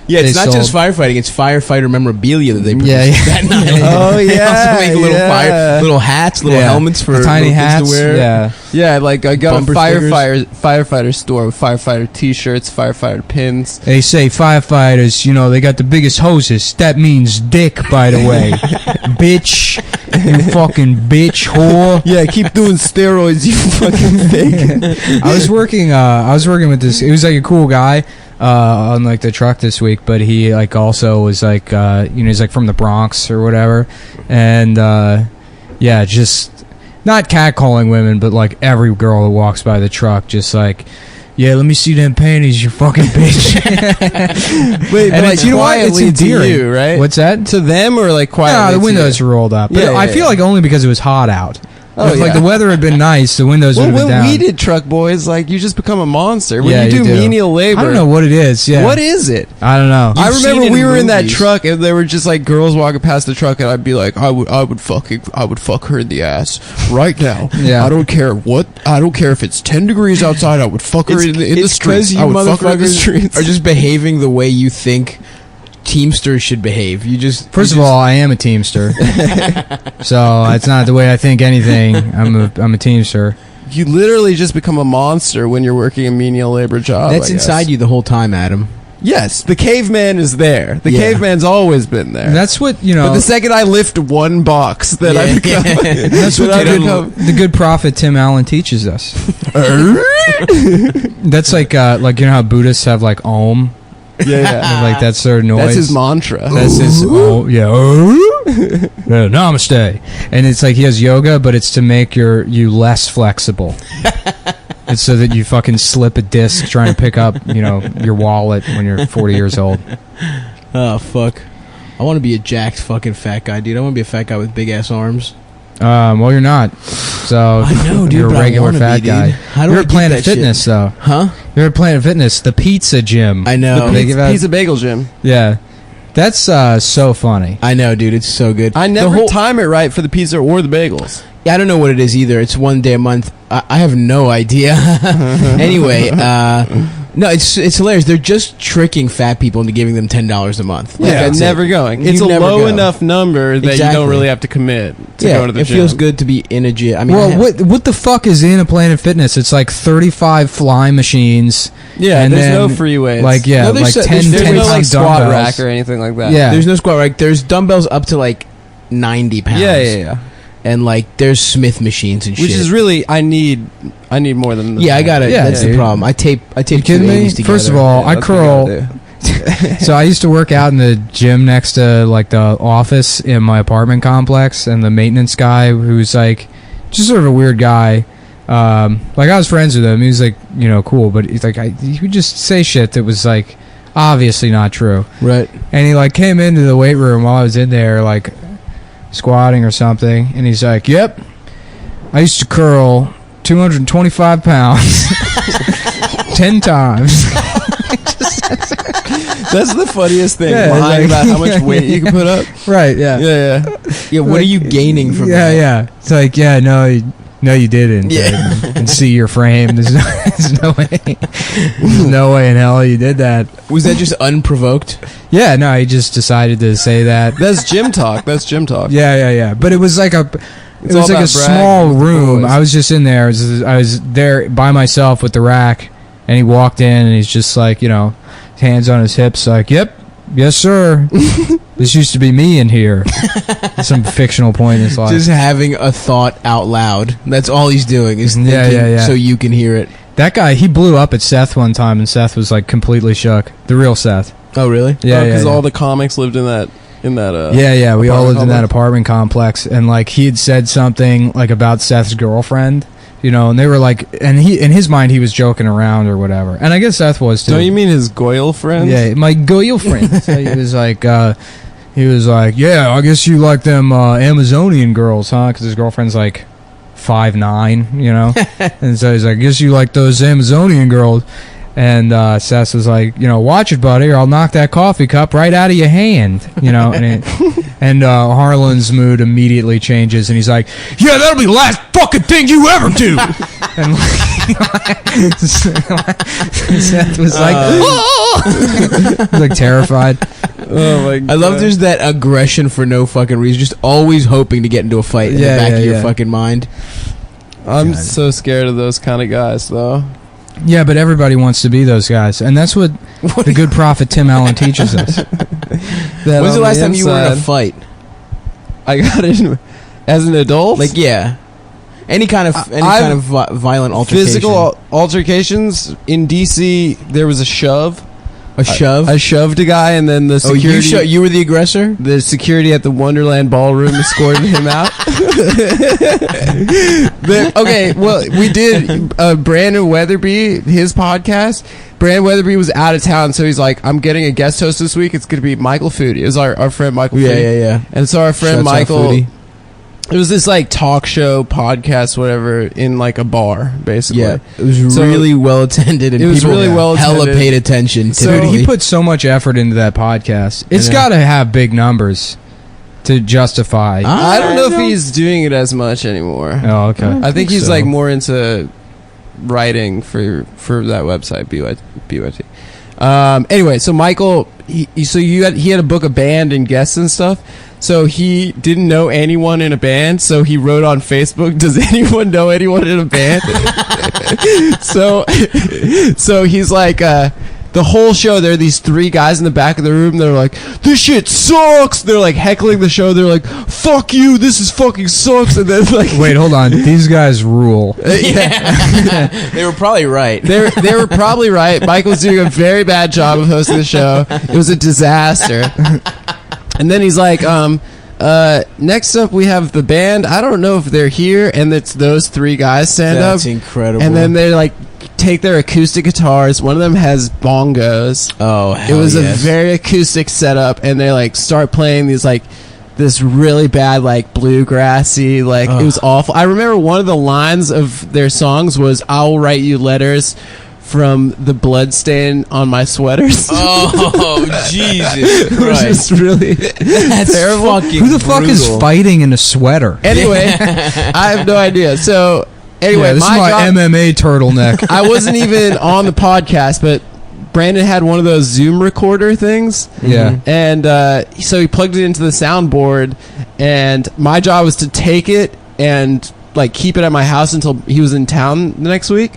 Speaker 1: Yeah, it's not just firefighting; it's firefighter memorabilia that they produce.
Speaker 10: Oh yeah,
Speaker 1: they also make little hats, little helmets for
Speaker 2: tiny hats
Speaker 1: to wear.
Speaker 10: Yeah. Like I got a firefighter store with firefighter T-shirts, firefighter pins.
Speaker 2: They say firefighters, they got the biggest hoses. That means dick, by the way, bitch. You fucking bitch whore.
Speaker 10: Yeah, keep doing steroids, you fucking fake.
Speaker 2: I was working with this. It was like a cool guy on like the truck this week, but he like also was like he's like from the Bronx or whatever, and just not catcalling women, but like every girl that walks by the truck, just like, yeah, let me see them panties, you fucking bitch.
Speaker 10: Wait, but like,
Speaker 2: you know what? It's endearing.
Speaker 10: To you, right?
Speaker 2: What's that?
Speaker 10: To them or like quietly?
Speaker 2: No, the windows were rolled up. But I feel like only because it was hot out.
Speaker 10: Oh,
Speaker 2: if like the weather had been nice, the windows would have been down.
Speaker 10: When we did truck boys, like you just become a monster. When you do
Speaker 2: do
Speaker 10: menial labor.
Speaker 2: I don't know what it is. Yeah.
Speaker 10: What is it?
Speaker 2: I don't know.
Speaker 10: I remember we were in that truck and there were just like girls walking past the truck, and I'd be like, I would fuck her in the ass right now.
Speaker 2: Yeah.
Speaker 10: I don't care if it's 10 degrees outside. I would fuck her in the streets.
Speaker 1: You motherfuckers are just behaving the way you think Teamsters should behave.
Speaker 2: First of all, I am a Teamster, so it's not the way I think anything. I'm a Teamster.
Speaker 10: you literally just become a monster when you're working a menial labor job.
Speaker 1: That's inside you the whole time, Adam.
Speaker 10: Yes, the caveman is there. The caveman's always been there.
Speaker 2: That's what, you know.
Speaker 10: But the second I lift one box, then I become.
Speaker 2: That's what the good prophet Tim Allen teaches us. That's like you know how Buddhists have like Om.
Speaker 10: Yeah.
Speaker 2: Like that's their noise.
Speaker 10: That's his mantra.
Speaker 2: That's his. Namaste. And it's like he has yoga, but it's to make you less flexible. It's so that you fucking slip a disc trying to pick up, you know, your wallet when you're 40 years old.
Speaker 1: Oh, fuck. I want to be a jacked fucking fat guy, dude. I want to be a fat guy with big-ass arms.
Speaker 2: Well, you're not. So
Speaker 1: I know, dude,
Speaker 2: you're a regular fat guy.
Speaker 1: How do
Speaker 2: you're
Speaker 1: I
Speaker 2: at
Speaker 1: get
Speaker 2: Planet
Speaker 1: that
Speaker 2: Fitness,
Speaker 1: shit?
Speaker 2: though.
Speaker 1: Huh?
Speaker 2: You're at Planet Fitness, the pizza gym.
Speaker 1: I know.
Speaker 10: The pizza bagel gym.
Speaker 2: Yeah. That's so funny.
Speaker 1: I know, dude. It's so good.
Speaker 10: I never time it right for the pizza or the bagels.
Speaker 1: Yeah, I don't know what it is either. It's one day a month. I have no idea. Anyway, no, it's hilarious. They're just tricking fat people into giving them $10 a month.
Speaker 10: Yeah, it's never going. It's a low enough number that you don't really have to commit to go to the gym.
Speaker 1: It feels good to be in a gym. I mean,
Speaker 2: well, what the fuck is in a Planet Fitness? It's like 35 fly machines.
Speaker 10: Yeah, and there's no free weights.
Speaker 2: Like, yeah,
Speaker 10: no,
Speaker 2: like 10
Speaker 10: no like squat
Speaker 2: dumbbells.
Speaker 10: rack or anything like that.
Speaker 2: Yeah.
Speaker 1: There's no squat rack. There's dumbbells up to like 90 pounds.
Speaker 10: Yeah.
Speaker 1: And like there's Smith machines and shit.
Speaker 10: Which is really I need more than that.
Speaker 1: Yeah, I got it.
Speaker 2: Yeah,
Speaker 1: that's the problem. I tape
Speaker 2: you kidding me?
Speaker 1: together.
Speaker 2: First of all, I curl. So I used to work out in the gym next to like the office in my apartment complex, and the maintenance guy, who's like just sort of a weird guy. Like I was friends with him. He was like, you know, cool, but he's like he would just say shit that was like obviously not true.
Speaker 1: Right.
Speaker 2: And he like came into the weight room while I was in there, like squatting or something, and he's like, "Yep, I used to curl 225 pounds 10 times."
Speaker 10: That's the funniest thing.
Speaker 2: Yeah,
Speaker 10: lying
Speaker 2: like,
Speaker 10: about how much weight you can put up.
Speaker 2: Right? Yeah.
Speaker 1: Yeah. What are you gaining from that?
Speaker 2: Yeah. It's like, yeah, no, you didn't.
Speaker 1: Yeah.
Speaker 2: And see your frame. There's no way. There's no way in hell you did that.
Speaker 1: Was that just unprovoked?
Speaker 2: Yeah. No, he just decided to say that.
Speaker 10: That's gym talk.
Speaker 2: Yeah. But it was like a small room. I was just in there. I was there by myself with the rack, and he walked in, and he's just like, you know, hands on his hips, like, "Yep, yes, sir. This used to be me in here." Some fictional point in his life.
Speaker 1: Just having a thought out loud. That's all he's doing is thinking
Speaker 2: yeah.
Speaker 1: so you can hear it.
Speaker 2: That guy, he blew up at Seth one time, and Seth was like completely shook. The real Seth.
Speaker 1: Oh, really?
Speaker 2: Yeah,
Speaker 10: because all the comics lived in that.
Speaker 2: Yeah. We all lived in that apartment complex, and like he had said something like about Seth's girlfriend, you know, and they were like, and he in his mind he was joking around or whatever, and I guess Seth was too.
Speaker 10: Don't you mean his Goyle friend?
Speaker 2: Yeah, my Goyle friend. So he was like, yeah, I guess you like them Amazonian girls, huh? Because his girlfriend's like 5'9", you know, and so he's like, I guess you like those Amazonian girls. And Seth was like, you know, watch it, buddy, or I'll knock that coffee cup right out of your hand, you know. And Harlan's mood immediately changes, and he's like, yeah, that'll be the last fucking thing you ever do. And Seth was like, like terrified.
Speaker 10: Oh my God.
Speaker 1: I love there's that aggression for no fucking reason, just always hoping to get into a fight in the back of your fucking mind.
Speaker 10: I'm so scared of those kind of guys, though.
Speaker 2: Yeah, but everybody wants to be those guys, and that's what the good prophet Tim Allen teaches us.
Speaker 1: When's the last time you were in a fight?
Speaker 10: I got in as an adult.
Speaker 1: Like, yeah, any kind of violent altercation.
Speaker 10: Physical altercations in DC. There was a shove.
Speaker 1: A shove?
Speaker 10: I shoved a guy, and then the security...
Speaker 1: Oh, you were the aggressor?
Speaker 10: The security at the Wonderland Ballroom escorted him out. Okay, well, we did Brandon Weatherby, his podcast. Brandon Weatherby was out of town, so he's like, I'm getting a guest host this week. It's going to be Michael Foodie. It was our friend Michael Foodie.
Speaker 1: Yeah.
Speaker 10: And so our friend Michael... It was this like talk show podcast, whatever, in like a bar, basically.
Speaker 1: Yeah, it was really well attended, and people hella paid attention.
Speaker 2: So he put so much effort into that podcast. It's got to have big numbers to justify.
Speaker 10: I don't know if he's doing it as much anymore.
Speaker 2: Oh, okay.
Speaker 10: I think he's like more into writing for that website, BYT. Anyway, so Michael, he had to book a band and guests and stuff. So he didn't know anyone in a band, so he wrote on Facebook, "Does anyone know anyone in a band?" so he's like, the whole show, there are these 3 guys in the back of the room. They're like, "This shit sucks." They're like heckling the show. They're like, "Fuck you, this is fucking sucks." And then like,
Speaker 2: wait, hold on, these guys rule.
Speaker 1: They were probably right.
Speaker 10: They were probably right. Michael was doing a very bad job of hosting the show. It was a disaster. And then he's like, next up we have the band. I don't know if they're here. And it's those 3 guys stand up.
Speaker 1: That's incredible.
Speaker 10: And then they're like, take their acoustic guitars. One of them has bongos.
Speaker 1: Oh, hell
Speaker 10: it was
Speaker 1: yes.
Speaker 10: a very acoustic setup. And they like start playing these like this really bad like bluegrassy, like it was awful. I remember one of the lines of their songs was, "I'll write you letters from the blood stain on my sweaters."
Speaker 1: Oh, Jesus
Speaker 10: It was
Speaker 1: Christ.
Speaker 10: just really
Speaker 1: That's
Speaker 10: terrible.
Speaker 1: fucking
Speaker 2: Who the fuck is
Speaker 1: brutal.
Speaker 2: fighting in a sweater?
Speaker 10: Anyway, I have no idea. So anyway,
Speaker 2: Yeah, this is my
Speaker 10: job,
Speaker 2: MMA turtleneck.
Speaker 10: I wasn't even on the podcast, but Brandon had one of those Zoom recorder things.
Speaker 2: Yeah.
Speaker 10: And so he plugged it into the soundboard, and my job was to take it and like keep it at my house until he was in town the next week.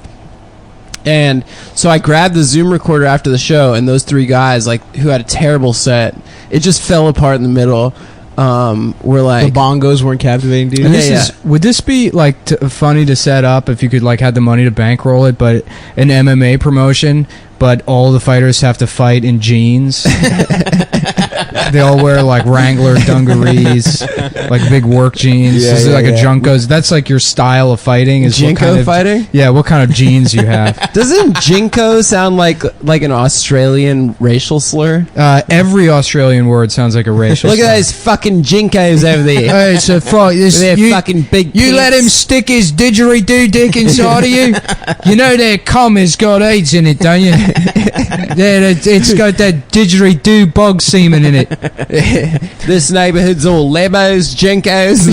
Speaker 10: And so I grabbed the Zoom recorder after the show, and those 3 guys, like, who had a terrible set, it just fell apart in the middle. Were like,
Speaker 1: The bongos weren't captivating, dude.
Speaker 2: And would this be like funny to set up if you could like had the money to bankroll it, but an MMA promotion, but all the fighters have to fight in jeans? They all wear like Wrangler dungarees, like big work jeans.
Speaker 10: Yeah,
Speaker 2: Is it
Speaker 10: yeah,
Speaker 2: like
Speaker 10: yeah.
Speaker 2: a Junko's? That's like your style of fighting. Is what
Speaker 10: Jinko
Speaker 2: kind of
Speaker 10: fighting?
Speaker 2: Yeah, what kind of jeans you have?
Speaker 10: Doesn't Jinko sound like an Australian racial slur?
Speaker 2: Every Australian word sounds like a racial.
Speaker 10: Look
Speaker 2: slur.
Speaker 10: at those fucking Jinkos over there.
Speaker 2: Hey, so fuck this.
Speaker 10: They're
Speaker 2: You,
Speaker 10: fucking big.
Speaker 2: you let him
Speaker 10: tits.
Speaker 2: stick his didgeridoo dick inside of you. You know their cum has got AIDS in it, don't you? Yeah, it's got that didgeridoo bog semen in it.
Speaker 10: This neighborhood's all Lebos, Jinkos.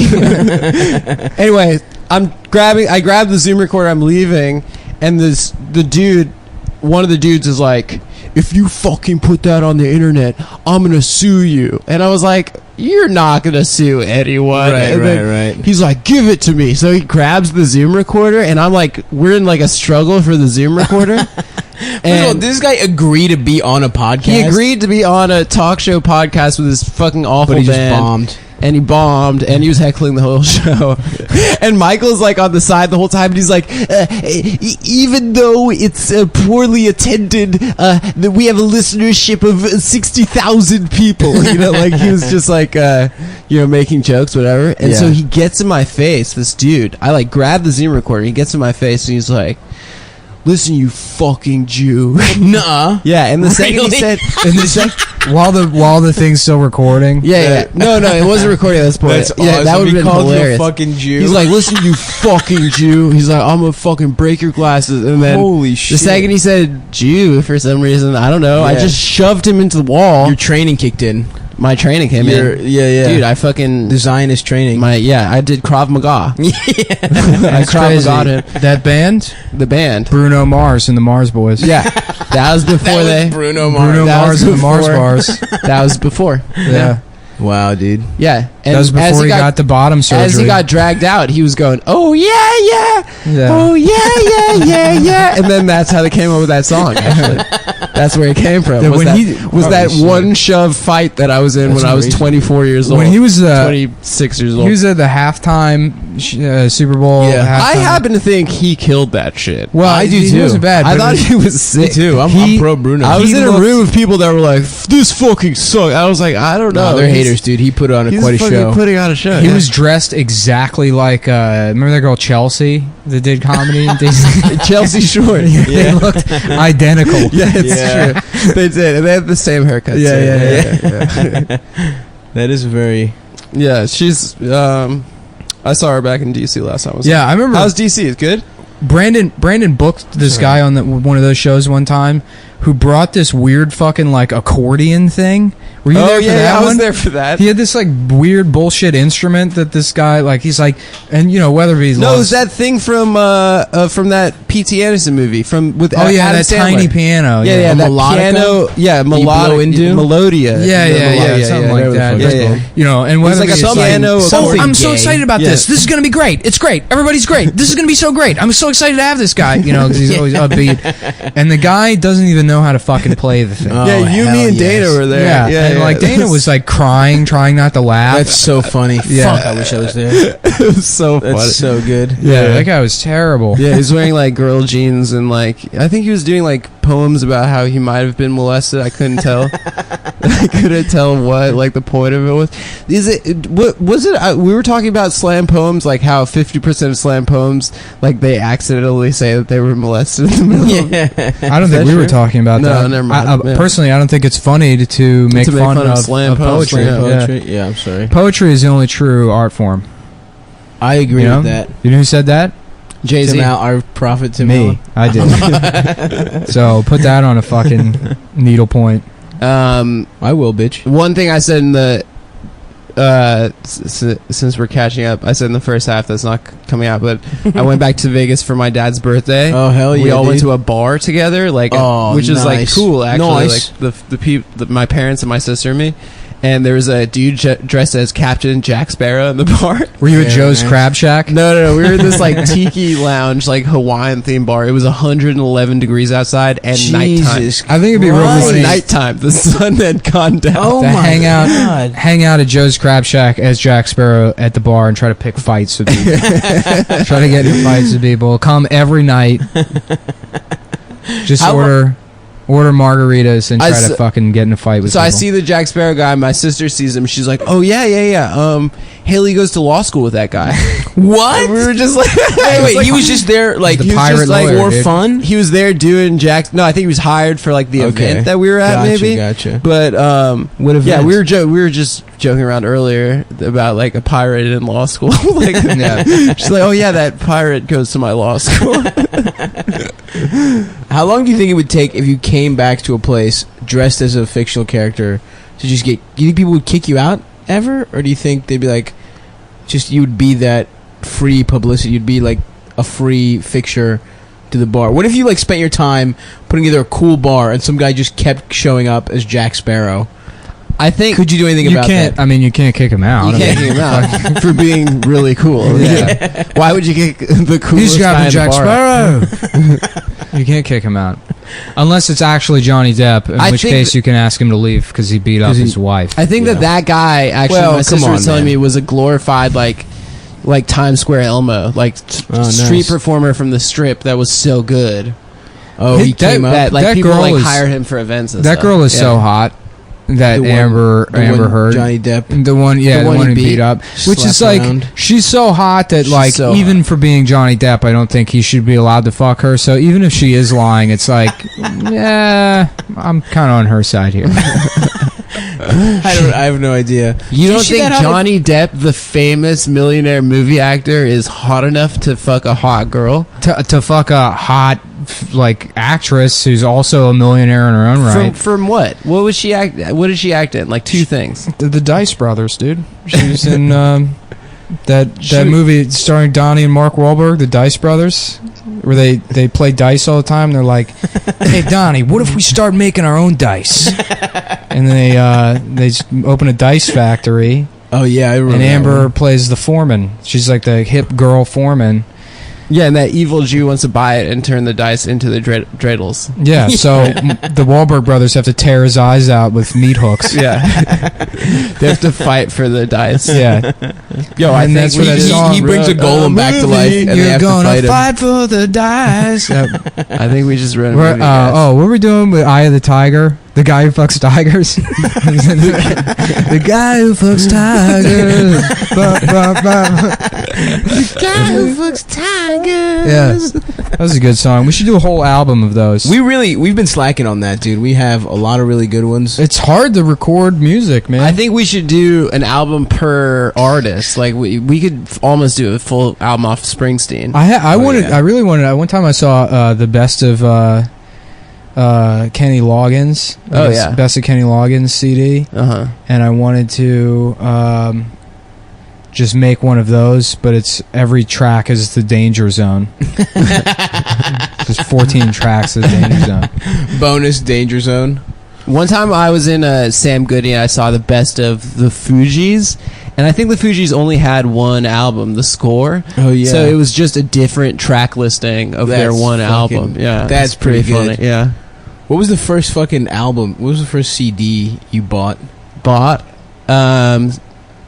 Speaker 10: Anyway, I grabbed the Zoom recorder, I'm leaving, and one of the dudes is like, "If you fucking put that on the internet, I'm gonna sue you." And I was like, "You're not gonna sue anyone."
Speaker 1: Right,
Speaker 10: And then
Speaker 1: right.
Speaker 10: He's like, "Give it to me." So he grabs the Zoom recorder, and I'm like, we're in like a struggle for the Zoom recorder.
Speaker 1: And this guy agreed to be on a podcast.
Speaker 10: He agreed to be on a talk show podcast with his fucking awful
Speaker 1: but he just
Speaker 10: band.
Speaker 1: bombed.
Speaker 10: And he bombed, and he was heckling the whole show. And Michael's like on the side the whole time, and he's like, even though it's poorly attended, we have a listenership of 60,000 people. You know, like he was just like, making jokes, whatever. And so he gets in my face, this dude. I like grab the Zoom recorder, he gets in my face, and he's like, "Listen, you fucking Jew."
Speaker 1: Nuh-uh.
Speaker 10: Yeah, and the second he
Speaker 1: Really?
Speaker 10: said,
Speaker 2: while the thing's still recording.
Speaker 10: yeah. No, it wasn't recording at this point.
Speaker 1: That's
Speaker 10: Yeah,
Speaker 1: awesome.
Speaker 10: that would
Speaker 1: He
Speaker 10: have been
Speaker 1: called you a
Speaker 10: hilarious.
Speaker 1: fucking Jew.
Speaker 10: He's like, "Listen, you fucking Jew." He's like, "I'm gonna fucking break your glasses." And then
Speaker 1: Holy
Speaker 10: the
Speaker 1: shit.
Speaker 10: second he said Jew, for some reason, I don't know, I
Speaker 1: Yeah.
Speaker 10: just shoved him into the wall.
Speaker 1: Your training kicked in.
Speaker 10: My training came in.
Speaker 1: Yeah.
Speaker 10: Dude, I fucking
Speaker 1: The Zionist training.
Speaker 10: I did Krav Maga. I
Speaker 2: That's
Speaker 10: Krav
Speaker 2: crazy.
Speaker 10: Maga him.
Speaker 2: That band,
Speaker 10: The band.
Speaker 2: Bruno Mars and the Mars Boys.
Speaker 10: Yeah, that was before
Speaker 1: That was Bruno Mars.
Speaker 2: Bruno
Speaker 10: That
Speaker 2: Mars
Speaker 10: was
Speaker 2: and the Mars
Speaker 10: before.
Speaker 2: Bars.
Speaker 10: That was before.
Speaker 2: Yeah.
Speaker 1: Wow, dude.
Speaker 10: Yeah, and
Speaker 2: That was
Speaker 10: as
Speaker 2: before he got the bottom surgery.
Speaker 10: As he got dragged out, he was going, "Oh yeah,
Speaker 2: Yeah.
Speaker 10: oh yeah," and then that's how they came up with that song. Actually, that's where it came from.
Speaker 2: Yeah,
Speaker 10: was
Speaker 2: when
Speaker 10: that,
Speaker 2: he-
Speaker 10: was
Speaker 2: oh,
Speaker 10: that
Speaker 2: shit.
Speaker 10: one shove fight that I was in
Speaker 1: That's
Speaker 10: when I was
Speaker 1: crazy.
Speaker 10: 24 years old?
Speaker 2: When he was
Speaker 10: 26 years old.
Speaker 2: he was at the halftime Super Bowl.
Speaker 1: Yeah.
Speaker 10: I
Speaker 2: halftime.
Speaker 10: happen to think he killed that shit.
Speaker 2: Well,
Speaker 1: I do
Speaker 2: he
Speaker 1: too.
Speaker 2: wasn't bad.
Speaker 10: I
Speaker 2: but
Speaker 10: thought
Speaker 2: it-
Speaker 10: he was sick.
Speaker 1: Me too. I'm pro Bruno.
Speaker 10: I was
Speaker 2: He
Speaker 10: in a
Speaker 2: looked-
Speaker 10: room of people that were like, "This fucking sucks." I was like, I don't know.
Speaker 1: No, they're
Speaker 10: He's-
Speaker 1: haters, dude. He put on
Speaker 10: He's
Speaker 1: quite a
Speaker 10: fucking
Speaker 1: show.
Speaker 10: putting on a show.
Speaker 2: He
Speaker 10: yeah.
Speaker 2: was dressed exactly like remember that girl Chelsea that did comedy and things?
Speaker 10: Chelsea Shore.
Speaker 2: They looked identical.
Speaker 10: Yeah, it's
Speaker 1: Yeah.
Speaker 10: true. They did, and they had the same haircut. too.
Speaker 2: Yeah.
Speaker 1: That is very.
Speaker 10: Yeah, she's. I saw her back in DC last time.
Speaker 2: Yeah, I remember.
Speaker 10: How's DC? It's good.
Speaker 2: Brandon booked this guy on one of those shows one time who brought this weird fucking like accordion thing. Were you there for that
Speaker 10: I
Speaker 2: one?
Speaker 10: was there for that.
Speaker 2: He had this like weird bullshit instrument that this guy like he's like, and Weatherby's
Speaker 10: No, it was that thing from that P.T. Anderson movie with
Speaker 2: Adam
Speaker 10: that
Speaker 2: Sandler. Tiny piano.
Speaker 10: Yeah, that
Speaker 1: melodica?
Speaker 10: piano. Yeah, melodic. Melodia.
Speaker 2: Yeah, something like that. And Weatherby's
Speaker 10: like a piano.
Speaker 2: I'm so excited about this. This is gonna be great. It's great. Everybody's great. This is gonna be so great. I'm so excited to have this guy. Because he's always upbeat, and the guy doesn't even know how to fucking play the thing.
Speaker 10: Me and Dana were there.
Speaker 2: And like Dana was like crying, trying not to laugh.
Speaker 1: That's so funny.
Speaker 2: Yeah.
Speaker 1: Fuck, I wish I was there.
Speaker 10: It was so funny.
Speaker 1: That's so good.
Speaker 2: Yeah, that guy was terrible.
Speaker 10: Yeah, he was wearing like girl jeans and like I think he was doing like poems about how he might have been molested. I couldn't tell. I couldn't tell what like the point of it was. We were talking about slam poems, like how 50% of slam poems like they accidentally say that they were molested in the middle.
Speaker 2: I don't think we were talking about that.
Speaker 10: No, never mind.
Speaker 2: Personally, I don't think it's funny to make fun of
Speaker 10: slam
Speaker 2: poetry.
Speaker 1: Yeah, I'm sorry.
Speaker 2: Poetry is the only true art form.
Speaker 1: I agree with that.
Speaker 2: You know who said that?
Speaker 10: Jay-Z.
Speaker 1: Tim our prophet Tim
Speaker 2: Me. I did. So put that on a fucking needle point.
Speaker 1: I will, bitch.
Speaker 10: One thing I said in the since we're catching up, I said in the first half that's not coming out, but I went back to Vegas for my dad's birthday.
Speaker 1: Oh hell yeah!
Speaker 10: We all went to a bar together, like which is like cool actually.
Speaker 1: Nice.
Speaker 10: Like the people, my parents and my sister and me. And there was a dude dressed as Captain Jack Sparrow in the bar.
Speaker 2: Were you at Joe's Crab Shack?
Speaker 10: No. We were in this like tiki lounge, like Hawaiian themed bar. It was 111 degrees outside and nighttime.
Speaker 1: Jesus
Speaker 2: I think it'd be real
Speaker 10: It was
Speaker 2: funny
Speaker 10: nighttime. The sun had gone down.
Speaker 1: Oh
Speaker 2: to
Speaker 1: my
Speaker 2: hang
Speaker 1: God.
Speaker 2: out at Joe's Crab Shack as Jack Sparrow at the bar and try to pick fights with people. Try to get in fights with people. Come every night. Just order margaritas and try to fucking get in a fight with people.
Speaker 10: So I see the Jack Sparrow guy. My sister sees him. She's like, "Oh yeah. Haley goes to law school with that guy."
Speaker 1: What?
Speaker 10: We were just like,
Speaker 1: wait, he was just there, like
Speaker 2: The
Speaker 1: he was
Speaker 2: pirate
Speaker 1: just like
Speaker 2: lawyer,
Speaker 1: for
Speaker 2: dude.
Speaker 1: fun.
Speaker 10: he was there doing Jack. No, I think he was hired for like the event that we were at. Maybe.
Speaker 1: Gotcha.
Speaker 10: But
Speaker 1: What event?
Speaker 10: yeah, we were just joking around earlier about like a pirate in law school. Like, she's like, "Oh yeah, that pirate goes to my law school."
Speaker 1: How long do you think it would take if you came back to a place dressed as a fictional character to just get? Do you think people would kick you out ever, or do you think they'd be like, just you would be that free publicity? You'd be like a free fixture to the bar. What if you like spent your time putting together a cool bar and some guy just kept showing up as Jack Sparrow?
Speaker 10: I think
Speaker 1: Could you do anything about that?
Speaker 2: I mean, you can't kick him out.
Speaker 10: you can't kick him out for being really cool.
Speaker 2: Yeah.
Speaker 10: Why would you kick the coolest
Speaker 2: He's got
Speaker 10: guy in
Speaker 2: Jack
Speaker 10: the bar?
Speaker 2: Sparrow. You can't kick him out. Unless it's actually Johnny Depp, in which case you can ask him to leave because he beat up his wife.
Speaker 10: I think that guy actually,
Speaker 1: Well,
Speaker 10: my sister
Speaker 1: come
Speaker 10: was
Speaker 1: on,
Speaker 10: telling
Speaker 1: man.
Speaker 10: me, was a glorified like Times Square Elmo, like
Speaker 1: nice.
Speaker 10: street performer from the Strip that was so good.
Speaker 1: Oh, he came up.
Speaker 10: That like
Speaker 2: that
Speaker 10: people
Speaker 2: girl
Speaker 10: like
Speaker 2: is-
Speaker 10: hired him for events. And
Speaker 2: That
Speaker 10: stuff.
Speaker 2: girl is so
Speaker 10: Yeah.
Speaker 2: hot. That
Speaker 1: The one-
Speaker 2: Amber
Speaker 1: the one
Speaker 2: Heard,
Speaker 1: Johnny Depp.
Speaker 2: the one
Speaker 10: he
Speaker 2: who
Speaker 10: beat,
Speaker 2: beat up, which is
Speaker 1: slapped
Speaker 2: like
Speaker 1: around.
Speaker 2: she's so hot that like
Speaker 10: so
Speaker 2: even
Speaker 10: hot.
Speaker 2: for being Johnny Depp, I don't think he should be allowed to fuck her. So even if she is lying, it's like, yeah, I'm kind of on her side here.
Speaker 1: I have no idea.
Speaker 10: You
Speaker 1: Did
Speaker 10: don't
Speaker 1: see
Speaker 10: think
Speaker 1: that how
Speaker 10: Johnny Depp, the famous millionaire movie actor, is hot enough to fuck a hot girl?
Speaker 2: to fuck a hot like actress who's also a millionaire in her own right.
Speaker 10: From what? What was she act? What did she act in? Like two things.
Speaker 2: The Dice Brothers, dude. She was in that movie starring Donnie and Mark Wahlberg, The Dice Brothers, where they play dice all the time. They're like, "Hey Donnie, what if we start making our own dice?" And they open a dice factory.
Speaker 1: Oh yeah, I remember.
Speaker 2: And
Speaker 1: that
Speaker 2: Amber
Speaker 1: one.
Speaker 2: plays the foreman. She's like the hip girl foreman.
Speaker 10: Yeah, and that evil Jew wants to buy it and turn the dice into the dreidels.
Speaker 2: Yeah, so the Wahlberg brothers have to tear his eyes out with meat hooks.
Speaker 10: Yeah, they have to fight for the dice.
Speaker 2: Yeah,
Speaker 10: yo, I
Speaker 2: and
Speaker 10: think
Speaker 2: that's what that song.
Speaker 1: he brings a golem back to life, and they
Speaker 2: You're
Speaker 1: have to
Speaker 2: gonna
Speaker 1: fight him.
Speaker 2: fight for the dice.
Speaker 10: I think we just read a
Speaker 2: We're,
Speaker 10: movie. guys.
Speaker 2: what were we doing with Eye of the Tiger? The guy who fucks tigers. The guy who fucks tigers.
Speaker 1: The guy who fucks tigers.
Speaker 2: Yes, that was a good song. We should do a whole album of those.
Speaker 1: We've been slacking on that, dude. We have a lot of really good ones.
Speaker 2: It's hard to record music, man.
Speaker 10: I think we should do an album per artist. Like we could almost do a full album off Springsteen.
Speaker 2: I really wanted. One time I saw the best of Kenny Loggins.
Speaker 10: Oh, yeah.
Speaker 2: Best of Kenny Loggins CD.
Speaker 10: Uh-huh.
Speaker 2: And I wanted to just make one of those, but it's every track is the Danger Zone. There's 14 tracks of the Danger Zone.
Speaker 1: Bonus Danger Zone.
Speaker 10: One time I was in Sam Goody and I saw the best of the Fugees, and I think the Fugees only had one album, The Score.
Speaker 1: Oh yeah.
Speaker 10: So it was just a different track listing of their one album. Yeah,
Speaker 1: that's pretty
Speaker 10: funny.
Speaker 1: good.
Speaker 10: Yeah.
Speaker 1: What was the first fucking album? What was the first CD you bought?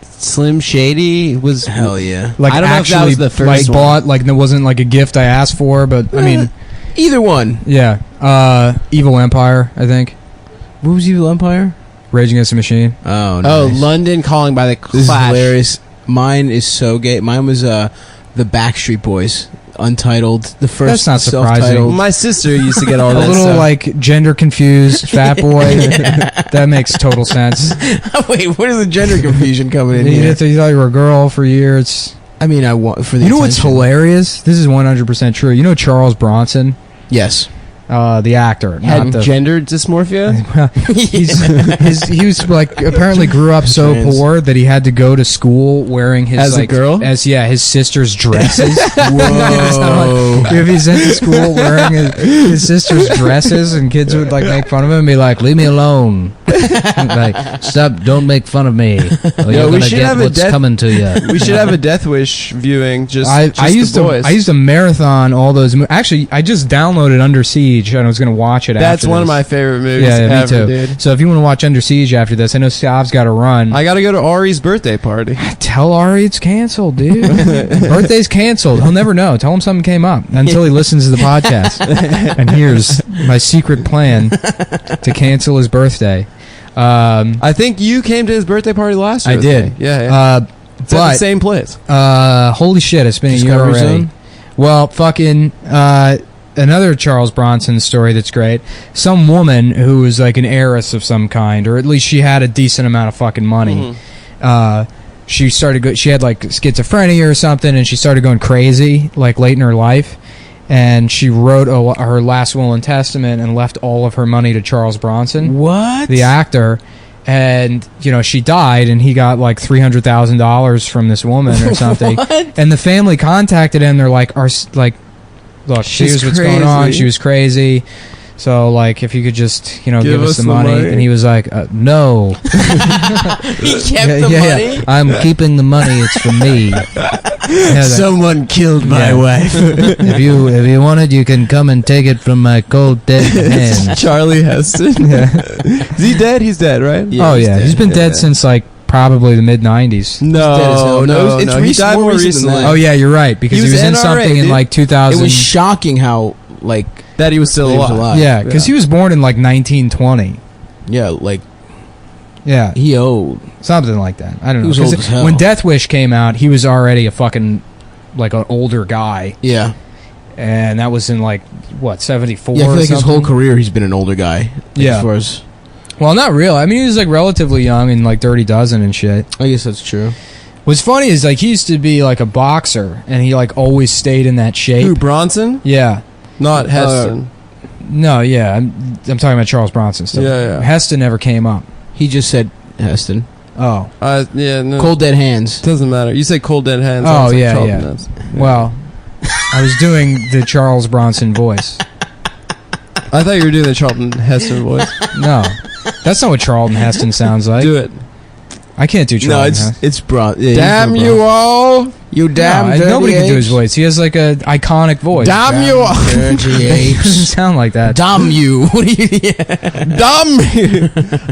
Speaker 10: Slim Shady was.
Speaker 1: Hell yeah.
Speaker 2: Like,
Speaker 10: I don't know if that was the first one.
Speaker 2: bought, like, it wasn't like a gift I asked for, but I mean,
Speaker 1: either one.
Speaker 2: Yeah. Evil Empire, I think.
Speaker 1: What was Evil Empire?
Speaker 2: Rage Against the Machine.
Speaker 1: Oh, nice.
Speaker 10: Oh, London Calling by the Clash.
Speaker 1: This is hilarious. Mine is so gay. Mine was the Backstreet Boys. Untitled. The first.
Speaker 2: That's not surprising.
Speaker 10: My sister used to get all
Speaker 2: a
Speaker 10: that
Speaker 2: little
Speaker 10: stuff.
Speaker 2: like gender confused fat boy. That makes total sense.
Speaker 1: Wait, where is the gender confusion coming in
Speaker 2: You
Speaker 1: here?
Speaker 2: thought you were a girl for years.
Speaker 1: I mean, I want for the.
Speaker 2: You know what's
Speaker 1: attention.
Speaker 2: hilarious? This is 100% true. You know Charles Bronson,
Speaker 1: Yes.
Speaker 2: the actor,
Speaker 10: had
Speaker 2: not the
Speaker 10: gender dysmorphia.
Speaker 2: he was like apparently grew up so
Speaker 1: Trans.
Speaker 2: poor that he had to go to school wearing his
Speaker 10: As a
Speaker 2: like,
Speaker 10: girl?
Speaker 2: his sister's dresses.
Speaker 1: Whoa.
Speaker 2: If he's into school wearing his sister's dresses, and kids would like make fun of him and be like, "Leave me alone!" Like, stop! Don't make fun of me. Or you're
Speaker 10: we
Speaker 2: gonna
Speaker 10: should
Speaker 2: get
Speaker 10: have a
Speaker 2: what's
Speaker 10: death-
Speaker 2: coming to you.
Speaker 10: We should have a Death Wish viewing.
Speaker 2: I used to marathon all those. Actually, I just downloaded Under Siege and I was going to watch it.
Speaker 10: That's
Speaker 2: after
Speaker 10: one of
Speaker 2: this.
Speaker 10: my favorite movies
Speaker 2: Yeah, me
Speaker 10: ever,
Speaker 2: too.
Speaker 10: dude.
Speaker 2: So if you want to watch Under Siege after this, I know Sav's got to run.
Speaker 10: I got to go to Ari's birthday party.
Speaker 2: Tell Ari it's canceled, dude. Birthday's canceled. He'll never know. Tell him something came up until he listens to the podcast and hears my secret plan to cancel his birthday.
Speaker 10: I think you came to his birthday party last year.
Speaker 2: I did.
Speaker 10: Yeah. It's at the
Speaker 2: But
Speaker 10: same place.
Speaker 2: holy shit, it's been a year
Speaker 1: Discovery
Speaker 2: already.
Speaker 1: Zone?
Speaker 2: Well, fucking another Charles Bronson story that's great. Some woman who was like an heiress of some kind, or at least she had a decent amount of fucking money. She started. She had like schizophrenia or something, and she started going crazy like late in her life. And she wrote her last will and testament and left all of her money to Charles Bronson,
Speaker 1: What?
Speaker 2: the actor. And she died, and he got like $300,000 from this woman or something. And the family contacted him. They're like, look, here's what's going on. She was crazy. So, like, if you could just, give us the money. And he was like, no.
Speaker 1: He kept the money?
Speaker 2: I'm keeping the money. It's for me.
Speaker 10: Someone killed my wife.
Speaker 2: If you want it, you can come and take it from my cold dead hands.
Speaker 10: Charlie Heston. Is he dead? He's dead, right?
Speaker 2: Yeah, he's been dead since like probably the mid '90s.
Speaker 10: No,
Speaker 1: It's
Speaker 10: he
Speaker 1: recent,
Speaker 10: died
Speaker 1: more
Speaker 10: more
Speaker 1: recent
Speaker 10: recently.
Speaker 1: than that.
Speaker 2: Oh yeah, you're right, because
Speaker 10: He
Speaker 2: he
Speaker 10: was
Speaker 2: was in
Speaker 10: NRA,
Speaker 2: something in
Speaker 10: dude.
Speaker 2: like 2000.
Speaker 1: It was shocking how
Speaker 10: That he was still
Speaker 1: he was
Speaker 10: alive.
Speaker 1: alive.
Speaker 2: Yeah, because he was born in like 1920.
Speaker 1: Yeah, like
Speaker 2: Yeah,
Speaker 1: he old.
Speaker 2: something like that. I don't know.
Speaker 1: He was
Speaker 2: 'Cause
Speaker 1: old as hell.
Speaker 2: when Death Wish came out, he was already a fucking like an older guy,
Speaker 1: Yeah.
Speaker 2: and that was in like what 74.
Speaker 1: Yeah, I feel
Speaker 2: or
Speaker 1: like his whole
Speaker 2: something?
Speaker 1: career he's been an older guy.
Speaker 2: Yeah.
Speaker 1: As far as
Speaker 2: Well, not real. I mean, he was like relatively young and like Dirty Dozen and shit.
Speaker 1: I guess that's true.
Speaker 2: What's funny is like he used to be like a boxer, and he like always stayed in that shape.
Speaker 10: Who, Bronson?
Speaker 2: Yeah.
Speaker 10: Not Heston.
Speaker 2: No, yeah, I'm talking about Charles Bronson stuff.
Speaker 10: Yeah.
Speaker 2: Heston never came up.
Speaker 1: He just said Heston.
Speaker 2: Oh.
Speaker 10: No.
Speaker 1: Cold Dead Hands.
Speaker 10: Doesn't matter. You say Cold Dead Hands.
Speaker 2: Oh,
Speaker 10: I was like
Speaker 2: yeah,
Speaker 10: Charlton
Speaker 2: yeah.
Speaker 10: Heston.
Speaker 2: Well, I was doing the Charles Bronson voice.
Speaker 10: I thought you were doing the Charlton Heston voice.
Speaker 2: No, that's not what Charlton Heston sounds like.
Speaker 10: Do it.
Speaker 2: I can't do
Speaker 1: No,
Speaker 2: Charlton Heston.
Speaker 1: it's Bron. Yeah,
Speaker 10: Damn you all!
Speaker 1: You damn
Speaker 2: No,
Speaker 1: dirty
Speaker 2: nobody can do his
Speaker 1: apes.
Speaker 2: voice. He has like a iconic voice.
Speaker 10: Damn you all!
Speaker 1: Dirty
Speaker 2: He doesn't
Speaker 1: apes.
Speaker 2: sound like that.
Speaker 1: Damn you. What do you
Speaker 10: Damn you!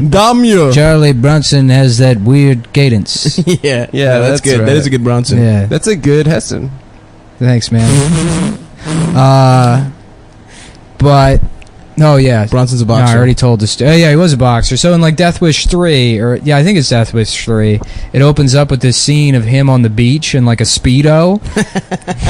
Speaker 10: Damn you!
Speaker 2: Charlie Bronson has that weird cadence.
Speaker 1: Yeah.
Speaker 10: Yeah, that's
Speaker 1: good.
Speaker 10: right.
Speaker 1: That is a good Bronson.
Speaker 2: Yeah.
Speaker 10: That's a good Heston.
Speaker 2: Thanks, man. But oh yeah,
Speaker 1: Bronson's a
Speaker 2: No,
Speaker 1: boxer.
Speaker 2: I already told this. Yeah, he was a boxer. So in like Death Wish 3, or yeah, I think it's Death Wish 3. It opens up with this scene of him on the beach in like a Speedo,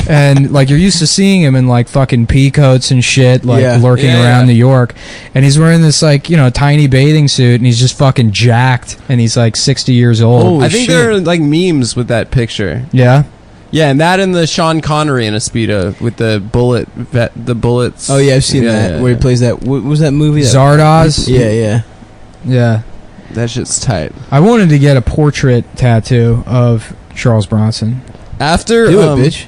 Speaker 2: and like you're used to seeing him in like fucking pea coats and shit, like
Speaker 1: Yeah.
Speaker 2: lurking
Speaker 1: Yeah,
Speaker 2: around
Speaker 1: yeah.
Speaker 2: New York, and he's wearing this like tiny bathing suit, and he's just fucking jacked, and he's like 60 years old.
Speaker 1: Holy
Speaker 10: I think
Speaker 1: shit.
Speaker 10: there are like memes with that picture.
Speaker 2: Yeah.
Speaker 10: Yeah, and that and the Sean Connery in a Speedo with the bullets.
Speaker 1: Oh yeah, I've seen that where he plays that. What was that movie?
Speaker 2: Zardoz.
Speaker 1: Yeah.
Speaker 10: That shit's tight.
Speaker 2: I wanted to get a portrait tattoo of Charles Bronson.
Speaker 10: After
Speaker 1: Do it, bitch.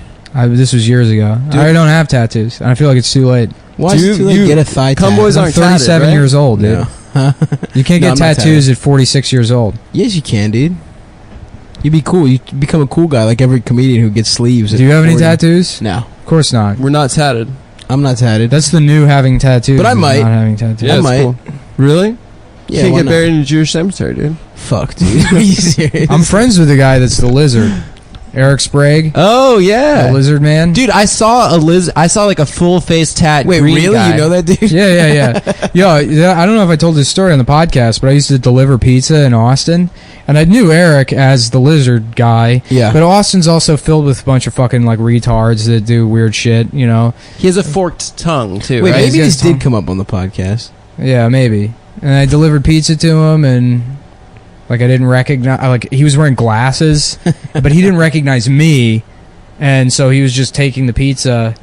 Speaker 2: This was years ago. I don't have tattoos. And I feel like it's too late.
Speaker 1: Why is it too late to get a thigh tattoo?
Speaker 10: Boys
Speaker 2: I'm
Speaker 10: aren't
Speaker 2: 37
Speaker 10: tatted, right?
Speaker 2: years old, dude.
Speaker 1: No.
Speaker 2: You can't get tattoos at 46 years old.
Speaker 1: Yes, you can, dude. You'd be cool. You become a cool guy like every comedian who gets sleeves.
Speaker 2: Do you have any tattoos?
Speaker 1: No.
Speaker 2: Of course not.
Speaker 10: We're not tatted.
Speaker 1: I'm not tatted.
Speaker 2: That's the new having tattoos.
Speaker 1: But I might.
Speaker 2: Not having tattoos.
Speaker 10: Yeah,
Speaker 1: I
Speaker 10: it's
Speaker 1: might.
Speaker 10: cool. Really?
Speaker 1: Yeah,
Speaker 10: You can't
Speaker 1: why
Speaker 10: get
Speaker 1: not?
Speaker 10: buried in a Jewish cemetery, dude.
Speaker 1: Fuck, dude. Are you serious?
Speaker 2: I'm friends with the guy that's the lizard. Eric Sprague.
Speaker 10: Oh yeah,
Speaker 2: the lizard man.
Speaker 10: Dude, I saw I saw like a full face tat.
Speaker 1: Wait,
Speaker 10: green
Speaker 1: really?
Speaker 10: guy.
Speaker 1: You know that dude?
Speaker 2: Yeah. I don't know if I told this story on the podcast, but I used to deliver pizza in Austin, and I knew Eric as the lizard guy.
Speaker 1: Yeah.
Speaker 2: But Austin's also filled with a bunch of fucking like retards that do weird shit, you know.
Speaker 10: He has a forked tongue too.
Speaker 1: Wait,
Speaker 10: right?
Speaker 1: maybe
Speaker 2: He's
Speaker 1: this
Speaker 2: got
Speaker 1: did come up on the podcast.
Speaker 2: Yeah, maybe. And I delivered pizza to him, and like I didn't recognize, like he was wearing glasses, but he didn't recognize me, and so he was just taking the pizza.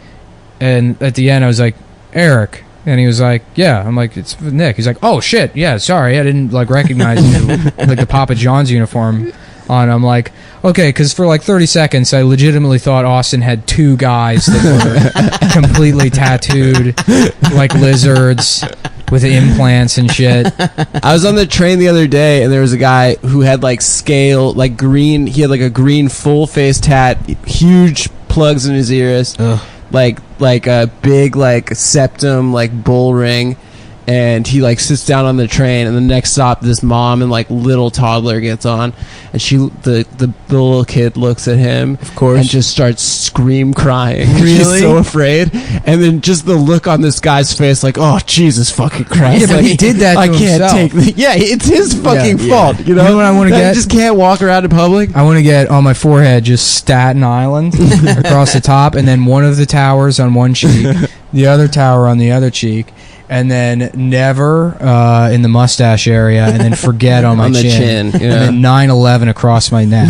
Speaker 2: And at the end, I was like, Eric, and he was like, yeah. I'm like, it's Nick. He's like, oh shit, yeah, sorry, I didn't like recognize you, like the Papa John's uniform on. I'm like, okay, because for like 30 seconds, I legitimately thought Austin had two guys that were completely tattooed like lizards with implants and shit.
Speaker 10: I was on the train the other day, and there was a guy who had like scale, like green. He had like a green full face tat, huge plugs in his ears, like a big like septum, like bull ring. And he like sits down on the train, and the next stop, this mom and like little toddler gets on, and the little kid looks at him,
Speaker 1: of course,
Speaker 10: and just starts crying.
Speaker 1: Really?
Speaker 10: She's so afraid, and then just the look on this guy's face, like, oh Jesus fucking Christ!
Speaker 2: Yeah, but
Speaker 10: like,
Speaker 2: he did that to
Speaker 10: I can't
Speaker 2: himself.
Speaker 10: take. It's his fucking fault. You know
Speaker 2: what I want to get?
Speaker 10: I just can't walk around in public.
Speaker 2: I want to get on my forehead just Staten Island across the top, and then one of the towers on one cheek, the other tower on the other cheek. And then never in the mustache area, and then forget on my
Speaker 10: on the
Speaker 2: chin.
Speaker 10: yeah.
Speaker 2: And then 9/11 across my neck.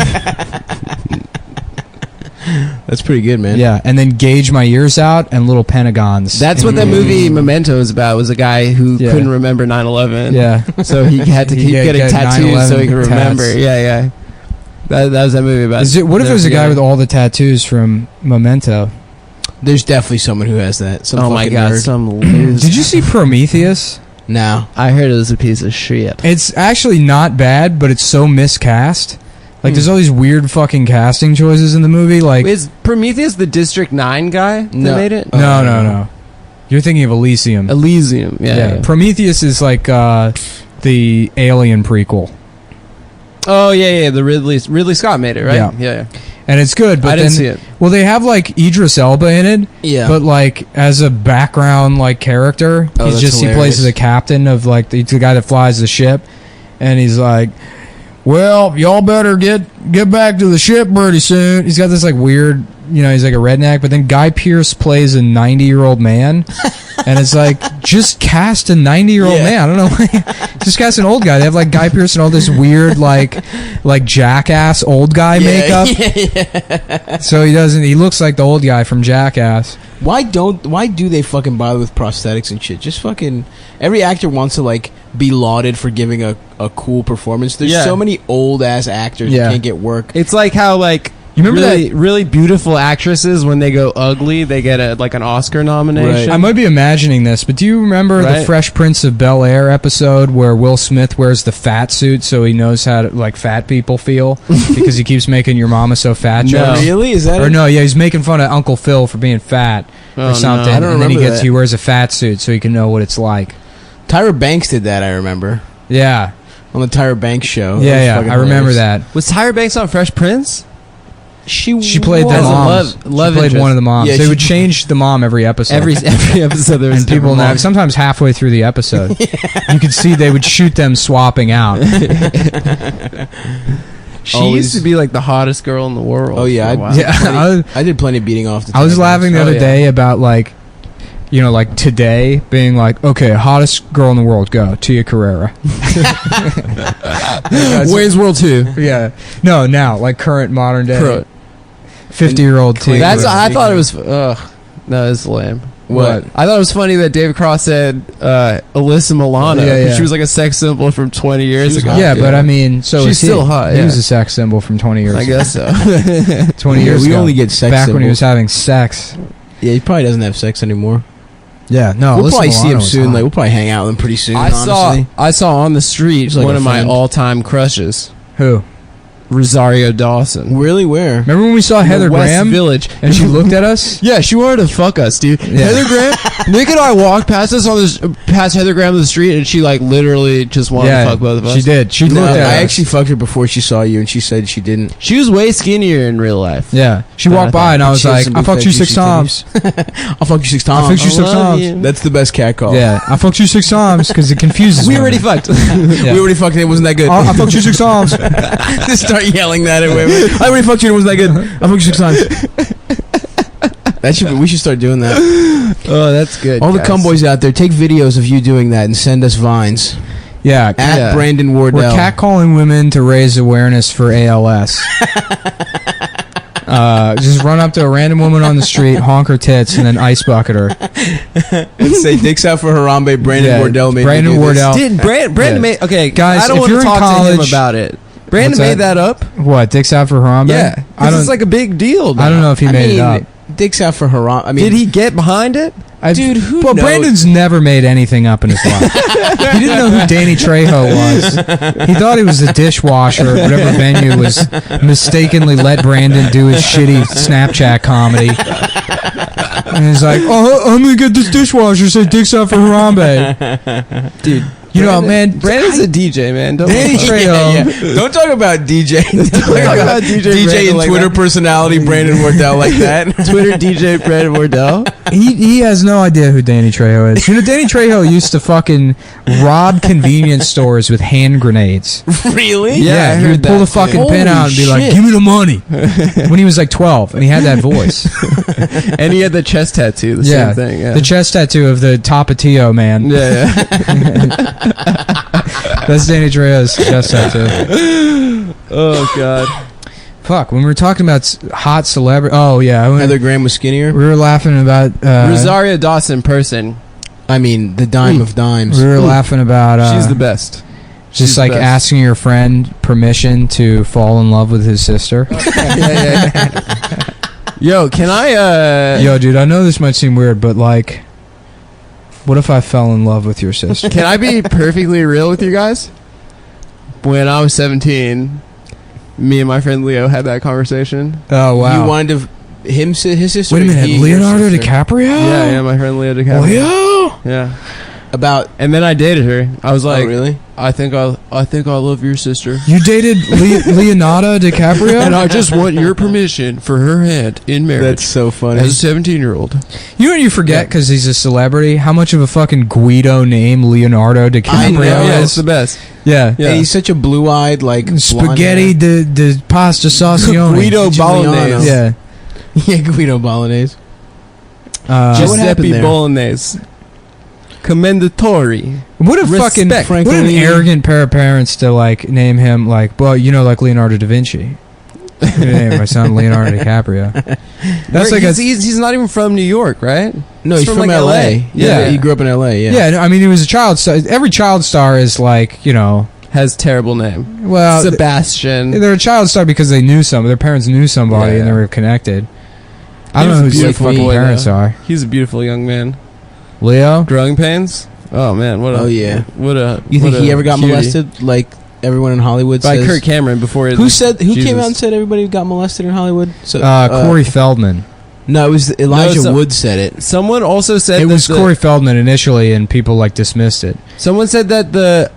Speaker 1: That's pretty good, man.
Speaker 2: Yeah, and then gauge my ears out and little pentagons.
Speaker 10: That's what that movie Memento is about. Was a guy who couldn't remember 9/11.
Speaker 2: Yeah,
Speaker 10: so he had to keep getting tattoos so he could remember.
Speaker 2: tats.
Speaker 10: Yeah. That was that movie about.
Speaker 2: What if there's a guy with all the tattoos from Memento?
Speaker 1: There's definitely someone who has that. Some
Speaker 10: oh my
Speaker 1: fucking
Speaker 10: god,
Speaker 1: nerd.
Speaker 10: some loser.
Speaker 2: Did you see Prometheus?
Speaker 1: No.
Speaker 10: I heard it was a piece of shit.
Speaker 2: It's actually not bad, but it's so miscast. Like, there's all these weird fucking casting choices in the movie. Like,
Speaker 10: is Prometheus the District 9 guy that made it?
Speaker 2: No. You're thinking of Elysium.
Speaker 10: Elysium, yeah.
Speaker 2: Prometheus is like the Alien prequel.
Speaker 10: Oh yeah, the Ridley Scott made it, right? Yeah.
Speaker 2: And it's good, but
Speaker 10: I didn't see it.
Speaker 2: Well, they have like Idris Elba in it.
Speaker 1: Yeah.
Speaker 2: But like as a background like character,
Speaker 1: Oh, that's
Speaker 2: he
Speaker 1: hilarious.
Speaker 2: plays the captain of like the guy that flies the ship, and he's like, well, y'all better get back to the ship pretty soon. He's got this like weird, he's like a redneck, but then Guy Pearce plays a 90-year-old man. And it's like, just cast a 90-year-old man. I don't know why. Just cast an old guy. They have like Guy Pearce and all this weird like Jackass old guy makeup.
Speaker 1: Yeah.
Speaker 2: So he looks like the old guy from Jackass.
Speaker 1: Why do they fucking bother with prosthetics and shit? Just fucking every actor wants to like be lauded for giving a cool performance. There's so many old ass actors who can't get work.
Speaker 10: It's like how like
Speaker 2: you remember
Speaker 10: that really beautiful actresses, when they go ugly, they get an Oscar nomination.
Speaker 2: I might be imagining this, but do you remember the Fresh Prince of Bel-Air episode where Will Smith wears the fat suit so he knows how to like fat people feel because he keeps making your mama so fat jokes?
Speaker 1: Really? Is that?
Speaker 2: Or no, yeah, he's making fun of Uncle Phil for being fat or something,
Speaker 1: no, I don't
Speaker 2: and then
Speaker 1: remember that.
Speaker 2: he wears a fat suit so he can know what it's like.
Speaker 1: Tyra Banks did that. I remember.
Speaker 2: Yeah,
Speaker 1: on the Tyra Banks show.
Speaker 2: Yeah, I remember that.
Speaker 10: Was Tyra Banks on Fresh Prince?
Speaker 2: She played the mom. She played one of the moms.
Speaker 1: Yeah,
Speaker 2: they would change the mom every episode.
Speaker 10: Every episode there was
Speaker 2: and people now sometimes halfway through the episode, you could see they would shoot them swapping out.
Speaker 10: She used to be like the hottest girl in the world.
Speaker 1: Oh yeah, I did plenty of beating off.
Speaker 2: I was laughing the other day about like, like today being like, okay, hottest girl in the world, go Tia Carrera.
Speaker 10: Wayne's World 2.
Speaker 2: Yeah, no, now like current modern day. 50-year-old teen.
Speaker 10: That's. I thought it was. No, it's lame.
Speaker 1: What?
Speaker 10: I thought it was funny that David Cross said Alyssa Milano.
Speaker 2: Yeah.
Speaker 10: She was like a sex symbol from 20 years ago.
Speaker 2: Yeah, but I mean, so
Speaker 10: she's still hot.
Speaker 2: He was a sex symbol from 20 years ago.
Speaker 10: I guess so.
Speaker 2: 20 years
Speaker 1: we
Speaker 2: ago.
Speaker 1: only get sex
Speaker 2: back
Speaker 1: symbols
Speaker 2: when he was having sex.
Speaker 1: Yeah, he probably doesn't have sex anymore.
Speaker 2: Yeah, no.
Speaker 1: We'll
Speaker 2: Alyssa
Speaker 1: probably see
Speaker 2: Milano
Speaker 1: him
Speaker 2: was
Speaker 1: soon.
Speaker 2: hot.
Speaker 1: Like we'll probably hang out with him pretty soon.
Speaker 10: I saw on the street
Speaker 1: He's like
Speaker 10: one
Speaker 1: a
Speaker 10: of my
Speaker 1: friend.
Speaker 10: all-time crushes,
Speaker 2: Who?
Speaker 10: Rosario Dawson.
Speaker 1: Really? Where?
Speaker 2: Remember when we saw Heather
Speaker 10: West
Speaker 2: Graham
Speaker 10: Village,
Speaker 2: and she looked at us?
Speaker 10: Yeah, she wanted to fuck us, dude.
Speaker 2: Yeah.
Speaker 10: Heather Graham, Nick and I walked past us on this, past Heather Graham on the street, and she like literally just wanted to fuck both of us.
Speaker 2: She did. She
Speaker 1: No,
Speaker 2: looked at
Speaker 1: I
Speaker 2: us.
Speaker 1: actually fucked her before she saw you, and she said she didn't.
Speaker 10: She was way skinnier in real life.
Speaker 2: Yeah, she walked by and I was
Speaker 1: She has
Speaker 2: like,
Speaker 1: some
Speaker 2: "I fucked
Speaker 1: big
Speaker 2: you
Speaker 1: fat
Speaker 2: 6
Speaker 1: juicy
Speaker 2: times."
Speaker 1: I'll fuck you 6 times.
Speaker 2: I fucked you 6
Speaker 10: love
Speaker 2: times.
Speaker 10: you.
Speaker 1: That's the best cat call.
Speaker 2: Yeah, I fucked you 6 times because it confuses
Speaker 10: We
Speaker 2: women.
Speaker 10: already fucked.
Speaker 2: Yeah.
Speaker 1: We already fucked it. It wasn't that good.
Speaker 2: I fucked you 6 times.
Speaker 1: Just start yelling that at women. I already fucked you. It wasn't that good. I fucked you 6 times. We should start doing that.
Speaker 10: Oh, that's good.
Speaker 1: All the
Speaker 10: guys.
Speaker 1: cum boys out there, take videos of you doing that and send us vines.
Speaker 2: Yeah,
Speaker 1: At Brandon Wardell.
Speaker 2: we're catcalling women to raise awareness for ALS. Just run up to a random woman on the street, honk her tits, and then ice bucket her.
Speaker 1: And say dicks out for Harambe. Brandon Wardell made
Speaker 2: Brandon
Speaker 1: me do
Speaker 2: Wardell.
Speaker 10: Did Brandon
Speaker 2: Yeah.
Speaker 10: made? Okay,
Speaker 2: Guys,
Speaker 10: I don't
Speaker 2: if
Speaker 10: want
Speaker 2: you're
Speaker 10: to
Speaker 2: in
Speaker 10: talk to him
Speaker 2: college-
Speaker 10: about it. Brandon
Speaker 2: What's
Speaker 10: made
Speaker 2: that?
Speaker 10: that up.
Speaker 2: What, dicks out for Harambe?
Speaker 10: Yeah,
Speaker 2: I don't.
Speaker 10: it's like a big deal.
Speaker 2: I don't know if he made it up.
Speaker 1: Dicks out for Harambe. I mean,
Speaker 10: Did he get behind it?
Speaker 1: Dude, who
Speaker 2: Well,
Speaker 1: knows?
Speaker 2: Brandon's never made anything up in his life. He didn't know who Danny Trejo was. He thought he was the dishwasher at whatever venue was mistakenly let Brandon do his shitty Snapchat comedy. And he's like, "Oh, I'm gonna get this dishwasher. Say dicks out for Harambe."
Speaker 10: Dude,
Speaker 2: You know, man.
Speaker 10: Brandon's a DJ, man. Don't
Speaker 2: Danny Trejo.
Speaker 1: Don't talk about DJ. Don't
Speaker 10: talk about DJ Brandon
Speaker 1: and
Speaker 10: like
Speaker 1: Twitter
Speaker 10: that.
Speaker 1: personality Brandon Wardell like that.
Speaker 10: Twitter DJ Brandon Wardell.
Speaker 2: He has no idea who Danny Trejo is. You know, Danny Trejo used to fucking rob convenience stores with hand grenades.
Speaker 1: Really?
Speaker 10: Yeah, I
Speaker 2: he would
Speaker 10: heard
Speaker 2: pull
Speaker 10: that
Speaker 2: the fucking
Speaker 1: too.
Speaker 2: pin out and be like,
Speaker 1: Holy
Speaker 2: "Give me the money." When he was like 12, and he had that voice.
Speaker 10: And he had the chest tattoo. The same thing. Yeah.
Speaker 2: The chest tattoo of the Tapatio man.
Speaker 10: yeah.
Speaker 2: That's Danny Trejo's chest tattoo.
Speaker 10: Oh god.
Speaker 2: Fuck, when we were talking about hot celebrity. Oh yeah,
Speaker 1: Heather Graham was skinnier.
Speaker 2: we were laughing about
Speaker 10: Rosario Dawson person.
Speaker 1: I mean, the dime of dimes.
Speaker 2: We were laughing about
Speaker 10: She's the best. She's
Speaker 2: just like
Speaker 10: the best.
Speaker 2: asking your friend permission to fall in love with his sister.
Speaker 10: yeah. Yo, can I?
Speaker 2: Yo, dude, I know this might seem weird, but like, what if I fell in love with your sister?
Speaker 10: Can I be perfectly real with you guys? When I was 17, me and my friend Leo had that conversation.
Speaker 2: Oh wow!
Speaker 1: You wanted his sister.
Speaker 2: Wait a
Speaker 1: or
Speaker 2: minute,
Speaker 1: he, your
Speaker 2: Leonardo
Speaker 1: sister?
Speaker 2: DiCaprio?
Speaker 10: Yeah, my friend Leo DiCaprio.
Speaker 2: Leo?
Speaker 10: Yeah.
Speaker 1: About.
Speaker 10: And then I dated her. I was like,
Speaker 1: Oh, really?
Speaker 10: I think I love your sister.
Speaker 2: You dated Leonardo DiCaprio?
Speaker 10: And I just want your permission for her hand in marriage.
Speaker 1: That's so funny.
Speaker 10: As a 17-year-old.
Speaker 2: You know what you forget because he's a celebrity? How much of a fucking Guido name Leonardo DiCaprio
Speaker 1: I know.
Speaker 10: Yeah,
Speaker 2: is?
Speaker 10: it's the best.
Speaker 2: Yeah.
Speaker 10: Yeah.
Speaker 1: And he's such a blue-eyed, like
Speaker 2: Spaghetti de pasta saucione.
Speaker 10: Guido
Speaker 1: Giuliano.
Speaker 10: Bolognese.
Speaker 2: Yeah.
Speaker 1: Yeah, Guido Bolognese. what happened
Speaker 10: Giuseppe
Speaker 1: there?
Speaker 10: Bolognese. Commendatory.
Speaker 2: What a
Speaker 10: Respect,
Speaker 2: fucking what an
Speaker 1: Francolini.
Speaker 2: arrogant pair of parents to like name him like, well, you know, like Leonardo da Vinci. I'm gonna name my son Leonardo DiCaprio. That's like
Speaker 10: he's not even from New York, right?
Speaker 1: No, he's from
Speaker 10: like
Speaker 1: LA.
Speaker 10: LA.
Speaker 1: Yeah, he grew up in LA. Yeah.
Speaker 2: yeah. I mean, he was a child star. Every child star is like, you know,
Speaker 10: Has terrible name.
Speaker 2: well,
Speaker 10: Sebastian.
Speaker 2: they're a child star because they knew their parents knew somebody
Speaker 10: Yeah,
Speaker 2: and they
Speaker 10: yeah.
Speaker 2: were connected. I
Speaker 10: He
Speaker 2: don't know who
Speaker 10: was a
Speaker 2: their
Speaker 10: beautiful
Speaker 2: fucking
Speaker 10: boy,
Speaker 2: parents
Speaker 10: though.
Speaker 2: are.
Speaker 10: He's a beautiful young man.
Speaker 2: Leo?
Speaker 10: Growing pains. Oh man, what a
Speaker 1: Oh, yeah.
Speaker 10: what a.
Speaker 1: You think
Speaker 10: what
Speaker 1: he
Speaker 10: a
Speaker 1: ever got
Speaker 10: cutie.
Speaker 1: molested like everyone in Hollywood
Speaker 10: by
Speaker 1: says?
Speaker 10: Kirk Cameron before?
Speaker 1: Who came
Speaker 10: Jesus.
Speaker 1: out and said everybody got molested in Hollywood? So
Speaker 2: Corey Feldman.
Speaker 1: No, it was Elijah
Speaker 10: No,
Speaker 1: Wood said it.
Speaker 10: Someone also said
Speaker 2: It
Speaker 10: that
Speaker 2: was Corey Feldman initially, and people like dismissed it.
Speaker 10: Someone said that the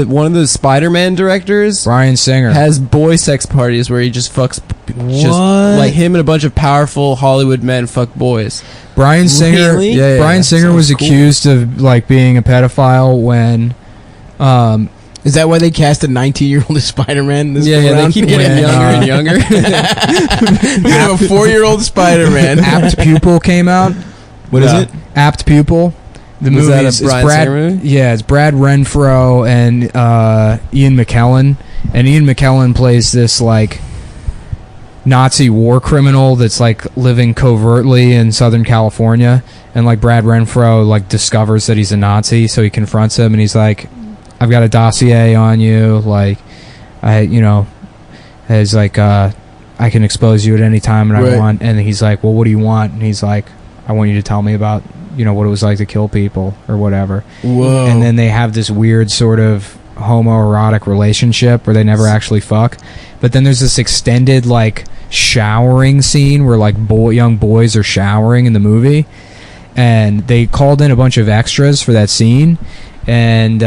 Speaker 10: one of the Spider-Man directors
Speaker 2: Bryan Singer
Speaker 10: has boy sex parties where he just fucks, just
Speaker 1: What?
Speaker 10: like him and a bunch of powerful Hollywood men fuck boys.
Speaker 2: Bryan Singer.
Speaker 1: Really?
Speaker 10: Yeah,
Speaker 2: Bryan Singer
Speaker 10: sounds
Speaker 2: was
Speaker 10: cool.
Speaker 2: accused of like being a pedophile when.
Speaker 1: Is that why they cast a 19-year-old as Spider-Man?
Speaker 10: Yeah, they keep getting
Speaker 2: Yeah.
Speaker 10: younger and younger.
Speaker 1: We have a 4-year-old Spider-Man.
Speaker 2: Apt Pupil came out.
Speaker 1: What is
Speaker 10: Yeah.
Speaker 1: it?
Speaker 2: Apt Pupil. The
Speaker 10: Was
Speaker 2: movie
Speaker 10: that a
Speaker 2: is
Speaker 10: Bryan
Speaker 2: Brad.
Speaker 10: Singer movie?
Speaker 2: Yeah, it's Brad Renfro and Ian McKellen, and Ian McKellen plays this like Nazi war criminal that's like living covertly in Southern California, and like Brad Renfro like discovers that he's a Nazi, so he confronts him and he's like, I've got a dossier on you, like I can expose you at any time and I want. And he's like, well, what do you want? And he's like, I want you to tell me about what it was like to kill people or whatever.
Speaker 1: Whoa.
Speaker 2: And then they have this weird sort of homoerotic relationship where they never actually fuck, but then there's this extended like showering scene where like young boys are showering in the movie, and they called in a bunch of extras for that scene, and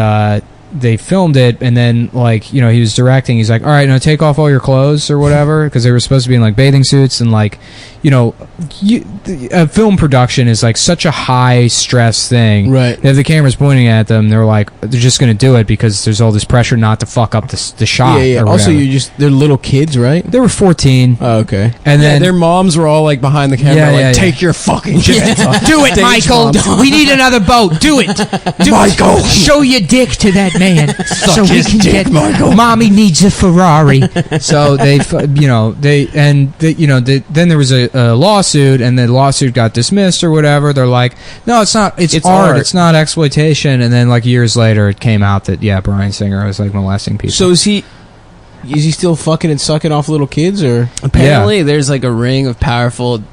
Speaker 2: they filmed it, and then like he was directing, he's like, all right, now take off all your clothes or whatever, because they were supposed to be in like bathing suits, and like a film production is like such a high stress thing,
Speaker 1: right?
Speaker 2: If the camera's pointing at them, they're just gonna do it because there's all this pressure not to fuck up the shot.
Speaker 1: Yeah.
Speaker 2: Or
Speaker 1: also,
Speaker 2: whatever.
Speaker 1: they're little kids, right?
Speaker 2: They were 14.
Speaker 1: Oh, okay.
Speaker 2: And then
Speaker 10: their moms were all like behind the camera, take your fucking shit off.
Speaker 11: Do it, Michael. We need another boat. Do it, Michael. Show your dick to that man, so we can get. Michael. Mommy needs a Ferrari.
Speaker 2: So then there was a lawsuit, and the lawsuit got dismissed or whatever. They're like, no, it's not. It's art. It's not exploitation. And then like years later, it came out that Bryan Singer was like molesting people.
Speaker 1: So is he still fucking and sucking off little kids, or
Speaker 10: apparently there's like a ring of powerful.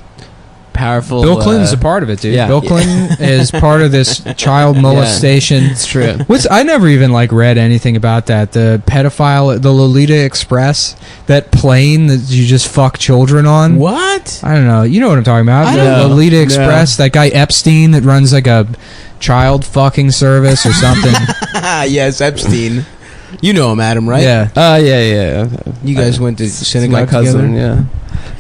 Speaker 2: Bill Clinton's a part of it, dude.
Speaker 10: Yeah.
Speaker 2: Bill Clinton is part of this child molestation.
Speaker 10: It's true.
Speaker 2: I never even like read anything about that. The pedophile, the Lolita Express, that plane that you just fuck children on.
Speaker 1: What?
Speaker 2: I don't know. You know what I'm talking about? The Lolita Express, that guy Epstein that runs like a child fucking service or something.
Speaker 1: Yes, Epstein. You know him, Adam, right?
Speaker 2: Yeah.
Speaker 10: Yeah.
Speaker 1: You guys went to synagogue
Speaker 10: my cousin,
Speaker 1: together?
Speaker 10: yeah.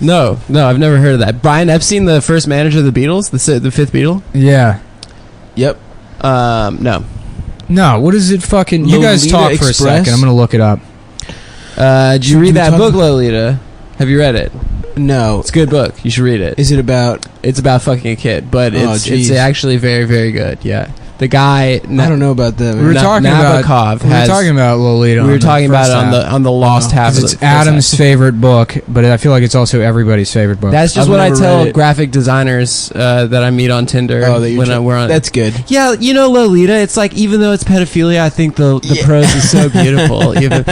Speaker 10: No, I've never heard of that. Brian Epstein, the first manager of the Beatles, the fifth Beatle?
Speaker 2: Yeah.
Speaker 1: Yep.
Speaker 10: No.
Speaker 2: No, what is it fucking... You guys talk for a second. I'm going to look it up.
Speaker 10: Did you read that book, Lolita? Have you read it?
Speaker 1: No.
Speaker 10: It's a good book. You should read it.
Speaker 1: Is it about...
Speaker 10: It's about fucking a kid, but it's actually very, very good, yeah. The guy...
Speaker 1: I don't know about that.
Speaker 2: We were talking about Lolita.
Speaker 10: We were talking about it on the lost half.
Speaker 2: It's Adam's favorite book, but I feel like it's also everybody's favorite book.
Speaker 10: That's just what I tell graphic designers that I meet on Tinder. We're on.
Speaker 1: That's good.
Speaker 10: Yeah, Lolita. It's like, even though it's pedophilia, I think the prose is so beautiful. even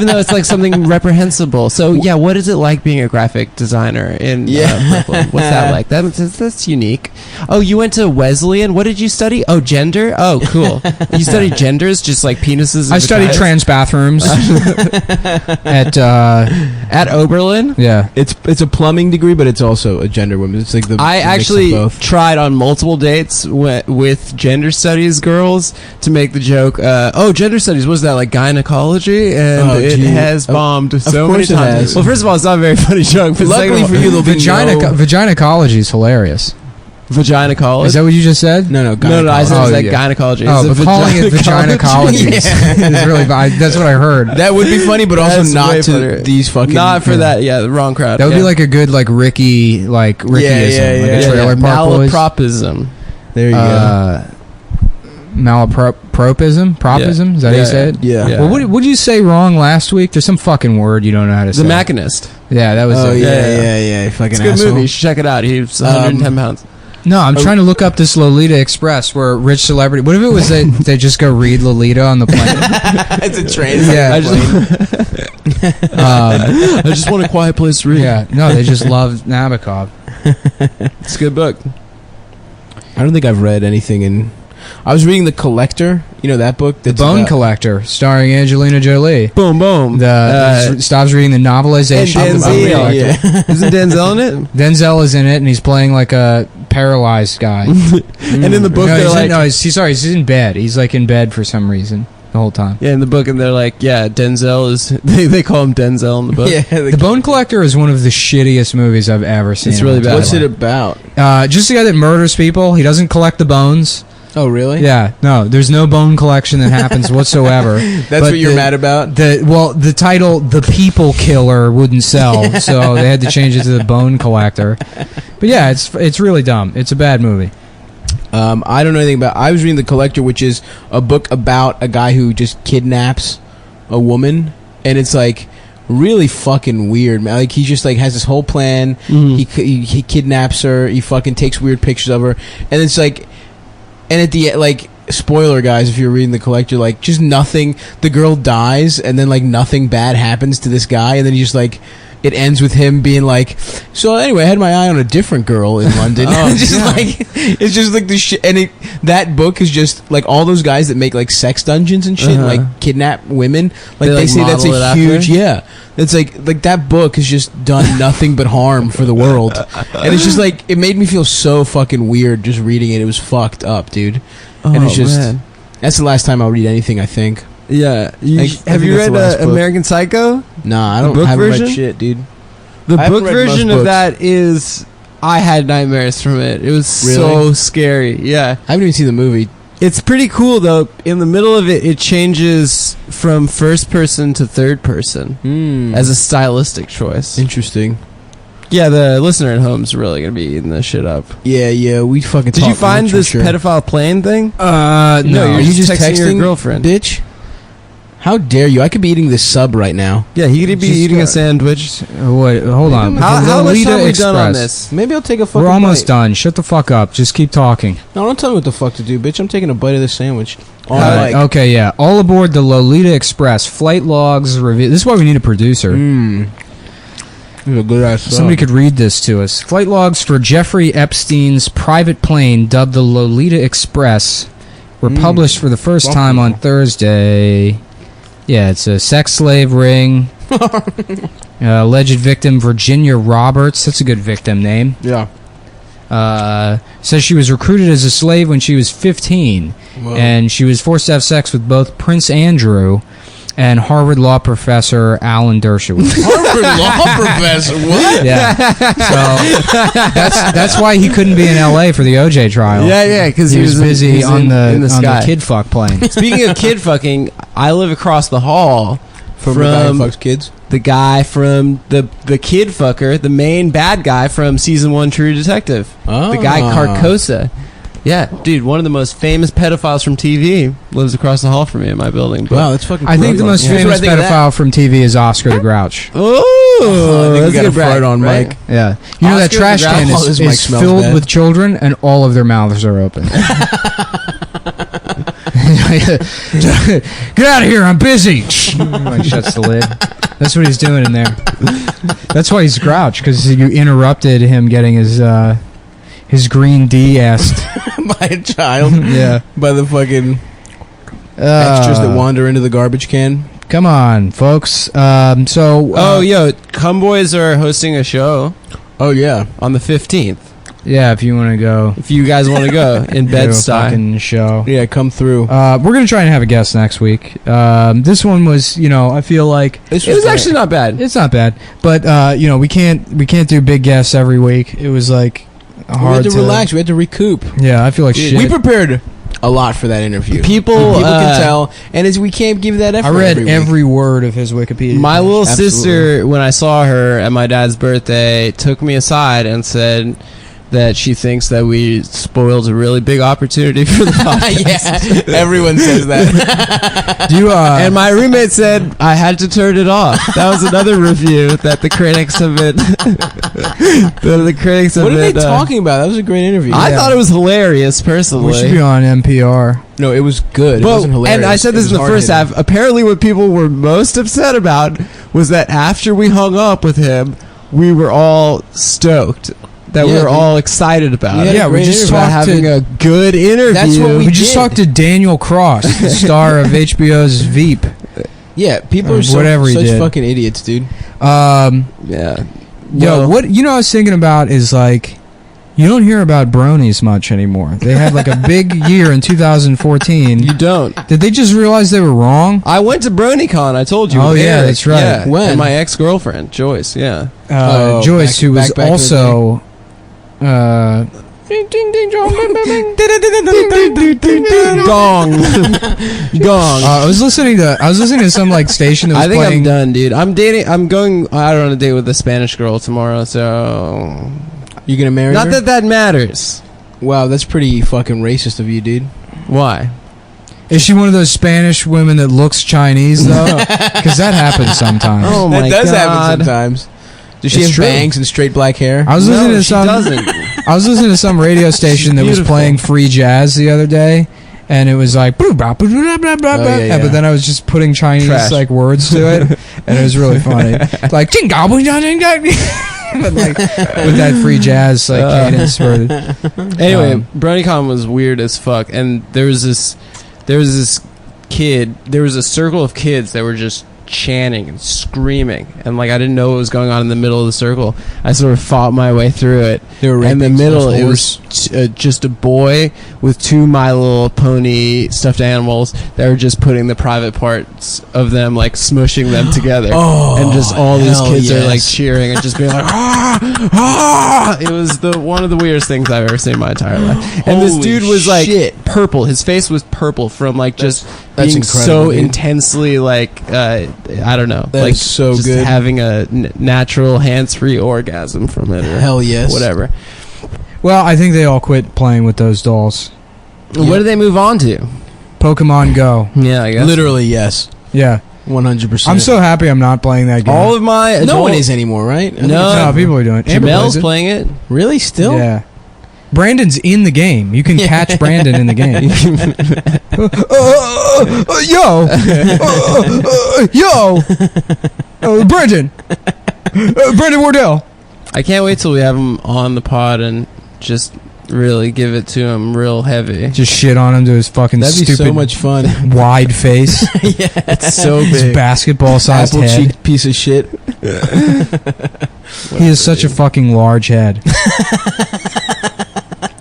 Speaker 10: though it's like something reprehensible. So yeah, what is it like being a graphic designer in Brooklyn? What's that like? That's unique. Oh, you went to Wesleyan. What did you study? Oh, gender. Oh, cool. You studied genders, just like penises.
Speaker 2: I studied trans bathrooms
Speaker 10: at Oberlin.
Speaker 2: Yeah,
Speaker 1: it's a plumbing degree, but it's also a gender woman. It's like
Speaker 10: I actually tried on multiple dates with gender studies girls to make the joke. Oh, gender studies, was that like gynecology? And it has bombed so many times. Well, first of all, it's not a very funny joke. But
Speaker 1: luckily for you,
Speaker 2: vaginecology is hilarious.
Speaker 10: Vaginecology?
Speaker 2: Is that what you just said?
Speaker 1: No,
Speaker 10: I said gynecology.
Speaker 2: Oh, but calling it vaginecology is really bad. That's what I heard.
Speaker 1: That would be funny, but also not to these fucking...
Speaker 10: Not for that, the wrong crowd.
Speaker 2: That would be like a good, like, Rickyism, like a Trailer Park Boys.
Speaker 10: Malapropism.
Speaker 1: There you go.
Speaker 2: Malapropism? Propism? Is that how you say it?
Speaker 1: Yeah.
Speaker 2: Well, what did you say wrong last week? There's some fucking word you don't know how to say.
Speaker 10: The Machinist.
Speaker 2: Yeah, that was it.
Speaker 1: Yeah. Fucking
Speaker 10: it's a good
Speaker 1: asshole.
Speaker 10: movie. You should check it out. He's 110 pounds.
Speaker 2: No, I'm trying to look up this Lolita Express where rich celebrity... What if it was they just go read Lolita on the plane?
Speaker 1: It's a train.
Speaker 2: Yeah.
Speaker 10: I just want a quiet place to read.
Speaker 2: Yeah. No, they just love Nabokov.
Speaker 10: It's a good book.
Speaker 1: I don't think I've read anything in... I was reading The Collector. You know that book?
Speaker 2: The Bone Collector, starring Angelina Jolie.
Speaker 10: Boom.
Speaker 2: Stops reading the novelization of The Bone Collector.
Speaker 10: Isn't Denzel in it?
Speaker 2: Denzel is in it, and he's playing like a paralyzed guy.
Speaker 10: And in the book,
Speaker 2: he's in bed. He's like in bed for some reason the whole time.
Speaker 10: Yeah, in the book, and they're like, Denzel is... They call him Denzel in the book.
Speaker 1: Yeah,
Speaker 2: The Bone Collector is one of the shittiest movies I've ever seen.
Speaker 10: It's really bad.
Speaker 1: What's it about?
Speaker 2: Just a guy that murders people. He doesn't collect the bones.
Speaker 1: Oh, really?
Speaker 2: Yeah, no, there's no bone collection that happens whatsoever.
Speaker 1: That's what you're mad about?
Speaker 2: The title, The People Killer, wouldn't sell, so they had to change it to The Bone Collector. But yeah, it's really dumb. It's a bad movie.
Speaker 1: I don't know anything about... I was reading The Collector, which is a book about a guy who just kidnaps a woman, and it's like... really fucking weird, man. Like he just like has this whole plan. He kidnaps her. He fucking takes weird pictures of her, and it's like, and at the like. Spoiler, guys, if you're reading the collector, like, just nothing, the girl dies, and then, like, nothing bad happens to this guy, and then he just, like, it ends with him being like, so anyway, I had my eye on a different girl in London. It's just like the shit, and that book is just, like, all those guys that make, like, sex dungeons and shit, and, like, kidnap women, like, they say that's a huge, it's like that book has just done nothing but harm for the world, and it's just, like, it made me feel so fucking weird just reading it. It was fucked up, dude. And it's just, that's the last time I'll read anything, I think.
Speaker 10: Yeah. Have you read American Psycho?
Speaker 1: Nah, I haven't read shit, dude.
Speaker 10: The book version of that is, I had nightmares from it. It was so scary. Yeah.
Speaker 1: I haven't even seen the movie.
Speaker 10: It's pretty cool, though. In the middle of it, it changes from first person to third person as a stylistic choice.
Speaker 1: Interesting.
Speaker 10: Yeah, the listener at home is really going to be eating this shit up.
Speaker 1: Yeah, we fucking
Speaker 10: Did you find this pedophile plane thing?
Speaker 1: No,
Speaker 10: you're just texting your girlfriend.
Speaker 1: Bitch? How dare you? I could be eating this sub right now.
Speaker 10: Yeah, he could be eating a sandwich.
Speaker 2: Wait, hold on.
Speaker 10: How much time have we done on this?
Speaker 1: Maybe I'll take a fucking
Speaker 2: We're almost
Speaker 1: bite.
Speaker 2: done. Shut the fuck up. Just keep talking.
Speaker 1: No, don't tell me what the fuck to do, bitch. I'm taking a bite of this sandwich.
Speaker 2: Okay, yeah. All aboard the Lolita Express. Flight logs review. This is why we need a producer.
Speaker 1: A good ass sub.
Speaker 2: Somebody could read this to us. Flight logs for Jeffrey Epstein's private plane, dubbed the Lolita Express, were published for the first time on Thursday. Yeah, it's a sex slave ring. Alleged victim Virginia Roberts. That's a good victim name.
Speaker 1: Yeah.
Speaker 2: Says she was recruited as a slave when she was 15.
Speaker 1: Whoa. And
Speaker 2: she was forced to have sex with both Prince Andrew and Harvard law professor Alan Dershowitz.
Speaker 1: Harvard law professor? What?
Speaker 2: Yeah. So that's why he couldn't be in L.A. for the OJ trial.
Speaker 10: Yeah, because
Speaker 2: he was busy on the kid fuck plane.
Speaker 10: Speaking of kid fucking, I live across the hall
Speaker 1: from the guy who fucks kids.
Speaker 10: The guy from the kid fucker, the main bad guy from season 1 True Detective. The guy Carcosa. Yeah, dude, one of the most famous pedophiles from TV lives across the hall from me in my building. But
Speaker 1: wow, that's fucking cool.
Speaker 2: I think the most famous pedophile from TV is Oscar the Grouch.
Speaker 10: Oh,
Speaker 1: I think we got a fart on Mike.
Speaker 2: Yeah. You know that trash can is filled with children and all of their mouths are open. Get out of here, I'm busy. Like shuts the lid. That's what he's doing in there. That's why he's Grouch, because you interrupted him getting his green D asked
Speaker 1: by a child.
Speaker 2: Yeah.
Speaker 1: By the fucking extras that wander into the garbage can.
Speaker 2: Come on, folks.
Speaker 10: Yo, Cum Boys are hosting a show.
Speaker 1: Oh, yeah.
Speaker 10: On the 15th.
Speaker 2: Yeah, if you want to go.
Speaker 10: If you guys want to go in Bed-Stuy.
Speaker 2: Fucking show.
Speaker 1: Yeah, come through.
Speaker 2: We're going to try and have a guest next week. This one was, I feel like
Speaker 10: it was actually not bad.
Speaker 2: It's not bad. But we can't do big guests every week. It was like hard
Speaker 1: we had to relax. We had to recoup.
Speaker 2: Yeah, I feel like shit.
Speaker 1: We prepared a lot for that interview.
Speaker 10: People
Speaker 1: can tell, and we can't give that effort.
Speaker 2: I read every word of his Wikipedia.
Speaker 10: My little sister, when I saw her at my dad's birthday, took me aside and said that she thinks that we spoiled a really big opportunity for the podcast.
Speaker 1: Yeah, everyone says that.
Speaker 10: And my roommate said I had to turn it off. That was another review that the critics have been.
Speaker 1: What are they talking about? That was a great interview.
Speaker 10: I thought it was hilarious, personally.
Speaker 2: We should be on NPR.
Speaker 1: No, it was good. It wasn't hilarious.
Speaker 10: And I said this in the first half. Apparently, what people were most upset about was that after we hung up with him, we were all stoked. That we were all excited about.
Speaker 2: Yeah, we just talked
Speaker 10: having a good interview.
Speaker 1: That's what
Speaker 2: we just talked to Daniel Cross, the star of HBO's Veep.
Speaker 1: Yeah, people are such fucking idiots, dude.
Speaker 10: Yeah.
Speaker 2: Yo, what I was thinking about is like, you don't hear about bronies much anymore. They had like a big year in 2014.
Speaker 10: You don't.
Speaker 2: Did they just realize they were wrong?
Speaker 10: I went to BronyCon. I told you.
Speaker 2: Oh yeah, that's right.
Speaker 10: Yeah.
Speaker 1: When?
Speaker 10: And my ex-girlfriend Joyce. Yeah.
Speaker 2: Joyce, who was also.
Speaker 10: Gong. Gong.
Speaker 2: I was listening to some like station that was playing.
Speaker 10: I think I'm done, dude. I'm going out on a date with a Spanish girl tomorrow, so
Speaker 1: you gonna marry her?
Speaker 10: Not that matters.
Speaker 1: Wow, that's pretty fucking racist of you, dude.
Speaker 10: Why?
Speaker 2: Is she one of those Spanish women that looks Chinese though? Because that happens sometimes.
Speaker 10: Oh my
Speaker 1: That does
Speaker 10: God.
Speaker 1: happen sometimes. Does she
Speaker 2: It's
Speaker 1: have
Speaker 2: true.
Speaker 1: bangs and straight black hair?
Speaker 2: I was listening to
Speaker 10: she
Speaker 2: some.
Speaker 10: doesn't.
Speaker 2: I was listening to some radio station that was
Speaker 10: beautiful.
Speaker 2: playing free jazz the other day, and it was like, blah, blah, blah, blah, blah, blah,
Speaker 1: yeah, yeah.
Speaker 2: but then I was just putting Chinese
Speaker 10: Trash.
Speaker 2: like words to it, and it was really funny. Like, but like with that free jazz like cadence.
Speaker 10: Anyway, BronyCon was weird as fuck, and there was this kid. There was a circle of kids that were just chanting and screaming, and like I didn't know what was going on in the middle of the circle. I sort of fought my way through it.
Speaker 1: They were
Speaker 10: in the
Speaker 1: raping
Speaker 10: middle,
Speaker 1: some
Speaker 10: it was just a boy with 2 My Little Pony stuffed animals that were just putting the private parts of them, like smushing them together, and just all these
Speaker 1: hell
Speaker 10: kids are like
Speaker 1: yes.
Speaker 10: cheering and just being like, ah, ah! It was one of the weirdest things I've ever seen in my entire life. And this
Speaker 1: Holy
Speaker 10: dude was like
Speaker 1: shit.
Speaker 10: purple. His face was purple from like just
Speaker 1: that's
Speaker 10: being
Speaker 1: incredible,
Speaker 10: so
Speaker 1: dude.
Speaker 10: intensely like I don't know,
Speaker 1: That
Speaker 10: like
Speaker 1: is so
Speaker 10: just
Speaker 1: good.
Speaker 10: having a natural hands-free orgasm from it. Or
Speaker 1: Hell yes.
Speaker 10: whatever.
Speaker 2: Well, I think they all quit playing with those dolls.
Speaker 10: What do they move on to?
Speaker 2: Pokemon Go.
Speaker 10: Yeah, I guess.
Speaker 1: Literally, yes.
Speaker 2: Yeah.
Speaker 1: 100%.
Speaker 2: I'm so happy I'm not playing that game.
Speaker 10: All of my adult,
Speaker 1: No one is anymore, right? I think
Speaker 10: No.
Speaker 2: No, people are doing it. Amber
Speaker 10: Jamel's
Speaker 2: plays it.
Speaker 10: playing it.
Speaker 1: Really? Still?
Speaker 2: Yeah. Brandon's in the game. You can catch Brandon in the game. Brandon. Brandon Wardell.
Speaker 10: I can't wait till we have him on the pod and just really give it to him real heavy.
Speaker 2: Just shit on him to his fucking
Speaker 1: That'd be
Speaker 2: stupid
Speaker 1: so much fun.
Speaker 2: wide face.
Speaker 1: Yeah.
Speaker 10: It's so
Speaker 2: His
Speaker 10: big.
Speaker 2: basketball-sized
Speaker 1: Apple
Speaker 2: head.
Speaker 1: cheek piece of shit.
Speaker 2: He has such a fucking large head.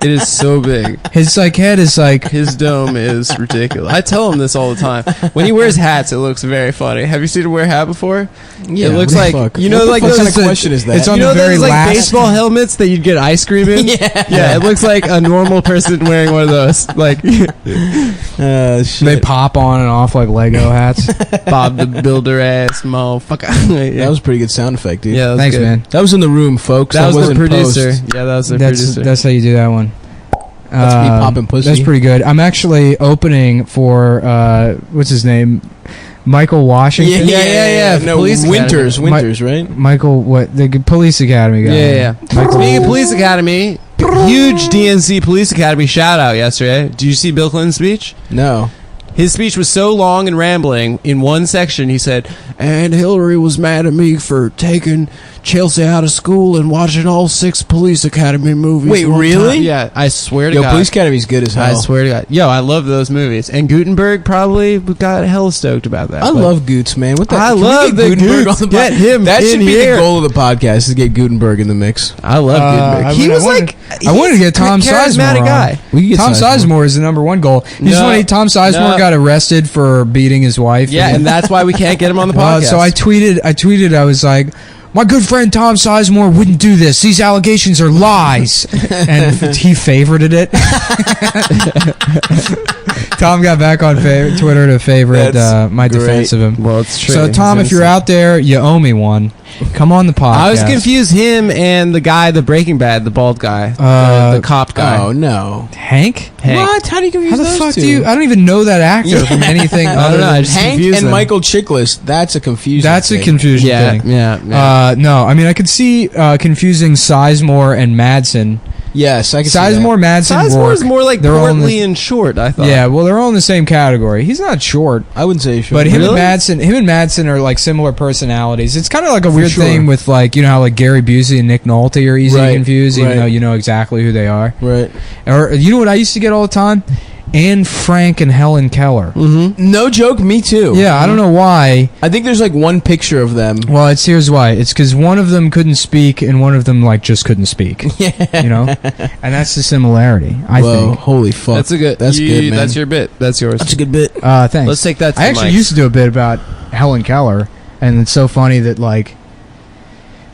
Speaker 10: It is so big.
Speaker 2: His like head is like
Speaker 10: His dome is ridiculous. I tell him this all the time. When he wears hats, it looks very funny. Have you seen him wear a hat before?
Speaker 1: Yeah,
Speaker 10: it looks
Speaker 1: what the
Speaker 10: like
Speaker 1: fuck?
Speaker 10: you know,
Speaker 1: What the
Speaker 10: like
Speaker 1: fuck
Speaker 10: those
Speaker 1: kind of question is that?
Speaker 2: it's on
Speaker 10: you
Speaker 2: the
Speaker 10: know
Speaker 2: very
Speaker 10: those like
Speaker 2: last.
Speaker 10: baseball helmets that you'd get ice cream in. Yeah, it looks like a normal person wearing one of those. Like
Speaker 1: Shit.
Speaker 2: They pop on and off like Lego hats.
Speaker 10: Bob the Builder ass motherfucker.
Speaker 1: That was a pretty good sound effect, dude.
Speaker 10: Yeah, that was
Speaker 2: Thanks,
Speaker 10: good.
Speaker 2: man.
Speaker 1: That was in the room, folks.
Speaker 10: That was the
Speaker 1: wasn't
Speaker 10: producer.
Speaker 1: post.
Speaker 10: Yeah, that was the
Speaker 2: That's
Speaker 10: producer.
Speaker 2: that's how you do that one.
Speaker 1: That's me popping pussy.
Speaker 2: That's pretty good. I'm actually opening for what's his name, Michael Washington.
Speaker 10: Yeah.
Speaker 1: No,
Speaker 10: Police
Speaker 1: Winters,
Speaker 2: Academy.
Speaker 1: Winters, right?
Speaker 2: Michael, what the Police Academy guy?
Speaker 10: Yeah.
Speaker 2: Michael,
Speaker 10: Speaking of Police Academy, huge DNC Police Academy shout out yesterday. Did you see Bill Clinton's speech?
Speaker 1: No.
Speaker 10: His speech was so long and rambling. In one section, he said, "And Hillary was mad at me for taking Chelsea out of school and watching all 6 Police Academy movies."
Speaker 1: Wait,
Speaker 10: at one
Speaker 1: really?
Speaker 10: time." Yeah, I swear to
Speaker 1: Yo,
Speaker 10: God.
Speaker 1: Police Academy's good as hell.
Speaker 10: I swear to God. Yo, I love those movies. And Gutenberg probably got hella stoked about that.
Speaker 1: I
Speaker 10: but-
Speaker 1: love Goots, man. What the?
Speaker 10: I
Speaker 1: can we
Speaker 10: love
Speaker 1: get
Speaker 10: the
Speaker 1: Gutenberg
Speaker 10: Goots.
Speaker 1: on the
Speaker 10: Get
Speaker 1: pod-
Speaker 10: him
Speaker 1: That
Speaker 10: in
Speaker 1: should be
Speaker 10: here.
Speaker 1: the goal of the podcast: is to get Gutenberg in the mix.
Speaker 10: I love Gutenberg. He was like,
Speaker 2: I wanted to get Tom
Speaker 10: he's a
Speaker 2: Sizemore
Speaker 10: charismatic
Speaker 2: on.
Speaker 10: guy.
Speaker 1: We can get
Speaker 2: Tom
Speaker 1: Sizemore.
Speaker 2: Sizemore is the number one goal. You just
Speaker 10: No,
Speaker 2: want Tom Sizemore
Speaker 10: no.
Speaker 2: got arrested for beating his wife.
Speaker 10: Yeah, and that's why we can't get him on the podcast.
Speaker 2: So I tweeted, I was like, my good friend Tom Sizemore wouldn't do this. These allegations are lies. And he favorited it. Tom got back on Twitter to favorite
Speaker 1: That's
Speaker 2: my
Speaker 1: great.
Speaker 2: defense of him.
Speaker 10: Well, it's true.
Speaker 2: So, Tom, if you're out there, you owe me one. Come on the podcast.
Speaker 10: I was confused him and the guy, the Breaking Bad, the bald guy, the cop guy.
Speaker 1: Oh no,
Speaker 2: Hank?
Speaker 10: Hank.
Speaker 1: What? How do you confuse
Speaker 2: How the
Speaker 1: those
Speaker 2: fuck
Speaker 1: two?
Speaker 2: do you... I don't even know that actor from anything
Speaker 10: I
Speaker 2: other
Speaker 10: don't know, I
Speaker 2: than...
Speaker 10: just
Speaker 1: Hank
Speaker 10: confused
Speaker 1: and
Speaker 10: them.
Speaker 1: Michael Chiklis. That's a confusion.
Speaker 2: That's a
Speaker 1: thing.
Speaker 2: confusion
Speaker 10: Yeah,
Speaker 2: thing.
Speaker 10: yeah.
Speaker 2: No, I mean, I could see confusing Sizemore and Madsen.
Speaker 1: Yes, I can see that.
Speaker 2: Sizemore, Madsen,
Speaker 10: Sizemore is
Speaker 2: Rourke.
Speaker 10: more like
Speaker 2: They're all in
Speaker 10: portly
Speaker 2: the-
Speaker 10: and short, I thought.
Speaker 2: Yeah, well, they're all in the same category. He's not short,
Speaker 1: I wouldn't say sure.
Speaker 2: but him
Speaker 10: Really?
Speaker 2: and Madsen are like similar personalities. It's kind of like a weird
Speaker 1: sure.
Speaker 2: thing with like, you know how like Gary Busey and Nick Nolte are easy
Speaker 1: Right,
Speaker 2: to confuse, even
Speaker 1: right.
Speaker 2: though you know exactly who they are.
Speaker 1: right.
Speaker 2: Or you know what I used to get all the time? Anne Frank and Helen Keller.
Speaker 1: No joke. Me too.
Speaker 2: Yeah, I don't know why.
Speaker 1: I think there's like one picture of them.
Speaker 2: Well, here's why. It's because one of them couldn't speak and one of them like just couldn't speak.
Speaker 1: Yeah.
Speaker 2: You know, and that's the similarity. I
Speaker 1: Whoa,
Speaker 2: think.
Speaker 1: holy fuck.
Speaker 10: That's a good.
Speaker 1: That's good, man.
Speaker 10: That's your bit. That's yours.
Speaker 1: That's a good bit.
Speaker 2: Thanks.
Speaker 10: Let's take that to
Speaker 2: I
Speaker 10: the
Speaker 2: actually
Speaker 10: mics.
Speaker 2: used to do a bit about Helen Keller, and it's so funny that like,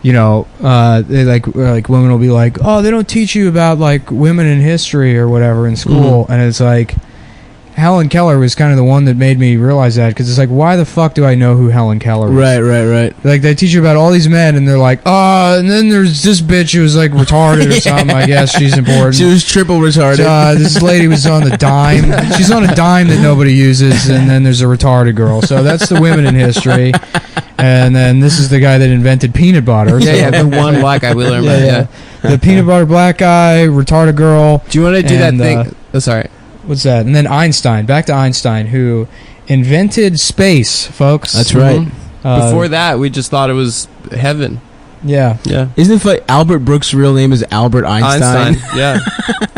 Speaker 2: you know, they like women will be like, oh, they don't teach you about like women in history or whatever in school, and it's like, Helen Keller was kind of the one that made me realize that, because it's like, why the fuck do I know who Helen Keller is?
Speaker 1: Right.
Speaker 2: Like, they teach you about all these men, and they're like, and then there's this bitch who was like retarded or something. I guess she's important.
Speaker 1: She was triple retarded.
Speaker 2: This lady was on the dime. She's on a dime that nobody uses, and then there's a retarded girl. So that's the women in history. And then this is the guy that invented peanut butter.
Speaker 10: Yeah, the one black guy we learned about. Yeah.
Speaker 2: The peanut butter black guy, retarded girl.
Speaker 10: Do you want to do that thing? Oh, sorry.
Speaker 2: What's that? And then Einstein. Back to Einstein, who invented space, folks.
Speaker 1: That's right.
Speaker 10: Before that, we just thought it was heaven.
Speaker 2: Yeah.
Speaker 1: Isn't it funny? Albert Brooks' real name is Albert Einstein.
Speaker 10: Yeah.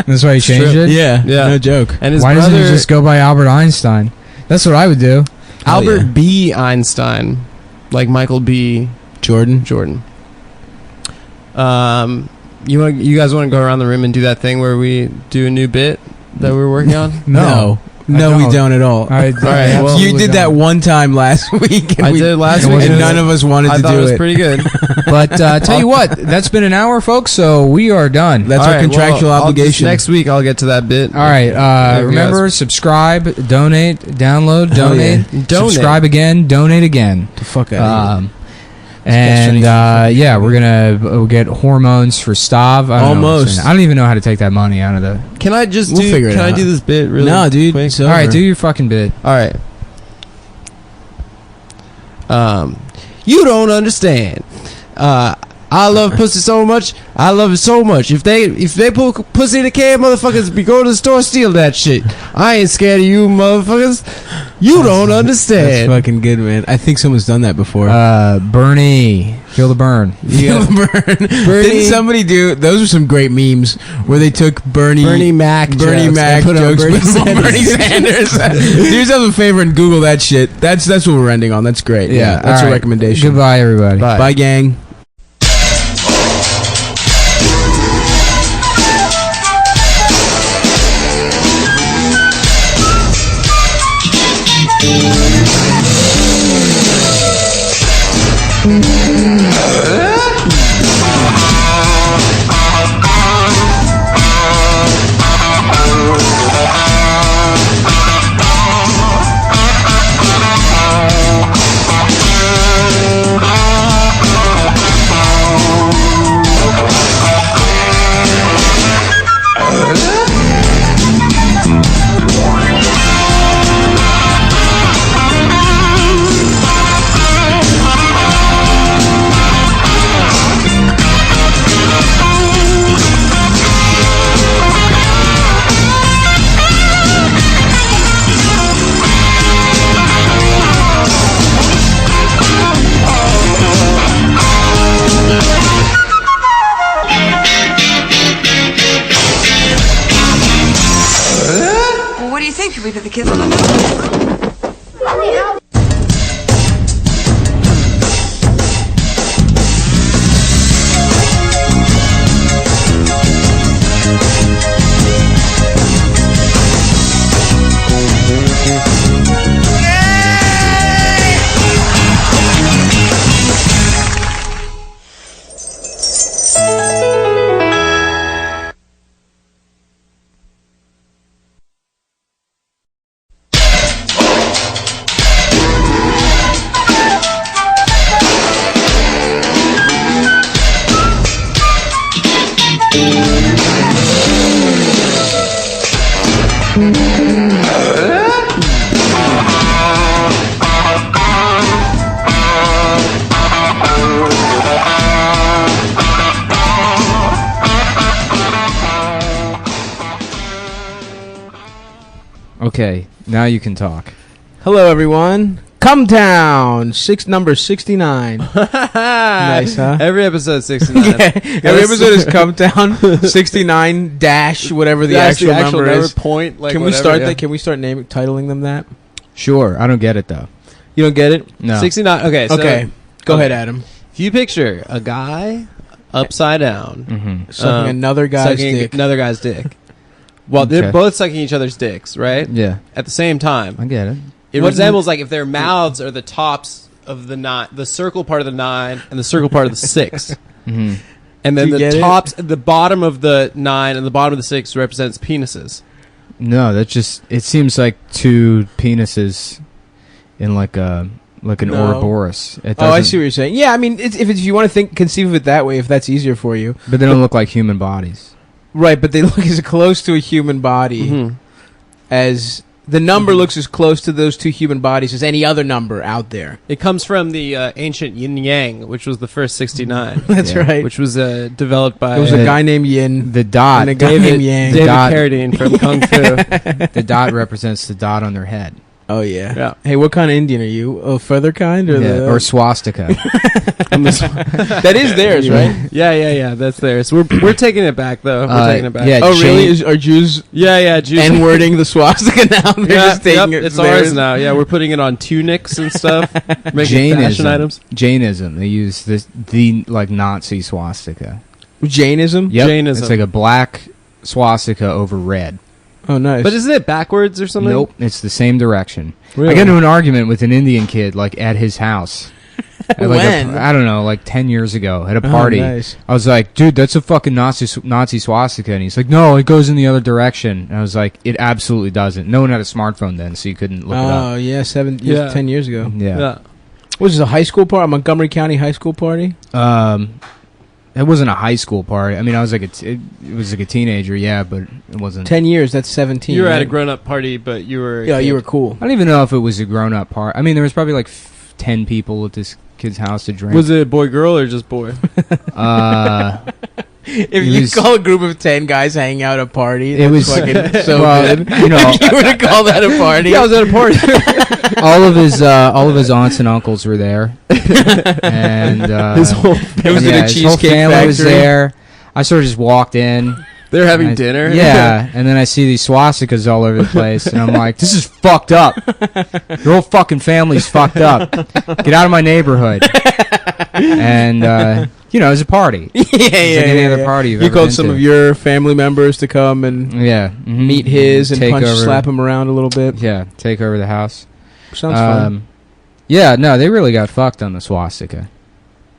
Speaker 2: That's why he changed it?
Speaker 1: Yeah. No joke.
Speaker 10: And
Speaker 2: why doesn't he just go by Albert Einstein? That's what I would do.
Speaker 10: Albert B. Einstein. Like Michael B.
Speaker 1: Jordan.
Speaker 10: You guys want to go around the room and do that thing where we do a new bit that we're working on?
Speaker 1: No, we don't at all.
Speaker 2: All right,
Speaker 1: well, you did that one time last week.
Speaker 10: I did last week,
Speaker 1: and none of us wanted to do it.
Speaker 10: I thought it was pretty good.
Speaker 2: But tell you what, that's been an hour, folks, so we are done.
Speaker 1: That's our contractual obligation.
Speaker 10: Next week, I'll get to that bit.
Speaker 2: All right, remember, subscribe, donate, download, donate, subscribe again, donate again.
Speaker 1: The fuck out of here.
Speaker 2: And we're gonna get hormones for Stav.
Speaker 1: Almost.
Speaker 2: I don't even know how to take that money out of the.
Speaker 10: Can I just
Speaker 1: figure it out.
Speaker 10: Can I do this bit really?
Speaker 1: No, dude.
Speaker 10: Quick?
Speaker 2: All right, do your fucking bit.
Speaker 10: All right. You don't understand. I love pussy so much. I love it so much. If they put pussy in a can, motherfuckers be going to the store steal that shit. I ain't scared of you, motherfuckers. You don't understand.
Speaker 1: That's fucking good, man. I think someone's done that before.
Speaker 2: Bernie, feel the burn.
Speaker 1: Feel the burn. Didn't somebody do? Those are some great memes where they took Bernie Mac jokes put on Bernie Sanders. Do yourself a favor and Google that shit. That's what we're ending on. That's great. Yeah, that's a recommendation.
Speaker 2: Goodbye, everybody.
Speaker 1: Bye, gang.
Speaker 7: We put the kids on the
Speaker 2: Okay, now you can talk.
Speaker 1: Hello, everyone. Ctown, number 69. Nice, huh?
Speaker 10: Every episode 69.
Speaker 1: Yeah, every episode is Ctown 69 dash whatever the actual number is.
Speaker 10: Point. Like
Speaker 1: Can we start that? Can we start titling them that?
Speaker 2: Sure, I don't get it though.
Speaker 1: You don't get it?
Speaker 2: No.
Speaker 10: 69. Okay. So,
Speaker 1: okay. Go ahead, Adam.
Speaker 10: If you picture a guy upside down,
Speaker 1: sucking another guy's dick.
Speaker 10: Well, they're both sucking each other's dicks, right?
Speaker 2: Yeah.
Speaker 10: At the same time.
Speaker 2: I get it.
Speaker 10: It resembles like if their mouths are the tops of the nine, the circle part of the 9 and the circle part of the 6.
Speaker 2: Mm-hmm.
Speaker 10: And then the tops, the bottom of the 9 and the bottom of the 6 represents penises.
Speaker 2: No, that's just. It seems like two penises in like an Ouroboros.
Speaker 1: I see what you're saying. Yeah, I mean, if you want to conceive of it that way, if that's easier for you.
Speaker 2: But they don't look like human bodies.
Speaker 1: Right, but they look as close to a human body as the number looks as close to those two human bodies as any other number out there.
Speaker 3: It comes from the ancient yin yang, which was the first 69.
Speaker 1: That's right.
Speaker 3: Which was developed by...
Speaker 1: There was a guy named Yin.
Speaker 2: The dot.
Speaker 1: And a guy named Yang.
Speaker 3: David Carradine from Kung Fu.
Speaker 2: The dot represents the dot on their head.
Speaker 1: Oh, yeah. Hey, what kind of Indian are you? A feather kind?
Speaker 2: Or swastika.
Speaker 1: That is theirs, right?
Speaker 3: Yeah. That's theirs. We're taking it back, though. We're taking it back.
Speaker 2: Yeah,
Speaker 1: really? Are Jews
Speaker 3: Jews
Speaker 1: N-wording the swastika now? They're just taking it.
Speaker 3: It's ours now. Yeah, we're putting it on tunics and stuff. Making fashion items.
Speaker 2: Jainism. They use the Nazi swastika.
Speaker 1: Jainism?
Speaker 2: Yep.
Speaker 3: Jainism.
Speaker 2: It's like a black swastika over red.
Speaker 1: Oh, nice.
Speaker 3: But isn't it backwards or something?
Speaker 2: Nope, it's the same direction.
Speaker 1: Really?
Speaker 2: I got into an argument with an Indian kid, at his house.
Speaker 1: When?
Speaker 2: I don't know, 10 years ago, at a party.
Speaker 1: Nice.
Speaker 2: I was like, dude, that's a fucking Nazi swastika. And he's like, no, it goes in the other direction. And I was like, it absolutely doesn't. No one had a smartphone then, so you couldn't look it up.
Speaker 1: Oh, yeah, 10 years ago.
Speaker 2: Yeah.
Speaker 1: Was this a high school party? A Montgomery County high school party?
Speaker 2: It wasn't a high school party. I mean, I was it was like a teenager, yeah, but it wasn't.
Speaker 1: 10 years, that's 17.
Speaker 3: You were
Speaker 1: right?
Speaker 3: at a grown-up party, but you were...
Speaker 1: Yeah, you were cool.
Speaker 2: I don't even know if it was a grown-up party. I mean, there was probably 10 people at this kid's house to drink.
Speaker 3: Was it boy, girl, or just boy?
Speaker 1: If you call a group of 10 guys hanging out at a party,
Speaker 2: it was
Speaker 1: fucking so good.
Speaker 2: You know,
Speaker 1: if you were to call that a party.
Speaker 3: Yeah, I was at a party.
Speaker 2: all of his aunts and uncles were there, and
Speaker 3: his whole family,
Speaker 1: it was in a cheesecake
Speaker 2: family was
Speaker 1: factory.
Speaker 2: there. I sort of just walked in.
Speaker 3: They were having dinner.
Speaker 2: Yeah, and then I see these swastikas all over the place, and I'm like, "This is fucked up. Your whole fucking family's fucked up. Get out of my neighborhood." And it was a party. Any other party you've
Speaker 1: you
Speaker 2: ever
Speaker 1: called
Speaker 2: been
Speaker 1: some
Speaker 2: to.
Speaker 1: of your family members to come and meet his and slap him around a little bit.
Speaker 2: Yeah, take over the house.
Speaker 1: Sounds fun.
Speaker 2: Yeah, no, they really got fucked on the swastika.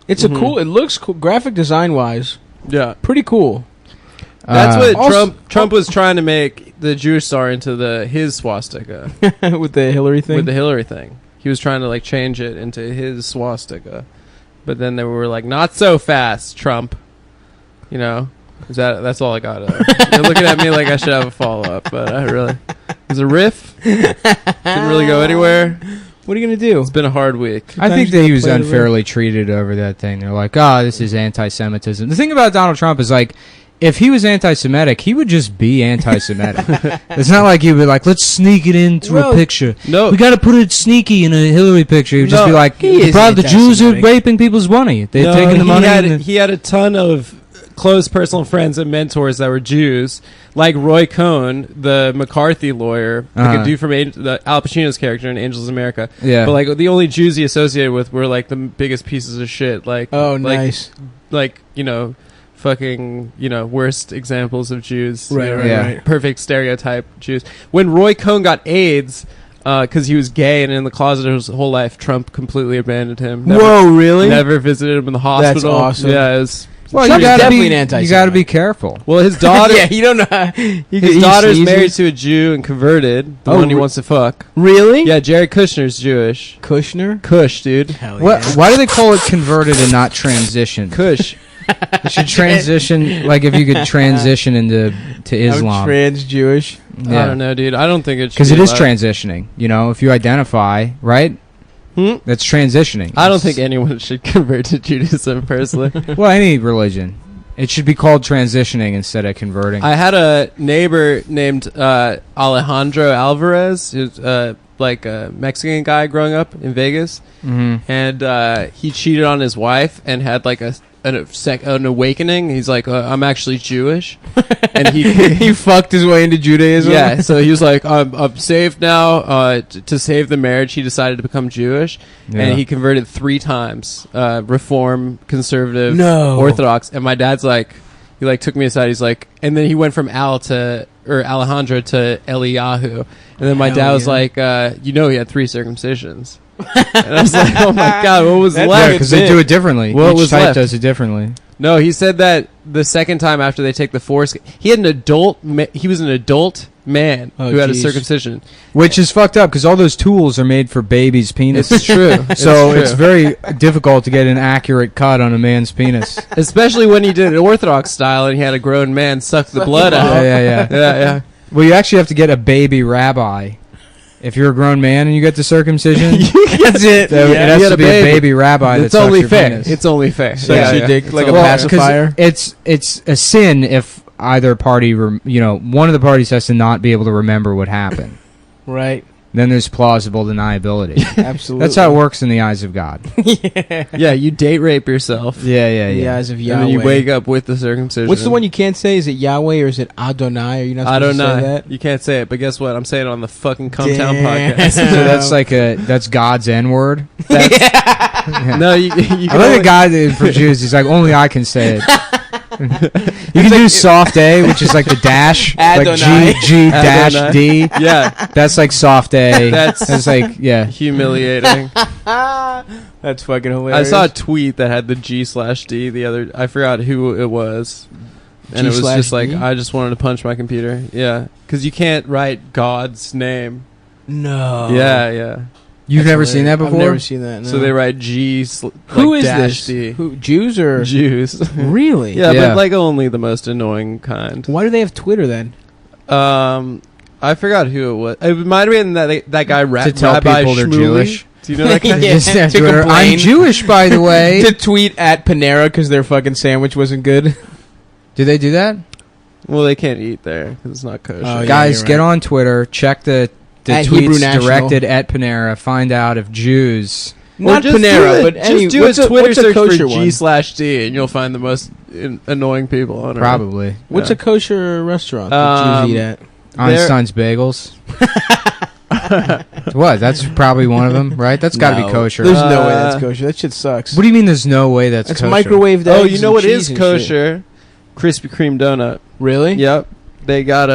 Speaker 1: It's a cool. It looks cool, graphic design wise.
Speaker 3: Yeah,
Speaker 1: pretty cool.
Speaker 3: That's what Trump was trying to make the Jewish star into his swastika
Speaker 1: with the Hillary thing.
Speaker 3: With the Hillary thing, he was trying to change it into his swastika, but then they were like, "Not so fast, Trump." You know, that's all I got. They're looking at me like I should have a follow up, but I really it was a riff. Didn't really go anywhere.
Speaker 1: What are you gonna do?
Speaker 3: It's been a hard week.
Speaker 2: I think that he was unfairly treated over that thing. They're like, this is anti-Semitism. The thing about Donald Trump is if he was anti-Semitic, he would just be anti-Semitic. It's not like he would let's sneak it into a picture.
Speaker 3: No,
Speaker 2: we got to put it sneaky in a Hillary picture. He would just be like, the Jews are raping people's money. They've taken the money.
Speaker 3: He had a ton of close personal friends and mentors that were Jews, like Roy Cohn, the McCarthy lawyer, like a dude from Al Pacino's character in Angels of America.
Speaker 2: Yeah,
Speaker 3: but the only Jews he associated with were the biggest pieces of shit.
Speaker 1: Nice.
Speaker 3: Fucking, worst examples of Jews.
Speaker 1: Right.
Speaker 3: Perfect stereotype Jews. When Roy Cohn got AIDS, because he was gay and in the closet his whole life, Trump completely abandoned him.
Speaker 1: Whoa, really?
Speaker 3: Never visited him in the hospital.
Speaker 1: That's awesome.
Speaker 3: Yeah, it was...
Speaker 2: Well,
Speaker 1: Trump's
Speaker 2: you gotta
Speaker 1: definitely
Speaker 2: be,
Speaker 1: an anti-Semite.
Speaker 2: You got to be careful.
Speaker 3: Well, his daughter...
Speaker 1: yeah, you don't know.
Speaker 3: His daughter's married to a Jew and converted. The one he wants to fuck.
Speaker 1: Really?
Speaker 3: Yeah, Jared Kushner's Jewish.
Speaker 1: Kushner?
Speaker 3: Kush, dude.
Speaker 1: Hell yeah.
Speaker 2: Why do they call it converted and not transition?
Speaker 3: Kush.
Speaker 2: It should transition, if you could transition to Islam.
Speaker 1: I'm trans-Jewish.
Speaker 2: Yeah.
Speaker 3: I don't know, dude. I don't think it should
Speaker 2: because
Speaker 3: be
Speaker 2: it is
Speaker 3: allowed.
Speaker 2: transitioning. If you identify, right? That's transitioning.
Speaker 3: I don't think anyone should convert to Judaism, personally.
Speaker 2: Well, any religion. It should be called transitioning instead of converting.
Speaker 3: I had a neighbor named Alejandro Alvarez, who's a Mexican guy growing up in Vegas, and he cheated on his wife and had an awakening. He's like, I'm actually Jewish, and he
Speaker 1: fucked his way into Judaism.
Speaker 3: Yeah, so he was like, I'm saved now. To save the marriage, he decided to become Jewish, and he converted 3 times: Reform, Conservative, Orthodox. And my dad's he took me aside. He's like, and then he went from Alejandro to Eliyahu, and then my dad was like, he had 3 circumcisions. And I was like, oh my god, what was left?
Speaker 2: Because they do it differently.
Speaker 3: What
Speaker 2: Each
Speaker 3: was
Speaker 2: type
Speaker 3: left?
Speaker 2: does it differently.
Speaker 10: No, he said that the second time after they take the foreskin, he had an adult. He was an adult man who had a circumcision,
Speaker 2: which is fucked up because all those tools are made for babies' penises.
Speaker 10: It's true.
Speaker 2: So it's very difficult to get an accurate cut on a man's penis,
Speaker 10: especially when he did it Orthodox style and he had a grown man suck the blood out.
Speaker 2: Yeah. Well, you actually have to get a baby rabbi. If you're a grown man and you get the circumcision,
Speaker 10: that's it.
Speaker 2: It has to be a baby rabbi.
Speaker 10: It's only fair. It's only fair.
Speaker 1: Sucks your dick like a pacifier.
Speaker 2: It's a sin if either party, one of the parties has to not be able to remember what happened.
Speaker 1: Right.
Speaker 2: Then there's plausible deniability.
Speaker 1: Absolutely.
Speaker 2: That's how it works in the eyes of God.
Speaker 10: Yeah, you date rape yourself.
Speaker 2: Yeah.
Speaker 1: In the eyes of Yahweh.
Speaker 10: And then you wake up with the circumcision.
Speaker 1: What's the one you can't say? Is it Yahweh or is it Adonai? Are you not supposed to say that?
Speaker 10: You can't say it, but guess what? I'm saying it on the fucking Ctown podcast.
Speaker 2: So that's God's N-word?
Speaker 10: No, you can
Speaker 2: I like the guy for Jews. He's like, only I can say it. You can do soft A, which is like the dash,
Speaker 1: Adonai.
Speaker 2: like G dash D.
Speaker 10: Yeah,
Speaker 2: that's like soft A.
Speaker 10: That's
Speaker 2: like
Speaker 10: humiliating.
Speaker 1: That's fucking hilarious.
Speaker 10: I saw a tweet that had the G/D the other. I forgot who it was, and it was just like I just wanted to punch my computer. Yeah, because you can't write God's name.
Speaker 1: No.
Speaker 10: Yeah.
Speaker 2: You've never seen that before?
Speaker 1: I've never seen that. No.
Speaker 10: So they write G.
Speaker 1: Who is
Speaker 10: dash
Speaker 1: this?
Speaker 10: D.
Speaker 1: Who, Jews or
Speaker 10: Jews?
Speaker 1: Really?
Speaker 10: Yeah, but like only the most annoying kind.
Speaker 1: Why do they have Twitter then?
Speaker 10: I forgot who it was. It might have been that guy
Speaker 2: to tell
Speaker 10: Rabbi
Speaker 2: people they're
Speaker 10: Shmuley.
Speaker 2: Jewish.
Speaker 10: Do you know that guy?
Speaker 1: Yeah, to
Speaker 2: Twitter, I'm Jewish, by the way.
Speaker 1: To tweet at Panera because their fucking sandwich wasn't good.
Speaker 2: Do they do that?
Speaker 10: Well, they can't eat there because it's not kosher.
Speaker 2: Oh, guys, get on Twitter. Check the tweets directed at Panera. Find out if Jews...
Speaker 1: Not Panera, but
Speaker 10: just do a Twitter search for
Speaker 1: kosher
Speaker 10: G/D and you'll find the most annoying people on Earth.
Speaker 2: Probably.
Speaker 1: What's a kosher restaurant that Jews eat at?
Speaker 2: Einstein's Bagels. What? That's probably one of them, right? That's got to be kosher.
Speaker 1: There's no way that's kosher. That shit sucks.
Speaker 2: What do you mean there's no way that's kosher?
Speaker 1: Microwaved eggs.
Speaker 10: Oh, you know what is
Speaker 1: and
Speaker 10: kosher? Krispy Kreme donut.
Speaker 1: Really?
Speaker 10: Yep. They have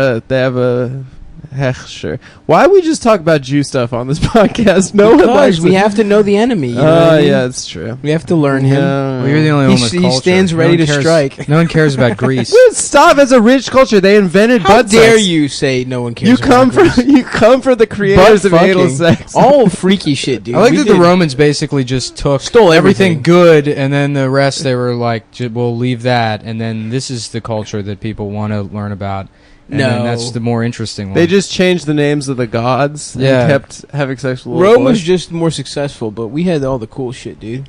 Speaker 10: a hechsher. Why we just talk about Jew stuff on this podcast? No one likes
Speaker 1: we have to know the enemy. You know what I mean?
Speaker 10: Yeah, it's true.
Speaker 1: We have to learn him.
Speaker 2: Well, you're the only one with culture.
Speaker 1: He stands ready to strike.
Speaker 2: No one cares about Greece.
Speaker 10: Stop! As a rich culture, they invented
Speaker 1: How
Speaker 10: butt
Speaker 1: dare
Speaker 10: sex.
Speaker 1: you say no one cares?
Speaker 10: You come from the creators of anal sex.
Speaker 1: All freaky shit, dude.
Speaker 2: I like that the Romans basically just stole everything good, and then the rest they were like, we'll leave that, and then this is the culture that people want to learn about. And then that's the more interesting one.
Speaker 10: They just changed the names of the gods and kept having sex with
Speaker 1: Rome was just more successful, but we had all the cool shit, dude.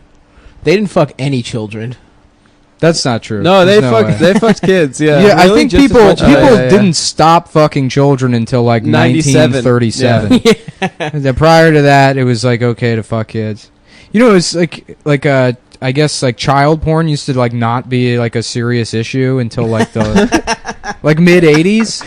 Speaker 1: They didn't fuck any children.
Speaker 2: That's not true.
Speaker 10: No, they fucked kids. Yeah,
Speaker 2: yeah.
Speaker 10: Really?
Speaker 2: I think
Speaker 10: just
Speaker 2: people didn't stop fucking children until like 1937. Yeah. Prior to that, it was like okay to fuck kids. You know, it's like I guess like child porn used to like not be like a serious issue until like the like mid 80s.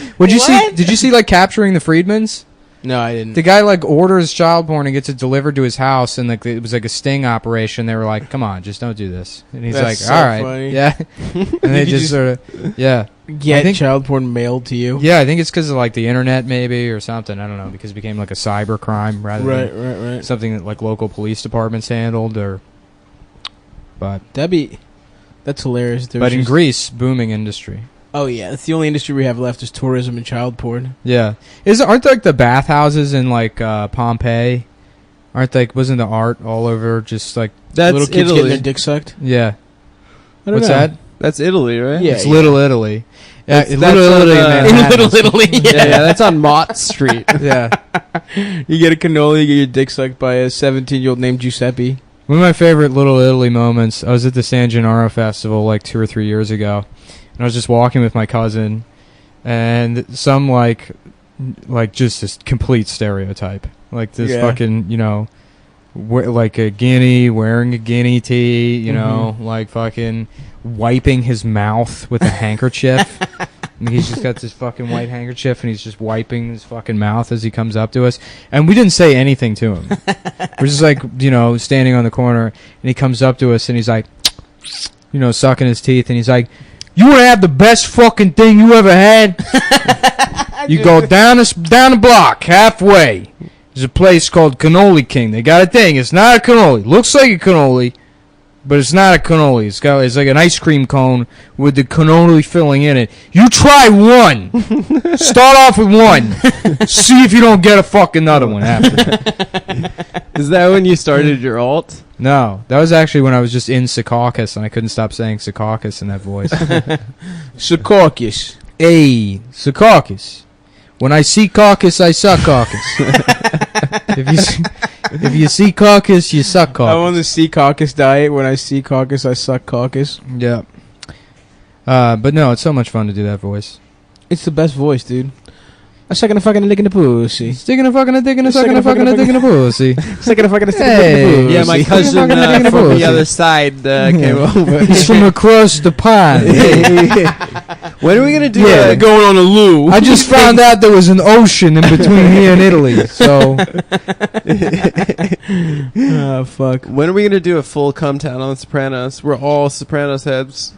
Speaker 2: Did you see like Capturing the Freedmans?
Speaker 1: No, I didn't.
Speaker 2: The guy like orders child porn and gets it delivered to his house, and like it was like a sting operation. They were like, "Come on, just don't do this." And he's like, "All right,
Speaker 1: funny.
Speaker 2: yeah." And they just sort of
Speaker 1: get child porn mailed to you.
Speaker 2: Yeah, I think it's because of like the internet maybe or something. I don't know, because it became like a cyber crime rather than something that like local police departments handled or. But
Speaker 1: that's hilarious.
Speaker 2: But in Greece, booming industry.
Speaker 1: Oh yeah, that's the only industry we have left is tourism and child porn.
Speaker 2: Yeah, aren't like the bathhouses in like Pompeii? Wasn't the art all over just like
Speaker 1: little kids getting their dick sucked?
Speaker 2: Yeah.
Speaker 1: What's
Speaker 2: that?
Speaker 10: That's Italy, right?
Speaker 2: Yeah, it's Little Italy. Yeah,
Speaker 10: Little
Speaker 1: Italy.
Speaker 10: Yeah, that's on Mott Street.
Speaker 2: Yeah.
Speaker 1: You get a cannoli, you get your dick sucked by a 17-year-old named Giuseppe.
Speaker 2: One of my favorite Little Italy moments, I was at the San Gennaro Festival like 2 or 3 years ago, and I was just walking with my cousin, and some like just this complete stereotype. Like this fucking, like a guinea, wearing a guinea tee, you know, like fucking wiping his mouth with a handkerchief. And he's just got this fucking white handkerchief, and he's just wiping his fucking mouth as he comes up to us. And we didn't say anything to him. We're just like, standing on the corner, and he comes up to us, and he's like, sucking his teeth, and he's like, "You want to have the best fucking thing you ever had? You go down the block, halfway. There's a place called Cannoli King. They got a thing. It's not a cannoli. Looks like a cannoli. but it's not a cannoli. It's like an ice cream cone with the cannoli filling in it. You try one. Start off with one. See if you don't get a fucking other one after.
Speaker 10: Is that when you started your alt?
Speaker 2: No, that was actually when I was just in Secaucus and I couldn't stop saying Secaucus in that voice.
Speaker 1: Secaucus.
Speaker 2: Hey, Secaucus. When I see caucus, I suck caucus. If you see caucus, you suck caucus.
Speaker 1: I'm on the sea caucus diet. When I see caucus, I suck caucus.
Speaker 2: Yeah. But no, it's so much fun to do that voice.
Speaker 1: It's the best voice, dude. I'm sucking a fucking dick in the pussy.
Speaker 2: Sticking a fucking dick in a sucking a fucking dick in the pussy.
Speaker 1: Sucking a fucking dick in the pussy.
Speaker 10: Yeah, my cousin from the other side came over.
Speaker 2: He's from across the pond.
Speaker 10: When are we gonna do
Speaker 1: going on a loo?
Speaker 2: I just found out there was an ocean in between here and Italy. So,
Speaker 1: oh fuck.
Speaker 10: When are we gonna do a full Ctown on The Sopranos? We're all Sopranos heads.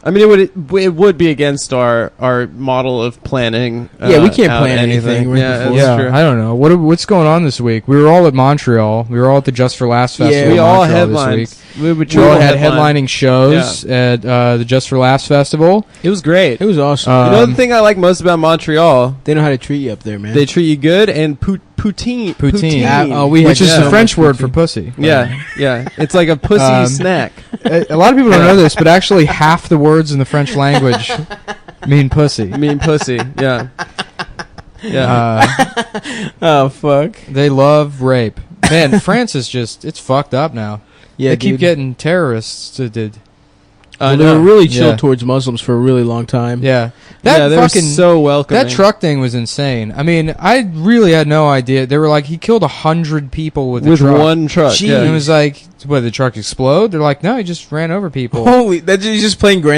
Speaker 10: I mean, it would be against our model of planning.
Speaker 1: Yeah, we can't plan anything.
Speaker 10: Yeah, that's true.
Speaker 2: I don't know what's going on this week. We were all at Montreal. We were all at the Just for Laughs festival.
Speaker 10: Yeah, we
Speaker 2: in
Speaker 10: all
Speaker 2: Montreal
Speaker 10: headlined.
Speaker 2: this week. We all had headlining shows at the Just for Laughs festival.
Speaker 10: It was great.
Speaker 1: It was awesome.
Speaker 10: You know the thing I like most about Montreal?
Speaker 1: They know how to treat you up there, man.
Speaker 10: They treat you good, and poutine.
Speaker 2: Which is the French word for pussy.
Speaker 10: Yeah, yeah. It's like a pussy snack.
Speaker 2: A lot of people don't know this, but actually half the words in the French language mean pussy.
Speaker 10: Yeah. Yeah.
Speaker 1: Oh, fuck.
Speaker 2: They love rape. Man, France is it's fucked up now.
Speaker 1: Yeah,
Speaker 2: they keep getting terrorists to
Speaker 1: they were really chill towards Muslims for a really long time.
Speaker 2: Yeah.
Speaker 10: They were so welcoming.
Speaker 2: That truck thing was insane. I mean, I really had no idea. They were like, he killed 100 people with truck.
Speaker 10: One truck.
Speaker 2: And it was like, what, did the truck explode? They're like, no, he just ran over people.
Speaker 1: Holy, that's just playing Grand